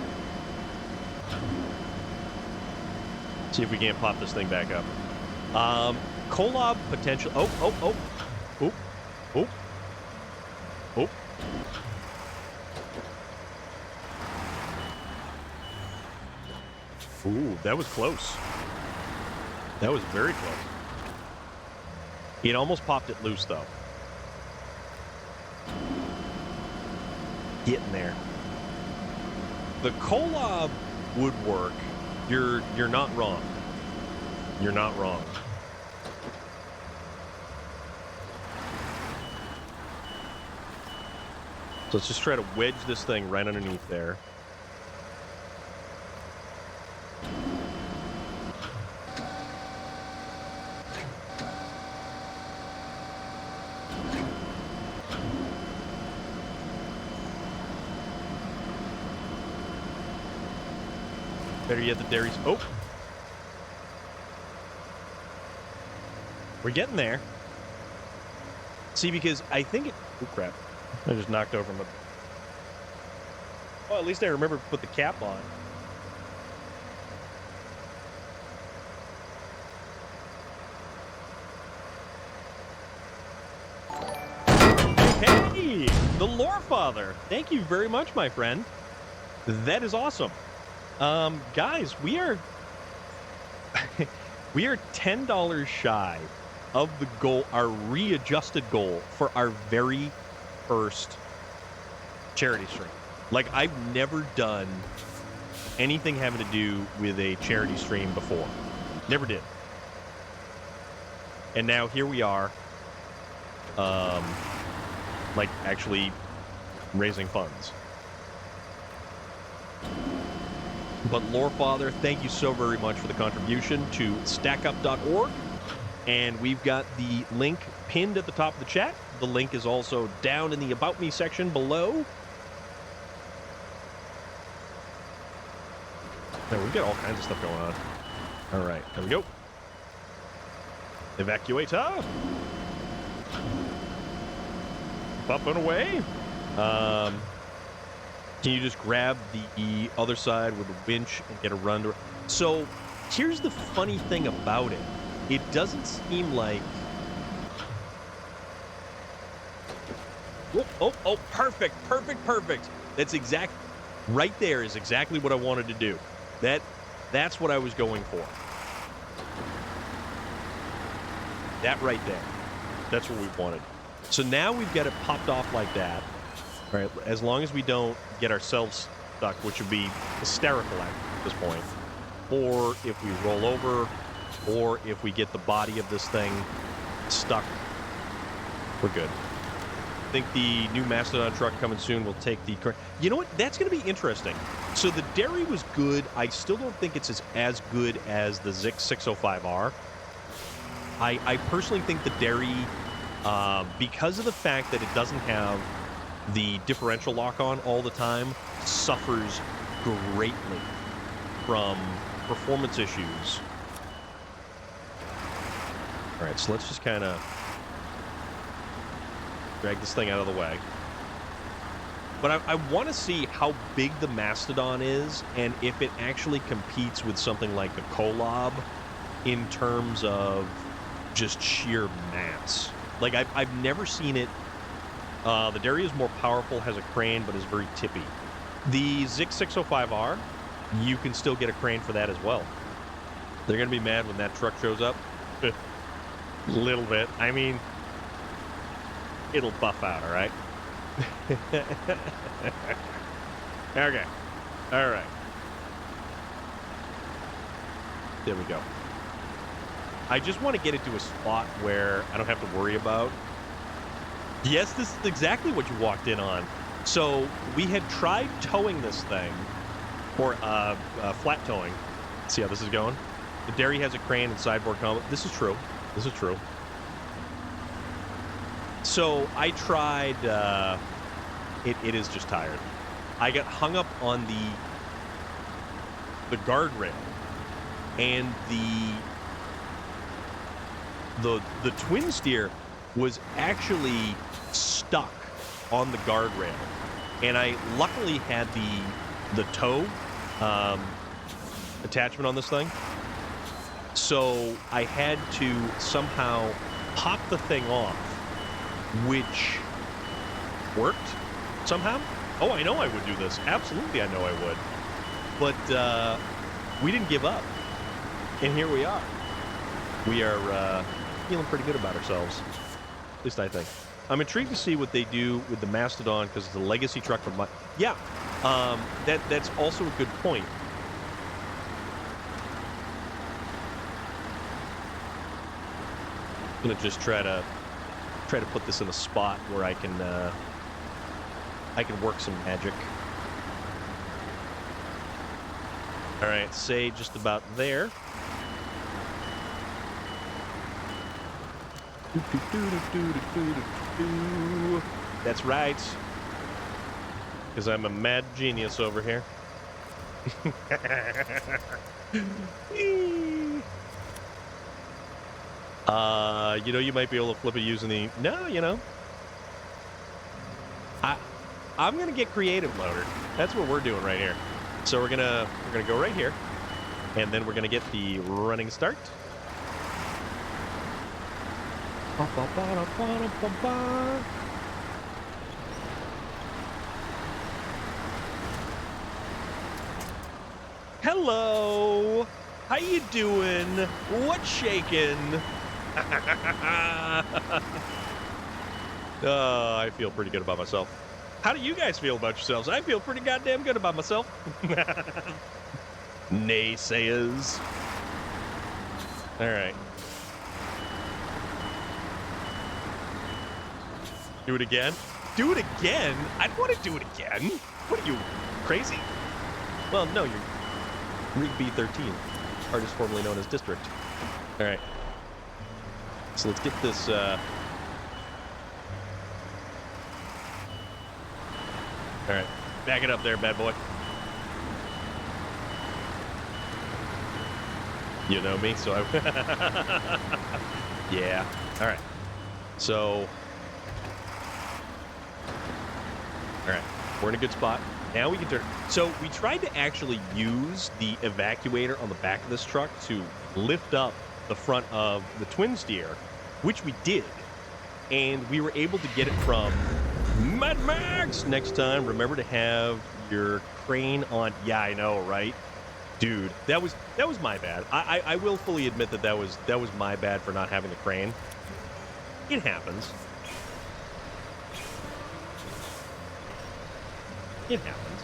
See if we can't pop this thing back up. Collab potential. Oh. Ooh, that was close. That was very close. It almost popped it loose, though. Getting there. The collab would work. You're not wrong. You're not wrong. So let's just try to wedge this thing right underneath there. Better yet, the dairies. Oh! We're getting there. See, because I think it... Oh, crap. I just knocked over my... Well, at least I remember to put the cap on. Hey! The Lore Father! Thank you very much, my friend. That is awesome. Guys, we are $10 shy of the goal, our readjusted goal for our very first charity stream. Like, I've never done anything having to do with a charity stream before. Never did. And now here we are, like, actually raising funds. But Lorefather, thank you so very much for the contribution to stackup.org. And we've got the link pinned at the top of the chat. The link is also down in the About Me section below. Now, we've got all kinds of stuff going on. All right, there we go. Evacuator. Popping away. Can you just grab the other side with a winch and get a run to it? So here's the funny thing about it. It doesn't seem like... Oh, perfect. That's exact... Right there is exactly what I wanted to do. That's what I was going for. That right there. That's what we wanted. So now we've got it popped off like that. All right, as long as we don't get ourselves stuck, which would be hysterical at this point, or if we roll over, or if we get the body of this thing stuck, we're good. I think the new Mastodon truck coming soon will take the... You know what? That's going to be interesting. So the Derry was good. I still don't think it's as good as the Zix 605R. I personally think the Derry, because of the fact that it doesn't have the differential lock-on all the time, suffers greatly from performance issues. All right, so let's just kind of drag this thing out of the way. But I want to see how big the Mastodon is and if it actually competes with something like the Kolob in terms of just sheer mass. Like, I've never seen it. The Derry is more powerful, has a crane, but is very tippy. The Zix 605R, you can still get a crane for that as well. They're going to be mad when that truck shows up. A little bit. I mean, it'll buff out, all right? Okay. All right. There we go. I just want to get it to a spot where I don't have to worry about. Yes, this is exactly what you walked in on. So we had tried towing this thing, or flat towing. See how this is going? The Derry has a crane and sideboard combo. This is true. This is true. So I tried, it is just tired. I got hung up on the guardrail, and the twin steer was actually stuck on the guardrail, and I luckily had the tow attachment on this thing, so I had to somehow pop the thing off, which worked somehow. Oh, I know I would do this. Absolutely, I know I would. But we didn't give up, and here we are. We are feeling pretty good about ourselves. At least I think. I'm intrigued to see what they do with the Mastodon, because it's a legacy truck from my... Yeah, that's also a good point. I'm gonna just try to put this in a spot where I can work some magic. All right, say just about there. That's right. Because I'm a mad genius over here. You know, you might be able to flip it using the... No, you know. I'm gonna get creative, loader. That's what we're doing right here. So we're gonna go right here, and then we're gonna get the running start. Hello, how you doing? What's shaking? I feel pretty good about myself. How do you guys feel about yourselves? I feel pretty goddamn good about myself. Naysayers. All right. Do it again? Do it again? I'd want to do it again. What are you, crazy? Well, no, you're Rig B13, artist formerly known as District. All right. So let's get this... All right, back it up there, bad boy. You know me, so I... Yeah. All right. So... All right, we're in a good spot. Now we can turn... So we tried to actually use the evacuator on the back of this truck to lift up the front of the twin steer, which we did. And we were able to get it from Mad Max. Next time, remember to have your crane on. Yeah, I know, right? Dude, that was my bad. I will fully admit that was my bad for not having the crane. It happens. It happens.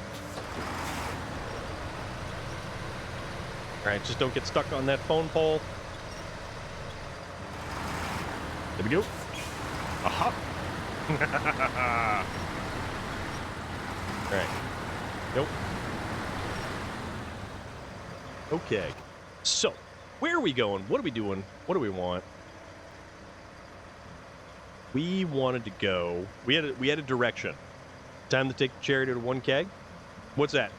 All right, just don't get stuck on that phone pole. There we go. Aha! All right. Nope. Okay. So, where are we going? What are we doing? What do we want? We wanted to go. We had a direction. Time to take the charity to 1K. What's that?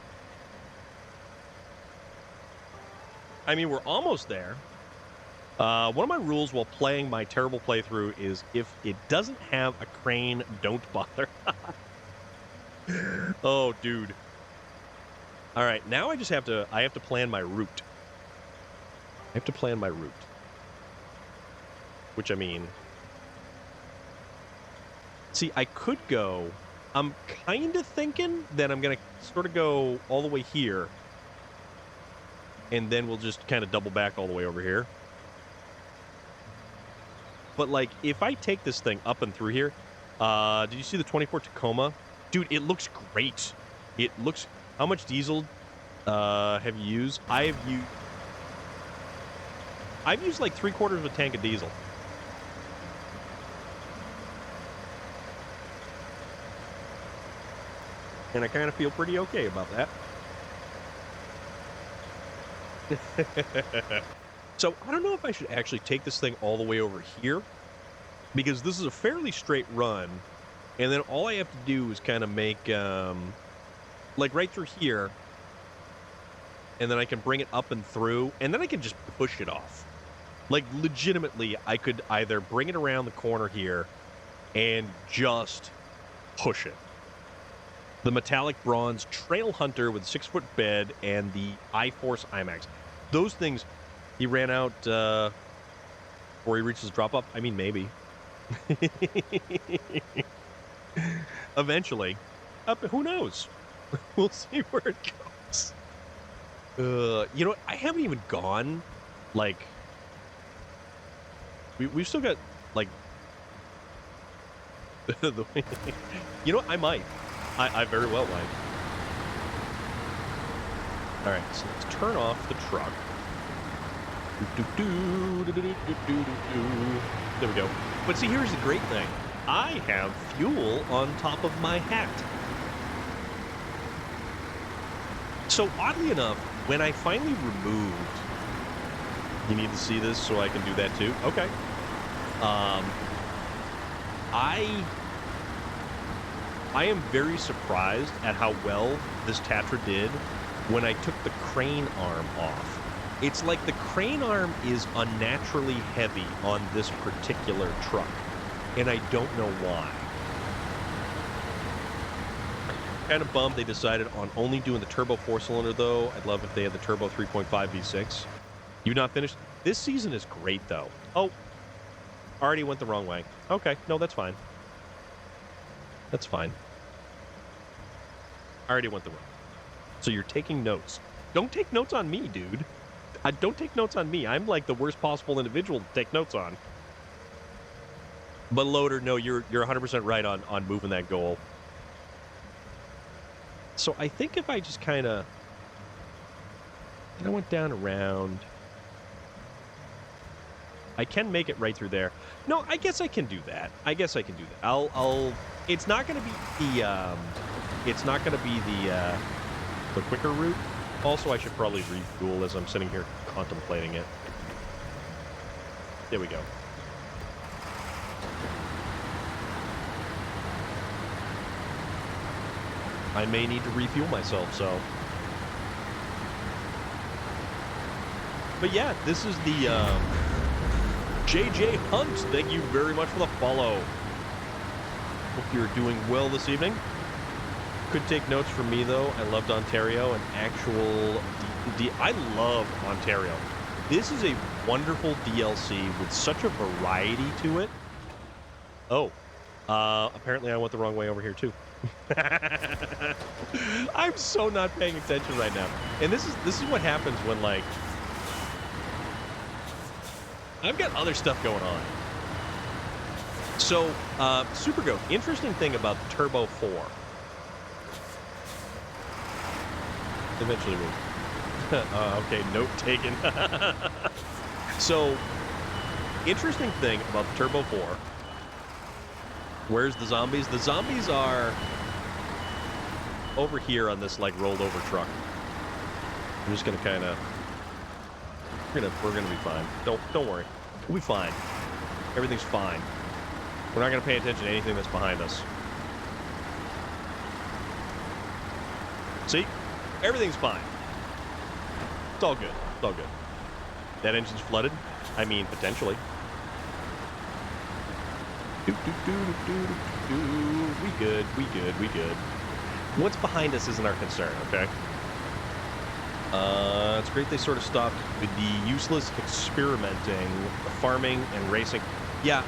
I mean, we're almost there. One of my rules while playing my terrible playthrough is if it doesn't have a crane, don't bother. Oh, dude. All right, now I have to plan my route. I have to plan my route. Which, I mean... See, I could go... I'm kind of thinking that I'm going to sort of go all the way here. And then we'll just kind of double back all the way over here. But, like, if I take this thing up and through here... did you see the 24 Tacoma? Dude, it looks great. It looks... How much diesel have you used? I've used like 3/4 of a tank of diesel. And I kind of feel pretty okay about that. So, I don't know if I should actually take this thing all the way over here. Because this is a fairly straight run. And then all I have to do is kind of make, like right through here. And then I can bring it up and through. And then I can just push it off. Like, legitimately, I could either bring it around the corner here and just push it. The metallic bronze Trail Hunter with a 6-foot bed and the I-Force IMAX. Those things, he ran out before he reaches drop-off. I mean, maybe. Eventually. Who knows? We'll see where it goes. You know what? I haven't even gone, like... We've still got, like... You know what? I might. I very well might. Alright, so let's turn off the truck. There we go. But see, here's the great thing. I have fuel on top of my hat. So, oddly enough, when I finally removed... You need to see this so I can do that too? Okay. I am very surprised at how well this Tatra did when I took the crane arm off. It's like the crane arm is unnaturally heavy on this particular truck, and I don't know why. Kind of bummed they decided on only doing the turbo 4-cylinder, though. I'd love if they had the turbo 3.5 V6. You not finished? This season is great, though. Oh, already went the wrong way. Okay, no, that's fine. That's fine. I already went the wrong way. So you're taking notes. Don't take notes on me, dude. Don't take notes on me. I'm like the worst possible individual to take notes on. But Loader, no, you're 100% right on moving that goal. So I think if I just kind of... I went down around... I can make it right through there. No, I guess I can do that. I guess I can do that. I'll... It's not going to be the... It's not going to be the quicker route. Also, I should probably refuel as I'm sitting here contemplating it. There we go. I may need to refuel myself, so... But yeah, this is the... JJ Hunt, thank you very much for the follow. Hope you're doing well this evening. Could take notes from me, though. I loved Ontario, an actual... I love Ontario. This is a wonderful DLC with such a variety to it. Oh. Apparently I went the wrong way over here, too. I'm so not paying attention right now. And this is what happens when, like... I've got other stuff going on. So, Supergoat, interesting thing about the Turbo 4. Eventually will. Okay, note taken. So, interesting thing about the Turbo 4. Where's the zombies? The zombies are over here on this, like, rolled over truck. I'm just gonna kind of... We're gonna be fine. Don't worry. We'll be fine. Everything's fine. We're not gonna pay attention to anything that's behind us. See? Everything's fine. It's all good. It's all good. That engine's flooded? I mean, potentially. We good, we good, we good. What's behind us isn't our concern, okay? It's great they sort of stopped with the useless experimenting, farming, and racing. Yeah,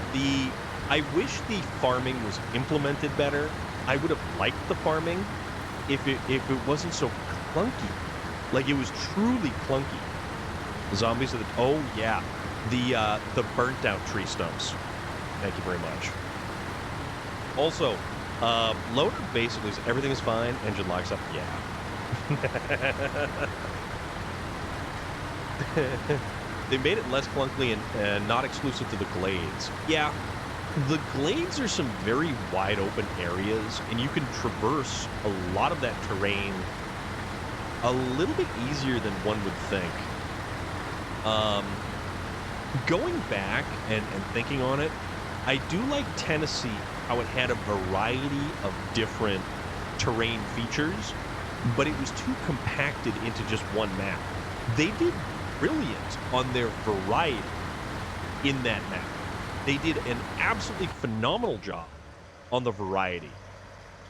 I wish the farming was implemented better. I would have liked the farming if it wasn't so clunky. Like, it was truly clunky. The zombies are the... Oh, yeah. The burnt-out tree stumps. Thank you very much. Also, loader basically is everything is fine, engine locks up. Yeah. They made it less clunky and not exclusive to the glades. Yeah, the glades are some very wide open areas, and you can traverse a lot of that terrain a little bit easier than one would think. Going back and thinking on it, I do like Tennessee, how it had a variety of different terrain features, but it was too compacted into just one map. They did brilliant on their variety in that map. They did an absolutely phenomenal job on the variety.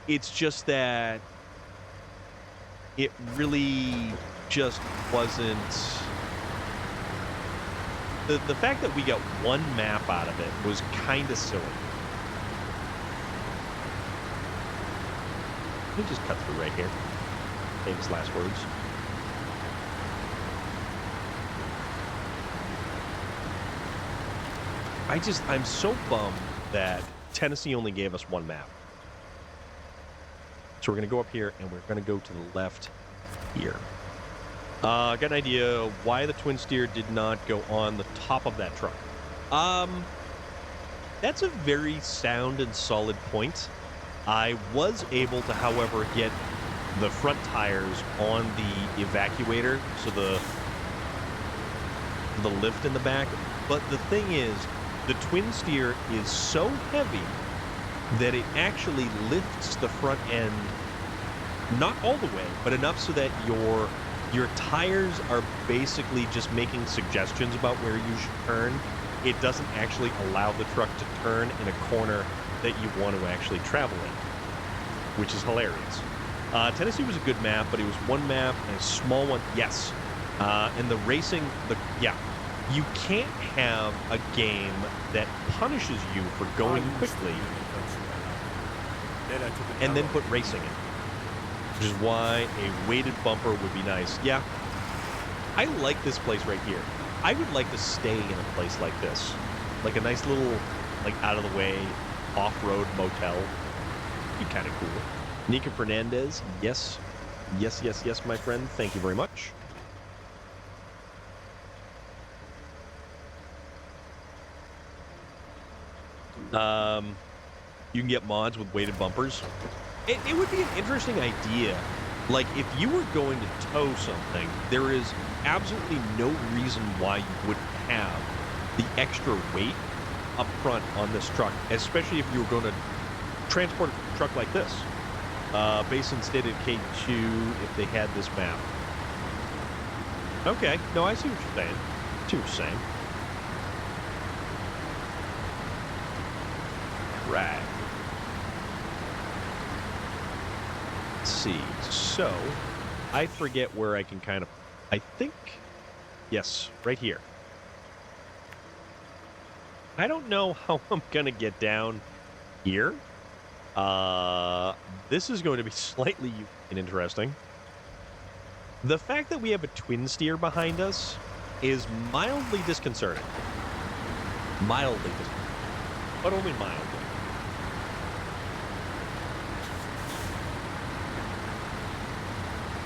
It's just that it really just wasn't... The fact that we got one map out of it was kind of silly. Let me just cut through right here. Famous last words. I'm so bummed that Tennessee only gave us one map. So we're going to go up here, and we're going to go to the left here. Got an idea why the twin steer did not go on the top of that truck. That's a very sound and solid point. I was able to, however, get the front tires on the evacuator, so the lift in the back. But the thing is, the twin steer is so heavy that it actually lifts the front end, not all the way, but enough so that your tires are basically just making suggestions about where you should turn. It doesn't actually allow the truck to turn in a corner that you want to actually travel in, which is hilarious. Tennessee was a good map, but it was one map and a small one. Yes. And the racing, you can't have a game that punishes you for going quickly and then put racing in. Which is why a weighted bumper would be nice. Yeah, I like this place right here. I would like to stay in a place like this. Like a nice little, like, out-of-the-way, off-road motel. Be kind of cool. Nika Fernandez, yes. Yes, yes, yes, my friend. Thank you very much. You can get mods with weighted bumpers. It would be an interesting idea. Like, if you were going to tow something, there is absolutely no reason why you wouldn't have the extra weight up front on this truck, especially if you were going to transport a truck like this. Basin stated K2 if they had this map. Okay, no, I see what you're saying. I see what you're saying. Right. Let's see. So, I forget where I can kind of... I think... Yes, right here. I don't know how I'm going to get down here. This is going to be slightly interesting. The fact that we have a twin steer behind us is mildly disconcerting. Mildly disconcerting. But only mildly.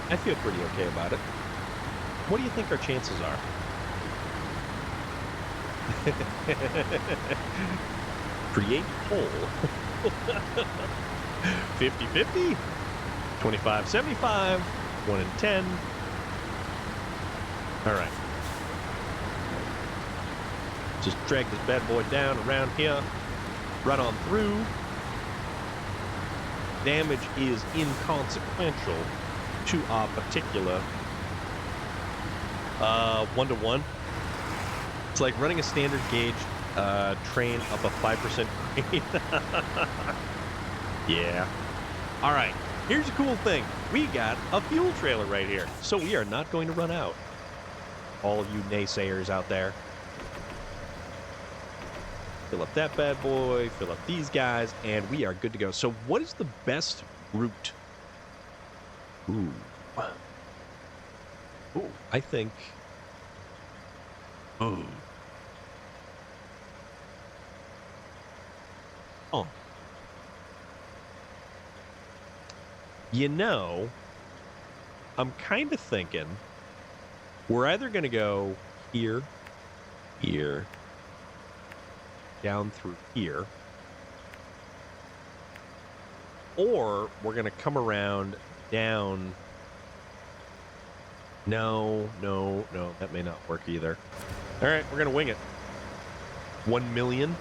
I feel pretty okay about it. What do you think our chances are? Create poll. 50-50, 25-75, 1 in 10. All right. Just drag this bad boy down around here, right on through. Damage is inconsequential to our particular 1-to-1. It's like running a standard gauge train up a 5% grade. Yeah. All right. Here's a cool thing. We got a fuel trailer right here, so we are not going to run out. All of you naysayers out there. Fill up that bad boy, fill up these guys, and we are good to go. So what is the best route? Ooh. Ooh, I think... Ooh. Oh. You know, I'm kind of thinking we're either going to go here, here, down through here, or we're going to come around down. No, that may not work either. All right, we're going to wing it. 1 million.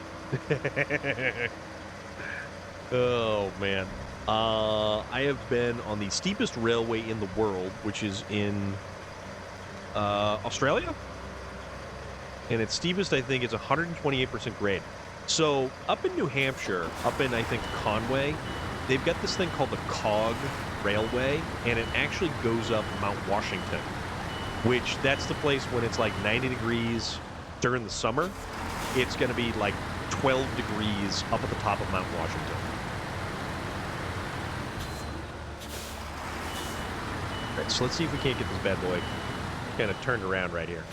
Oh, man. I have been on the steepest railway in the world, which is in Australia. And its steepest, I think, is 128% grade. So up in New Hampshire, up in, I think, Conway, they've got this thing called the Cog Railway, and it actually goes up Mount Washington, which that's the place when it's like 90 degrees during the summer. It's going to be like 12 degrees up at the top of Mount Washington. All right, so let's see if we can't get this bad boy kind of turned around right here.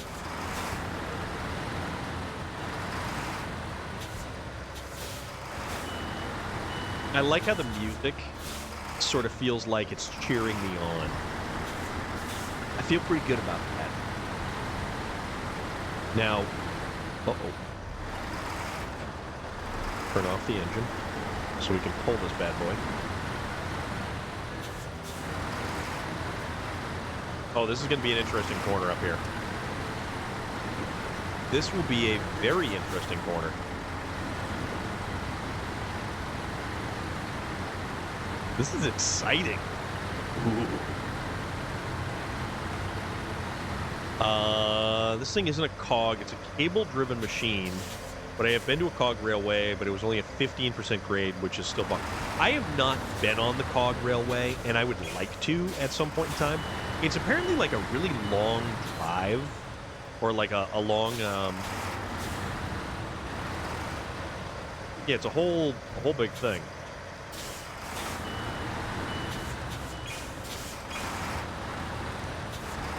I like how the music sort of feels like it's cheering me on. I feel pretty good about that. Now, turn off the engine so we can pull this bad boy. Oh, this is going to be an interesting corner up here. This will be a very interesting corner. This is exciting. Ooh. This thing isn't a cog. It's a cable-driven machine. But I have been to a cog railway, but it was only a 15% grade, which is still fun. I have not been on the cog railway, and I would like to at some point in time. It's apparently like a really long drive, or like a long... yeah, it's a whole big thing.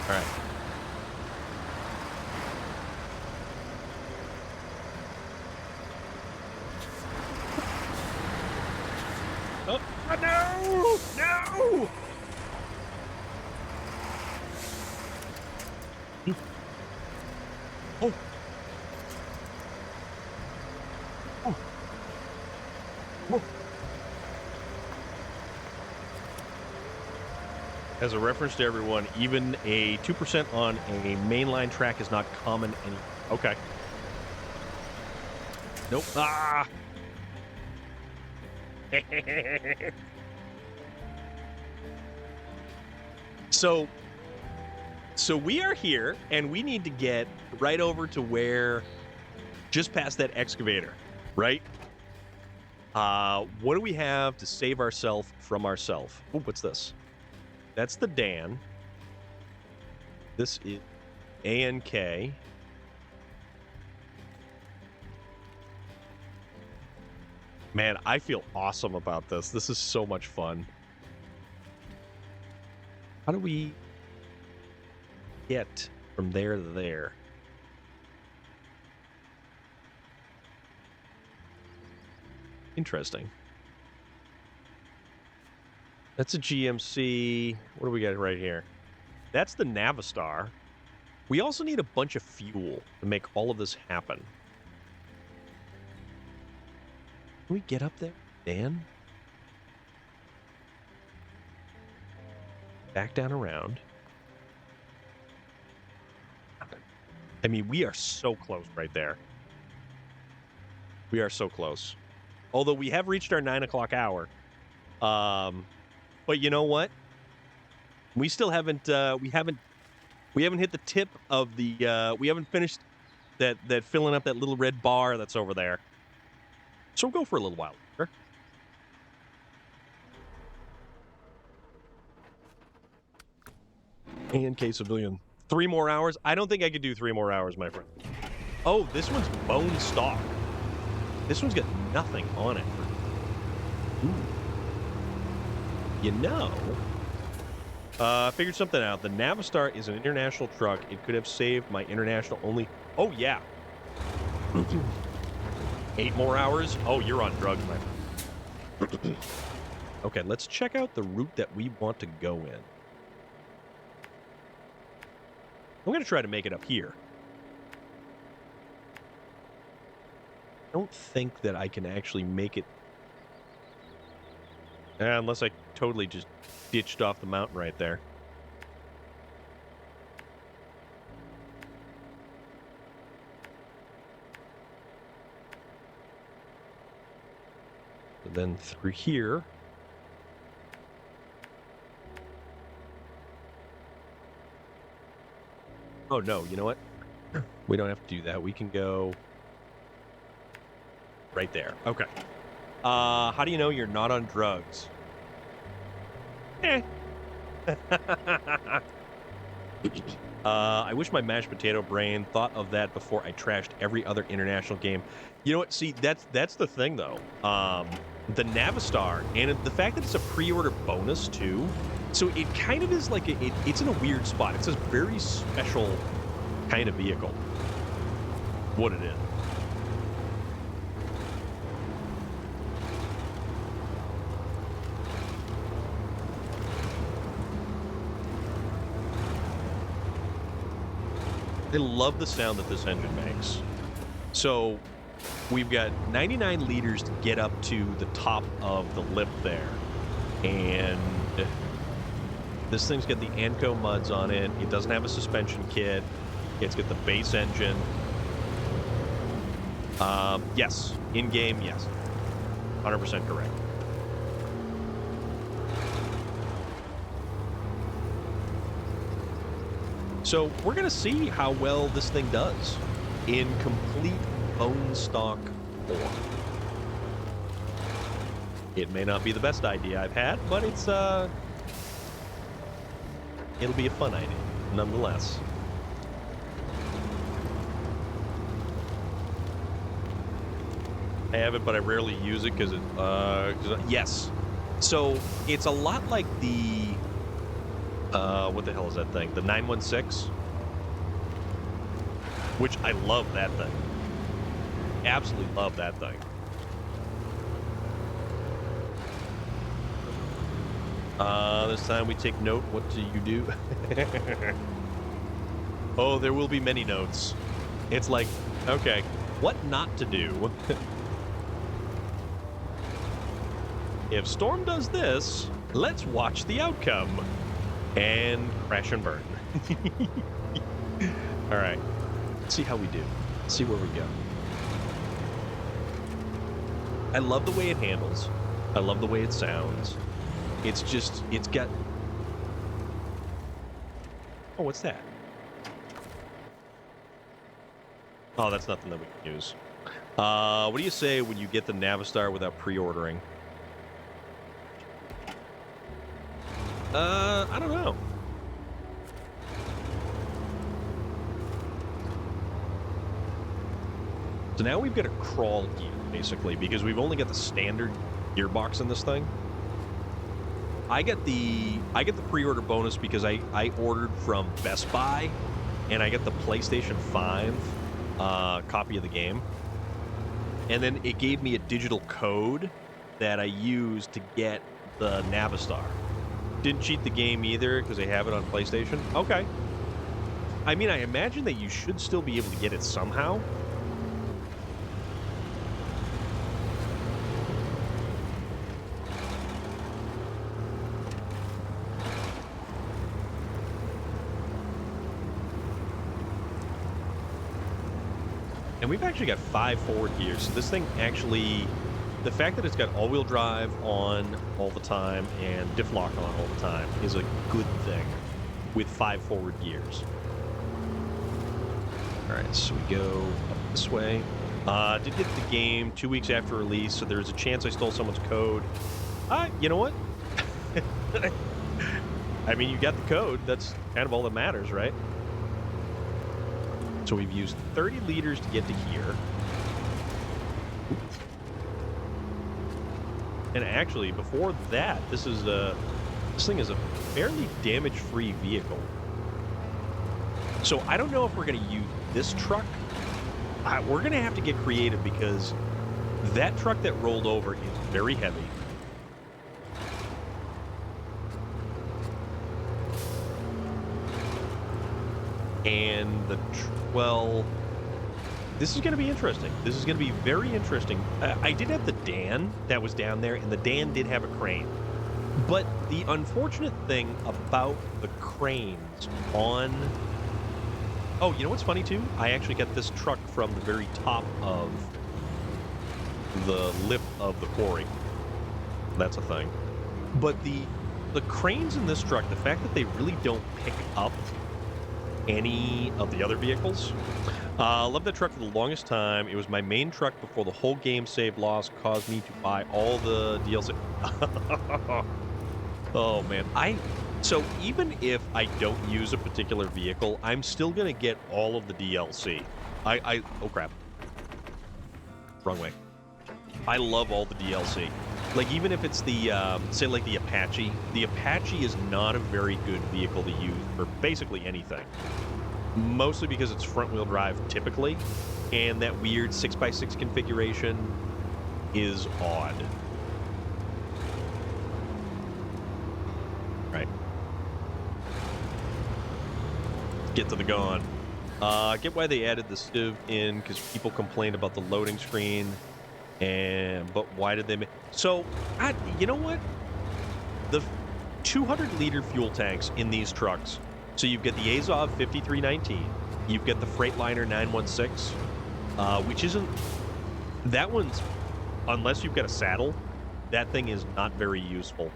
All right. Oh, no! No! Oh. Oh. Oh. As a reference to everyone, even a 2% on a mainline track is not common any. Okay. Nope. Ah! So we are here, and we need to get right over to where, just past that excavator, right? What do we have to save ourselves from ourselves? Oh, what's this? That's the Dan. This is A&K. Man, I feel awesome about this. This is so much fun. How do we get from there to there? Interesting. That's a GMC. What do we got right here? That's the Navistar. We also need a bunch of fuel to make all of this happen. Can we get up there, Dan? Back down around. I mean, we are so close right there. We are so close. Although we have reached our 9 o'clock hour. But you know what? We still haven't we haven't hit the tip of the we haven't finished that filling up that little red bar that's over there. So we'll go for a little while longer. A&K Civilian. 3 more hours? I don't think I could do 3 more hours, my friend. Oh, this one's bone stock. This one's got nothing on it. Ooh. You know, I figured something out. The Navistar is an international truck. It could have saved my international only. Oh, yeah. 8 more hours? Oh, you're on drugs, my friend. Okay, let's check out the route that we want to go in. I'm going to try to make it up here. I don't think that I can actually make it. Unless I totally just ditched off the mountain right there. And then through here. Oh, no, you know what? We don't have to do that. We can go right there. Okay. How do you know you're not on drugs? I wish my mashed potato brain thought of that before I trashed every other international game. You know what? See, that's the thing, though. The Navistar, and the fact that it's a pre-order bonus, too. So it kind of is like, it's in a weird spot. It's this very special kind of vehicle. What it is. I love the sound that this engine makes. So we've got 99 liters to get up to the top of the lip there. And this thing's got the Anco muds on it. It doesn't have a suspension kit. It's got the base engine. Yes. In-game, yes. 100% correct. So we're going to see how well this thing does in complete bone stock form. It may not be the best idea I've had, but it's it'll be a fun idea nonetheless. I have it, but I rarely use it because yes. So it's a lot like the what the hell is that thing? The 916, which I love that thing. Absolutely love that thing. This time we take note. What do you do? Oh, there will be many notes. It's like, okay, what not to do? If Storm does this, let's watch the outcome. And crash and burn. All right. Let's see how we do. Let's see where we go. I love the way it handles. I love the way it sounds. It's just, it's got... Oh, what's that? Oh, that's nothing that we can use. What do you say when you get the Navistar without pre-ordering? I don't know. So now we've got a crawl gear, basically, because we've only got the standard gearbox in this thing. I get the pre-order bonus because I ordered from Best Buy, and I get the PlayStation 5 copy of the game. And then it gave me a digital code that I used to get the Navistar. Didn't cheat the game either because they have it on PlayStation. Okay. I mean, I imagine that you should still be able to get it somehow. And we've actually got 5 forward gears. So this thing actually, the fact that it's got all-wheel drive on all the time and diff lock on all the time is a good thing with 5 forward gears. All right, so we go up this way. Did get the game 2 weeks after release, so there's a chance I stole someone's code. You know what? I mean, you got the code. That's kind of all that matters, right? So we've used 30 liters to get to here. Oops. And actually, before that, this thing is a fairly damage-free vehicle. So I don't know if we're going to use this truck. We're going to have to get creative because that truck that rolled over is very heavy. And well, this is going to be interesting. This is going to be very interesting. I did have the Dan that was down there, and the Dan did have a crane. But the unfortunate thing about the cranes on... Oh, you know what's funny, too? I actually got this truck from the very top of the lip of the quarry. That's a thing. But the cranes in this truck, the fact that they really don't pick up any of the other vehicles. Loved that truck for the longest time. It was my main truck before the whole game save loss caused me to buy all the DLC. Oh, man. So even if I don't use a particular vehicle, I'm still going to get all of the DLC. Oh, crap. Wrong way. I love all the DLC. Like, even if it's the, say, like the Apache. The Apache is not a very good vehicle to use for basically anything. Mostly because it's front-wheel drive, typically. And that weird 6x6 configuration is odd. Right. Get to the gone. Get why they added the Civ in, because people complained about the loading screen. But why did they so you know what, the 200-liter fuel tanks in these trucks, so you've got the Azov 5319, you've got the Freightliner 916, which isn't, that one's, unless you've got a saddle, that thing is not very useful.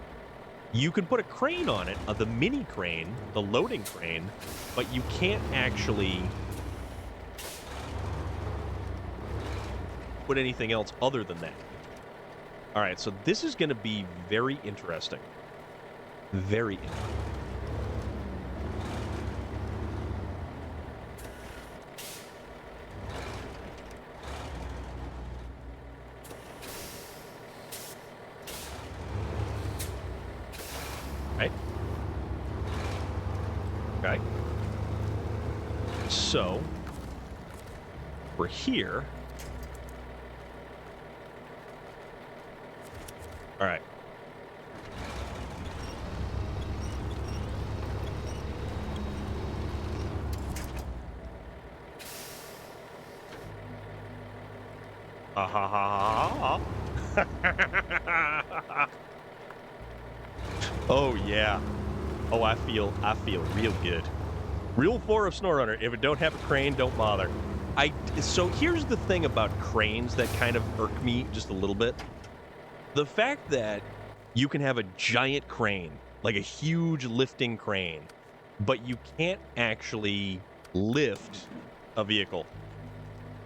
You can put a crane on it, the mini crane, the loading crane, but you can't actually put anything else other than that. All right, so this is going to be very interesting. Very interesting. Right? Okay. So, we're here. All right. Ha ha ha ha. Oh yeah. Oh, I feel real good. Rule 4 of SnowRunner: if it don't have a crane, don't bother. So here's the thing about cranes that kind of irk me just a little bit. The fact that you can have a giant crane, like a huge lifting crane, but you can't actually lift a vehicle.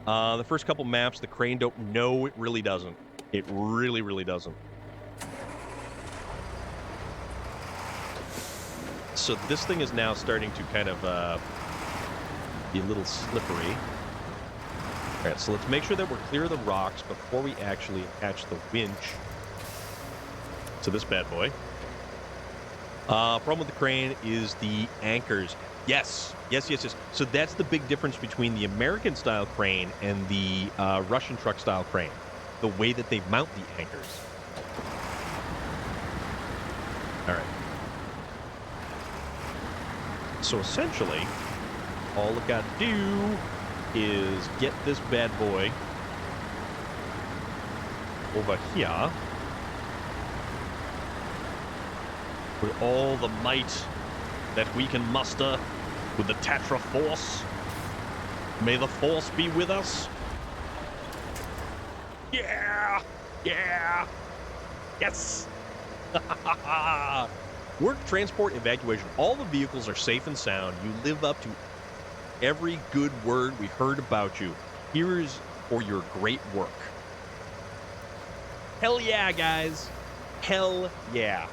The first couple maps, the crane don't... No, it really doesn't. It really, really doesn't. So this thing is now starting to kind of be a little slippery. All right, so let's make sure that we're clear of the rocks before we actually attach the winch to this bad boy. Problem with the crane is the anchors. Yes. So that's the big difference between the American-style crane and the Russian truck-style crane. The way that they mount the anchors. All right. So essentially, all I've got to do is get this bad boy over here with all the might that we can muster with the Tatra Force. May the Force be with us. Yeah! Yeah! Yes! Work, transport, evacuation. All the vehicles are safe and sound. You live up to every good word we heard about you. Here is for your great work. Hell yeah, guys. Hell yeah.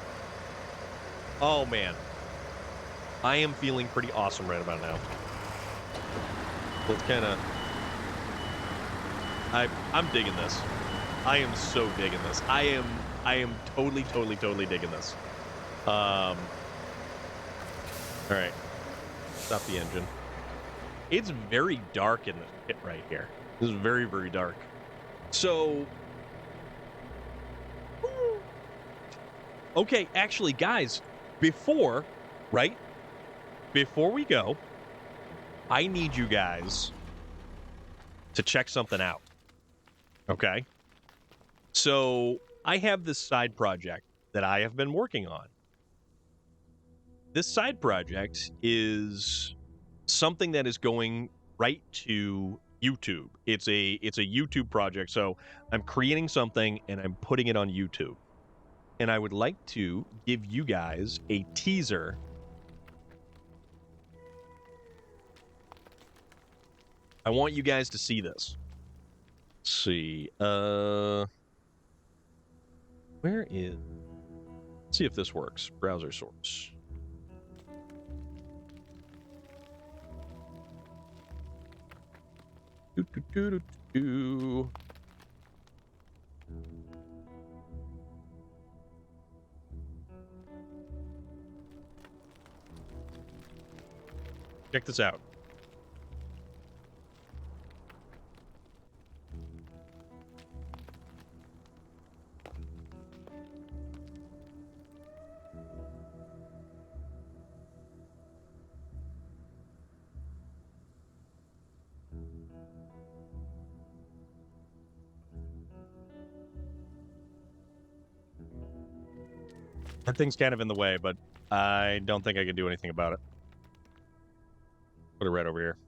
Oh, man. I am feeling pretty awesome right about now. Well, it's kind of... I'm digging this. I am so digging this. I am totally digging this. All right. Stop the engine. It's very dark in this pit right here. This is very, very dark. So... Okay, actually, guys, before we go, I need you guys to check something out. Okay? So, I have this side project that I have been working on. This side project is something that is going right to YouTube. It's a YouTube project, so I'm creating something and I'm putting it on YouTube. And I would like to give you guys a teaser. I want you guys to see this. Let's see. Where is... Let's see if this works. Browser source. Check this out. That thing's kind of in the way, but I don't think I can do anything about it. Put it right over here.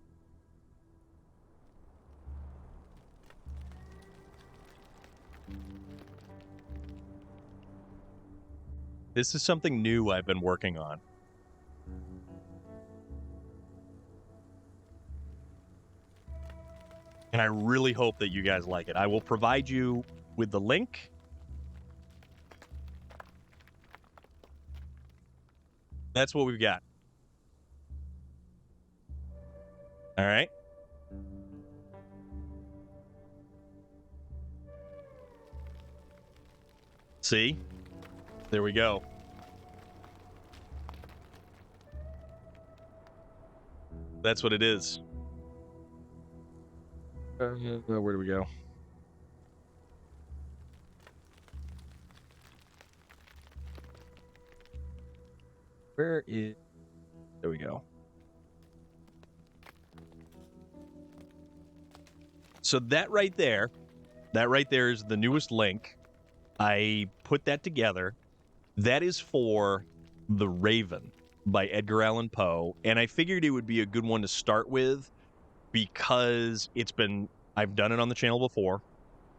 This is something new I've been working on. And I really hope that you guys like it. I will provide you with the link. That's what we've got. All right. See? There we go. That's what it is. Where do we go? Where is... There we go. So that right there is the newest link. I put that together. That is for The Raven by Edgar Allan Poe. And I figured it would be a good one to start with because I've done it on the channel before.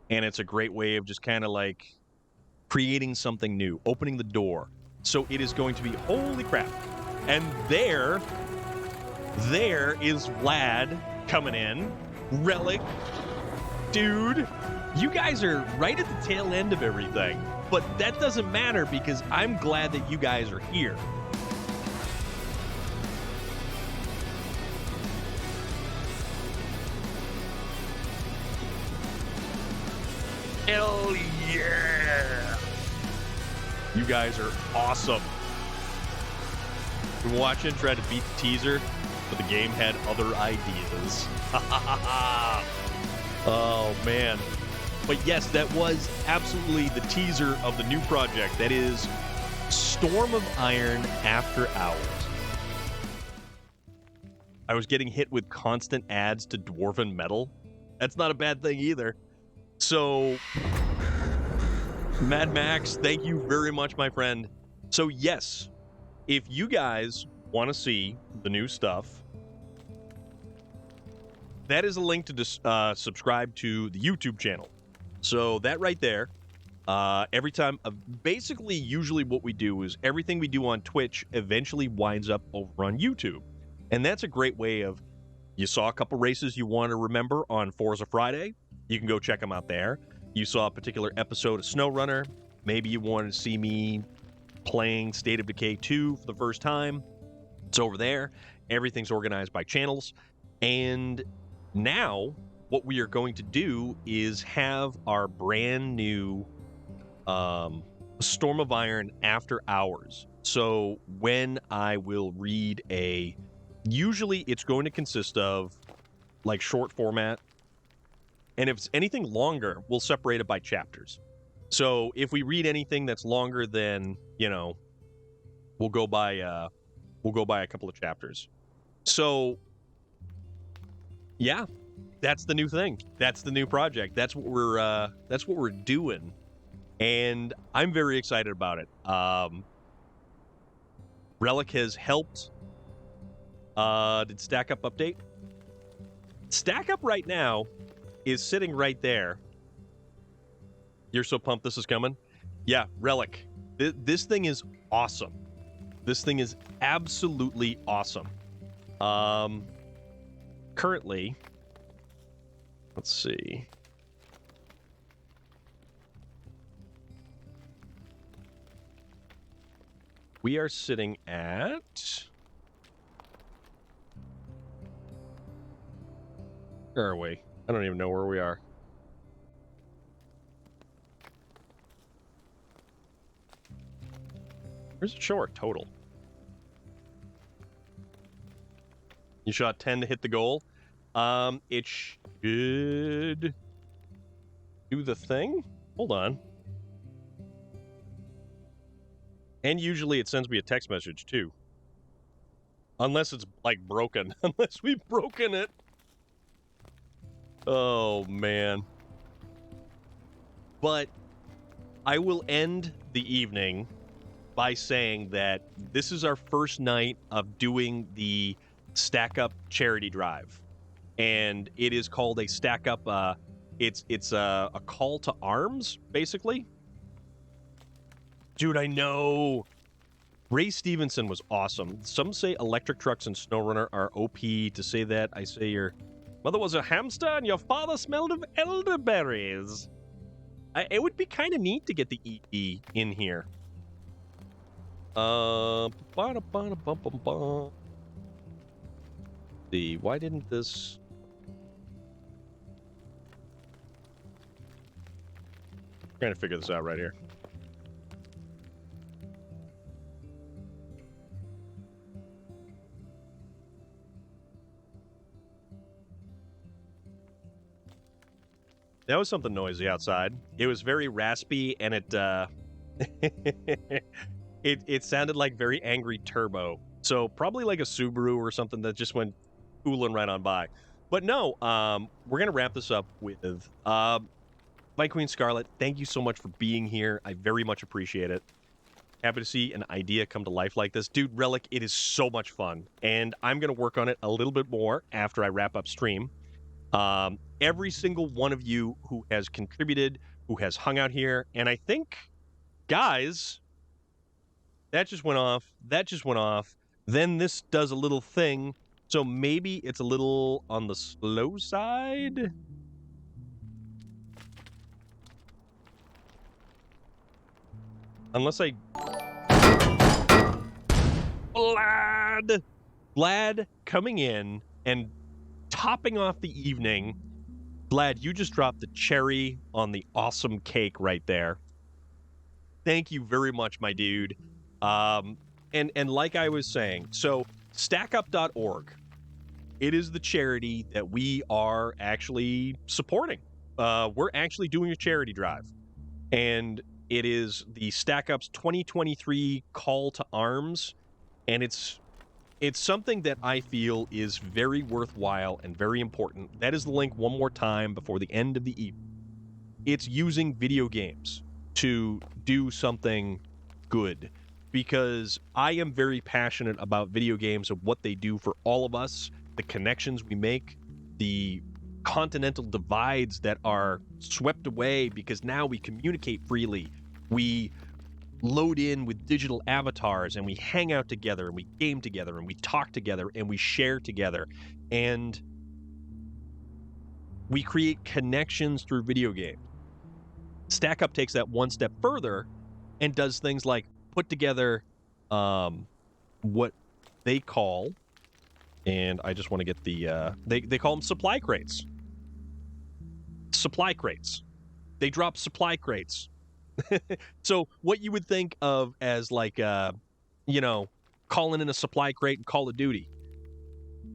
And it's a great way of just kind of like creating something new, opening the door. So it is going to be, holy crap. And there is Vlad coming in. Relic. Dude, you guys are right at the tail end of everything. But that doesn't matter because I'm glad that you guys are here. Hell yeah! You guys are awesome. Been watching, tried to beat the teaser, but the game had other ideas. Oh, man. But yes, that was absolutely the teaser of the new project. That is Storm of Iron After Hours. I was getting hit with constant ads to Dwarven Metal. That's not a bad thing either. So, Mad Max, thank you very much, my friend. So, yes, if you guys want to see the new stuff, that is a link to subscribe to the YouTube channel. So, that right there, every time, basically, usually what we do is everything we do on Twitch eventually winds up over on YouTube. And that's a great way of, you saw a couple races you want to remember on Forza Friday, you can go check them out there. You saw a particular episode of SnowRunner, maybe you wanted to see me playing State of Decay 2 for the first time, it's over there. Everything's organized by channels. And now, what we are going to do is have our brand new Storm of Iron After Hours. So when I will read usually it's going to consist of like short format, and if it's anything longer, we'll separate it by chapters. So if we read anything that's longer than, we'll go by a couple of chapters. So yeah, that's the new thing. That's the new project. That's what we're doing. And I'm very excited about it. Relic has helped. Did Stack Up update? Stack Up right now is sitting right there. You're so pumped this is coming? Yeah, Relic. This thing is awesome. This thing is absolutely awesome. Currently, let's see. We are sitting at... Where are we? I don't even know where we are. Where's it show our total? You shot 10 to hit the goal. It should do the thing. Hold on. And usually it sends me a text message too. Unless it's like broken. Unless we've broken it. Oh man. But I will end the evening by saying that this is our first night of doing the Stack Up charity drive. And it is called a Stack Up, it's a call to arms, basically. Dude, I know. Ray Stevenson was awesome. Some say electric trucks and SnowRunner are OP. To say that, I say your mother was a hamster and your father smelled of elderberries. It would be kind of neat to get the EE in here. See, why didn't this... I'm trying to figure this out right here. That was something noisy outside. It was very raspy, and it it sounded like very angry turbo. So probably like a Subaru or something that just went cooling right on by. But no, we're gonna wrap this up with My Queen Scarlet. Thank you so much for being here. I very much appreciate it. Happy to see an idea come to life like this. Dude, Relic, it is so much fun. And I'm gonna work on it a little bit more after I wrap up stream. Every single one of you who has contributed, who has hung out here, and I think, guys, that just went off. That just went off. Then this does a little thing, so maybe it's a little on the slow side. Unless I... Vlad coming in and topping off the evening. Vlad, you just dropped the cherry on the awesome cake right there. Thank you very much, my dude. And like I was saying, so stackup.org, it is the charity that we are actually supporting. We're actually doing a charity drive. And It is the Stack Up's 2023 call to arms, and it's something that I feel is very worthwhile and very important. That is the link one more time before the end of the evening. It's using video games to do something good, because I am very passionate about video games and what they do for all of us, the connections we make, the continental divides that are swept away because now we communicate freely. We load in with digital avatars and we hang out together and we game together and we talk together and we share together, and we create connections through video games. Stack Up takes that one step further and does things like put together what they call, and I just want to get the they call them supply crates. Supply crates. They drop supply crates. So what you would think of as like calling in a supply crate in Call of Duty,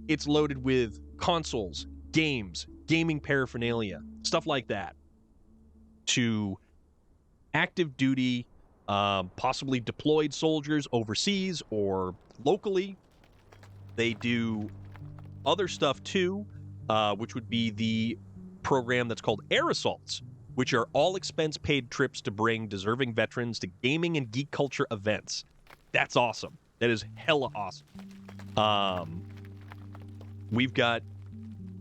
it's loaded with consoles, games, gaming paraphernalia, stuff like that, to active duty, possibly deployed soldiers overseas or locally. They do other stuff too, which would be the program that's called Air Assaults, which are all expense paid trips to bring deserving veterans to gaming and geek culture events. That's awesome. That is hella awesome. We've got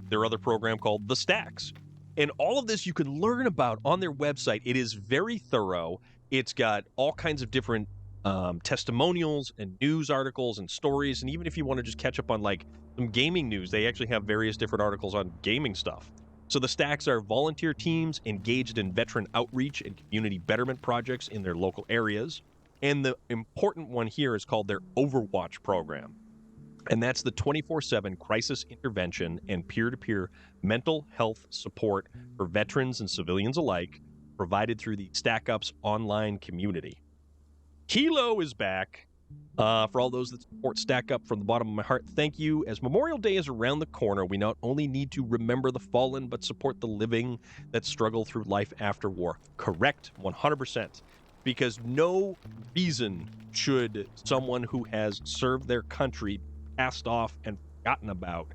their other program called The Stacks. And all of this you can learn about on their website. It is very thorough. It's got all kinds of different testimonials and news articles and stories. And even if you want to just catch up on like some gaming news, they actually have various different articles on gaming stuff. So the Stacks are volunteer teams engaged in veteran outreach and community betterment projects in their local areas. And the important one here is called their Overwatch program. And that's the 24/7 crisis intervention and peer-to-peer mental health support for veterans and civilians alike, provided through the Stack Up's online community. Kilo is back. For all those that support Stack Up, from the bottom of my heart, thank you. As Memorial Day is around the corner, we not only need to remember the fallen, but support the living that struggle through life after war. Correct, 100%. Because no reason should someone who has served their country, passed off, and forgotten about,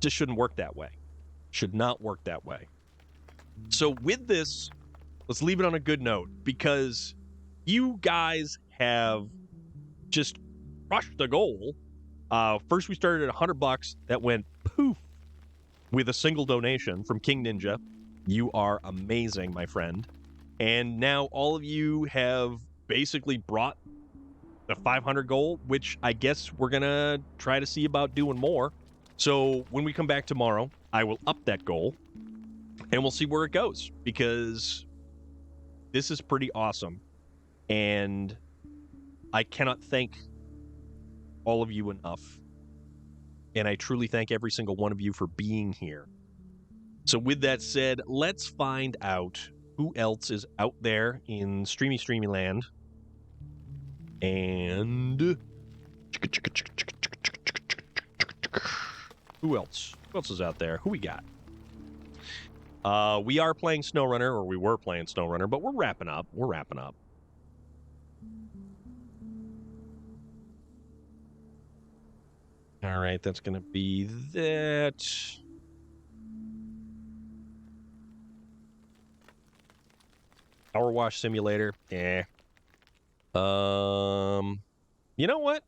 just shouldn't work that way. Should not work that way. So with this, let's leave it on a good note, because you guys have just crushed the goal. First, we started at $100. That went poof with a single donation from King Ninja. You are amazing, my friend. And now all of you have basically brought the 500 goal, which I guess we're going to try to see about doing more. So when we come back tomorrow, I will up that goal and we'll see where it goes, because this is pretty awesome. And I cannot thank all of you enough. And I truly thank every single one of you for being here. So with that said, let's find out who else is out there in streamy land. And who else? Who else is out there? Who we got? We are playing SnowRunner, or we were playing SnowRunner, but we're wrapping up. All right, that's going to be that. Power wash simulator. You know what?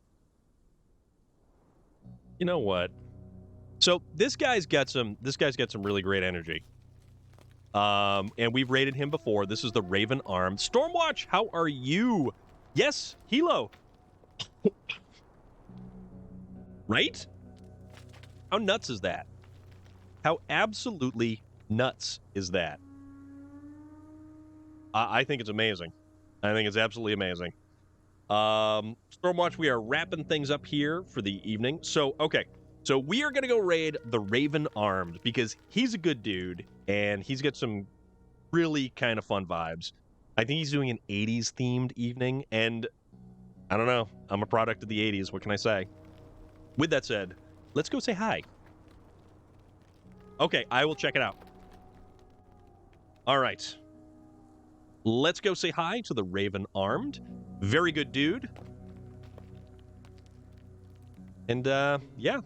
So this guy's got some really great energy. And we've rated him before. This is the Raven Armed. Stormwatch, how are you? Yes, Hilo. Right? How nuts is that? How absolutely nuts is that? I think it's amazing. I think it's absolutely amazing. Stormwatch, we are wrapping things up here for the evening. So, okay. So we are going to go raid the Raven Armed, because he's a good dude, and he's got some really kind of fun vibes. I think he's doing an 80s themed evening, and I don't know. I'm a product of the 80s. What can I say? With that said, let's go say hi. Okay, I will check it out. All right. Let's go say hi to the Raven Armed. Very good dude. And, yeah.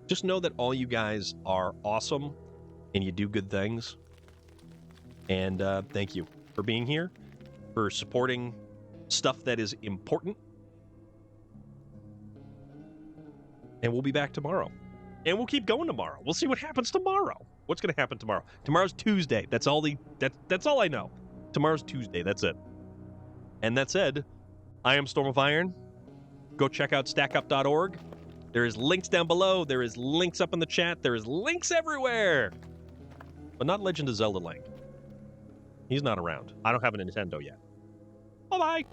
Just know that all you guys are awesome, and you do good things. And, thank you for being here, for supporting stuff that is important. And we'll be back tomorrow. And we'll keep going tomorrow. We'll see what happens tomorrow. What's going to happen tomorrow? Tomorrow's Tuesday. That's all I know. Tomorrow's Tuesday. That's it. And that said, I am Storm of Iron. Go check out stackup.org. There is links down below. There is links up in the chat. There is links everywhere. But not Legend of Zelda Link. He's not around. I don't have a Nintendo yet. Bye-bye.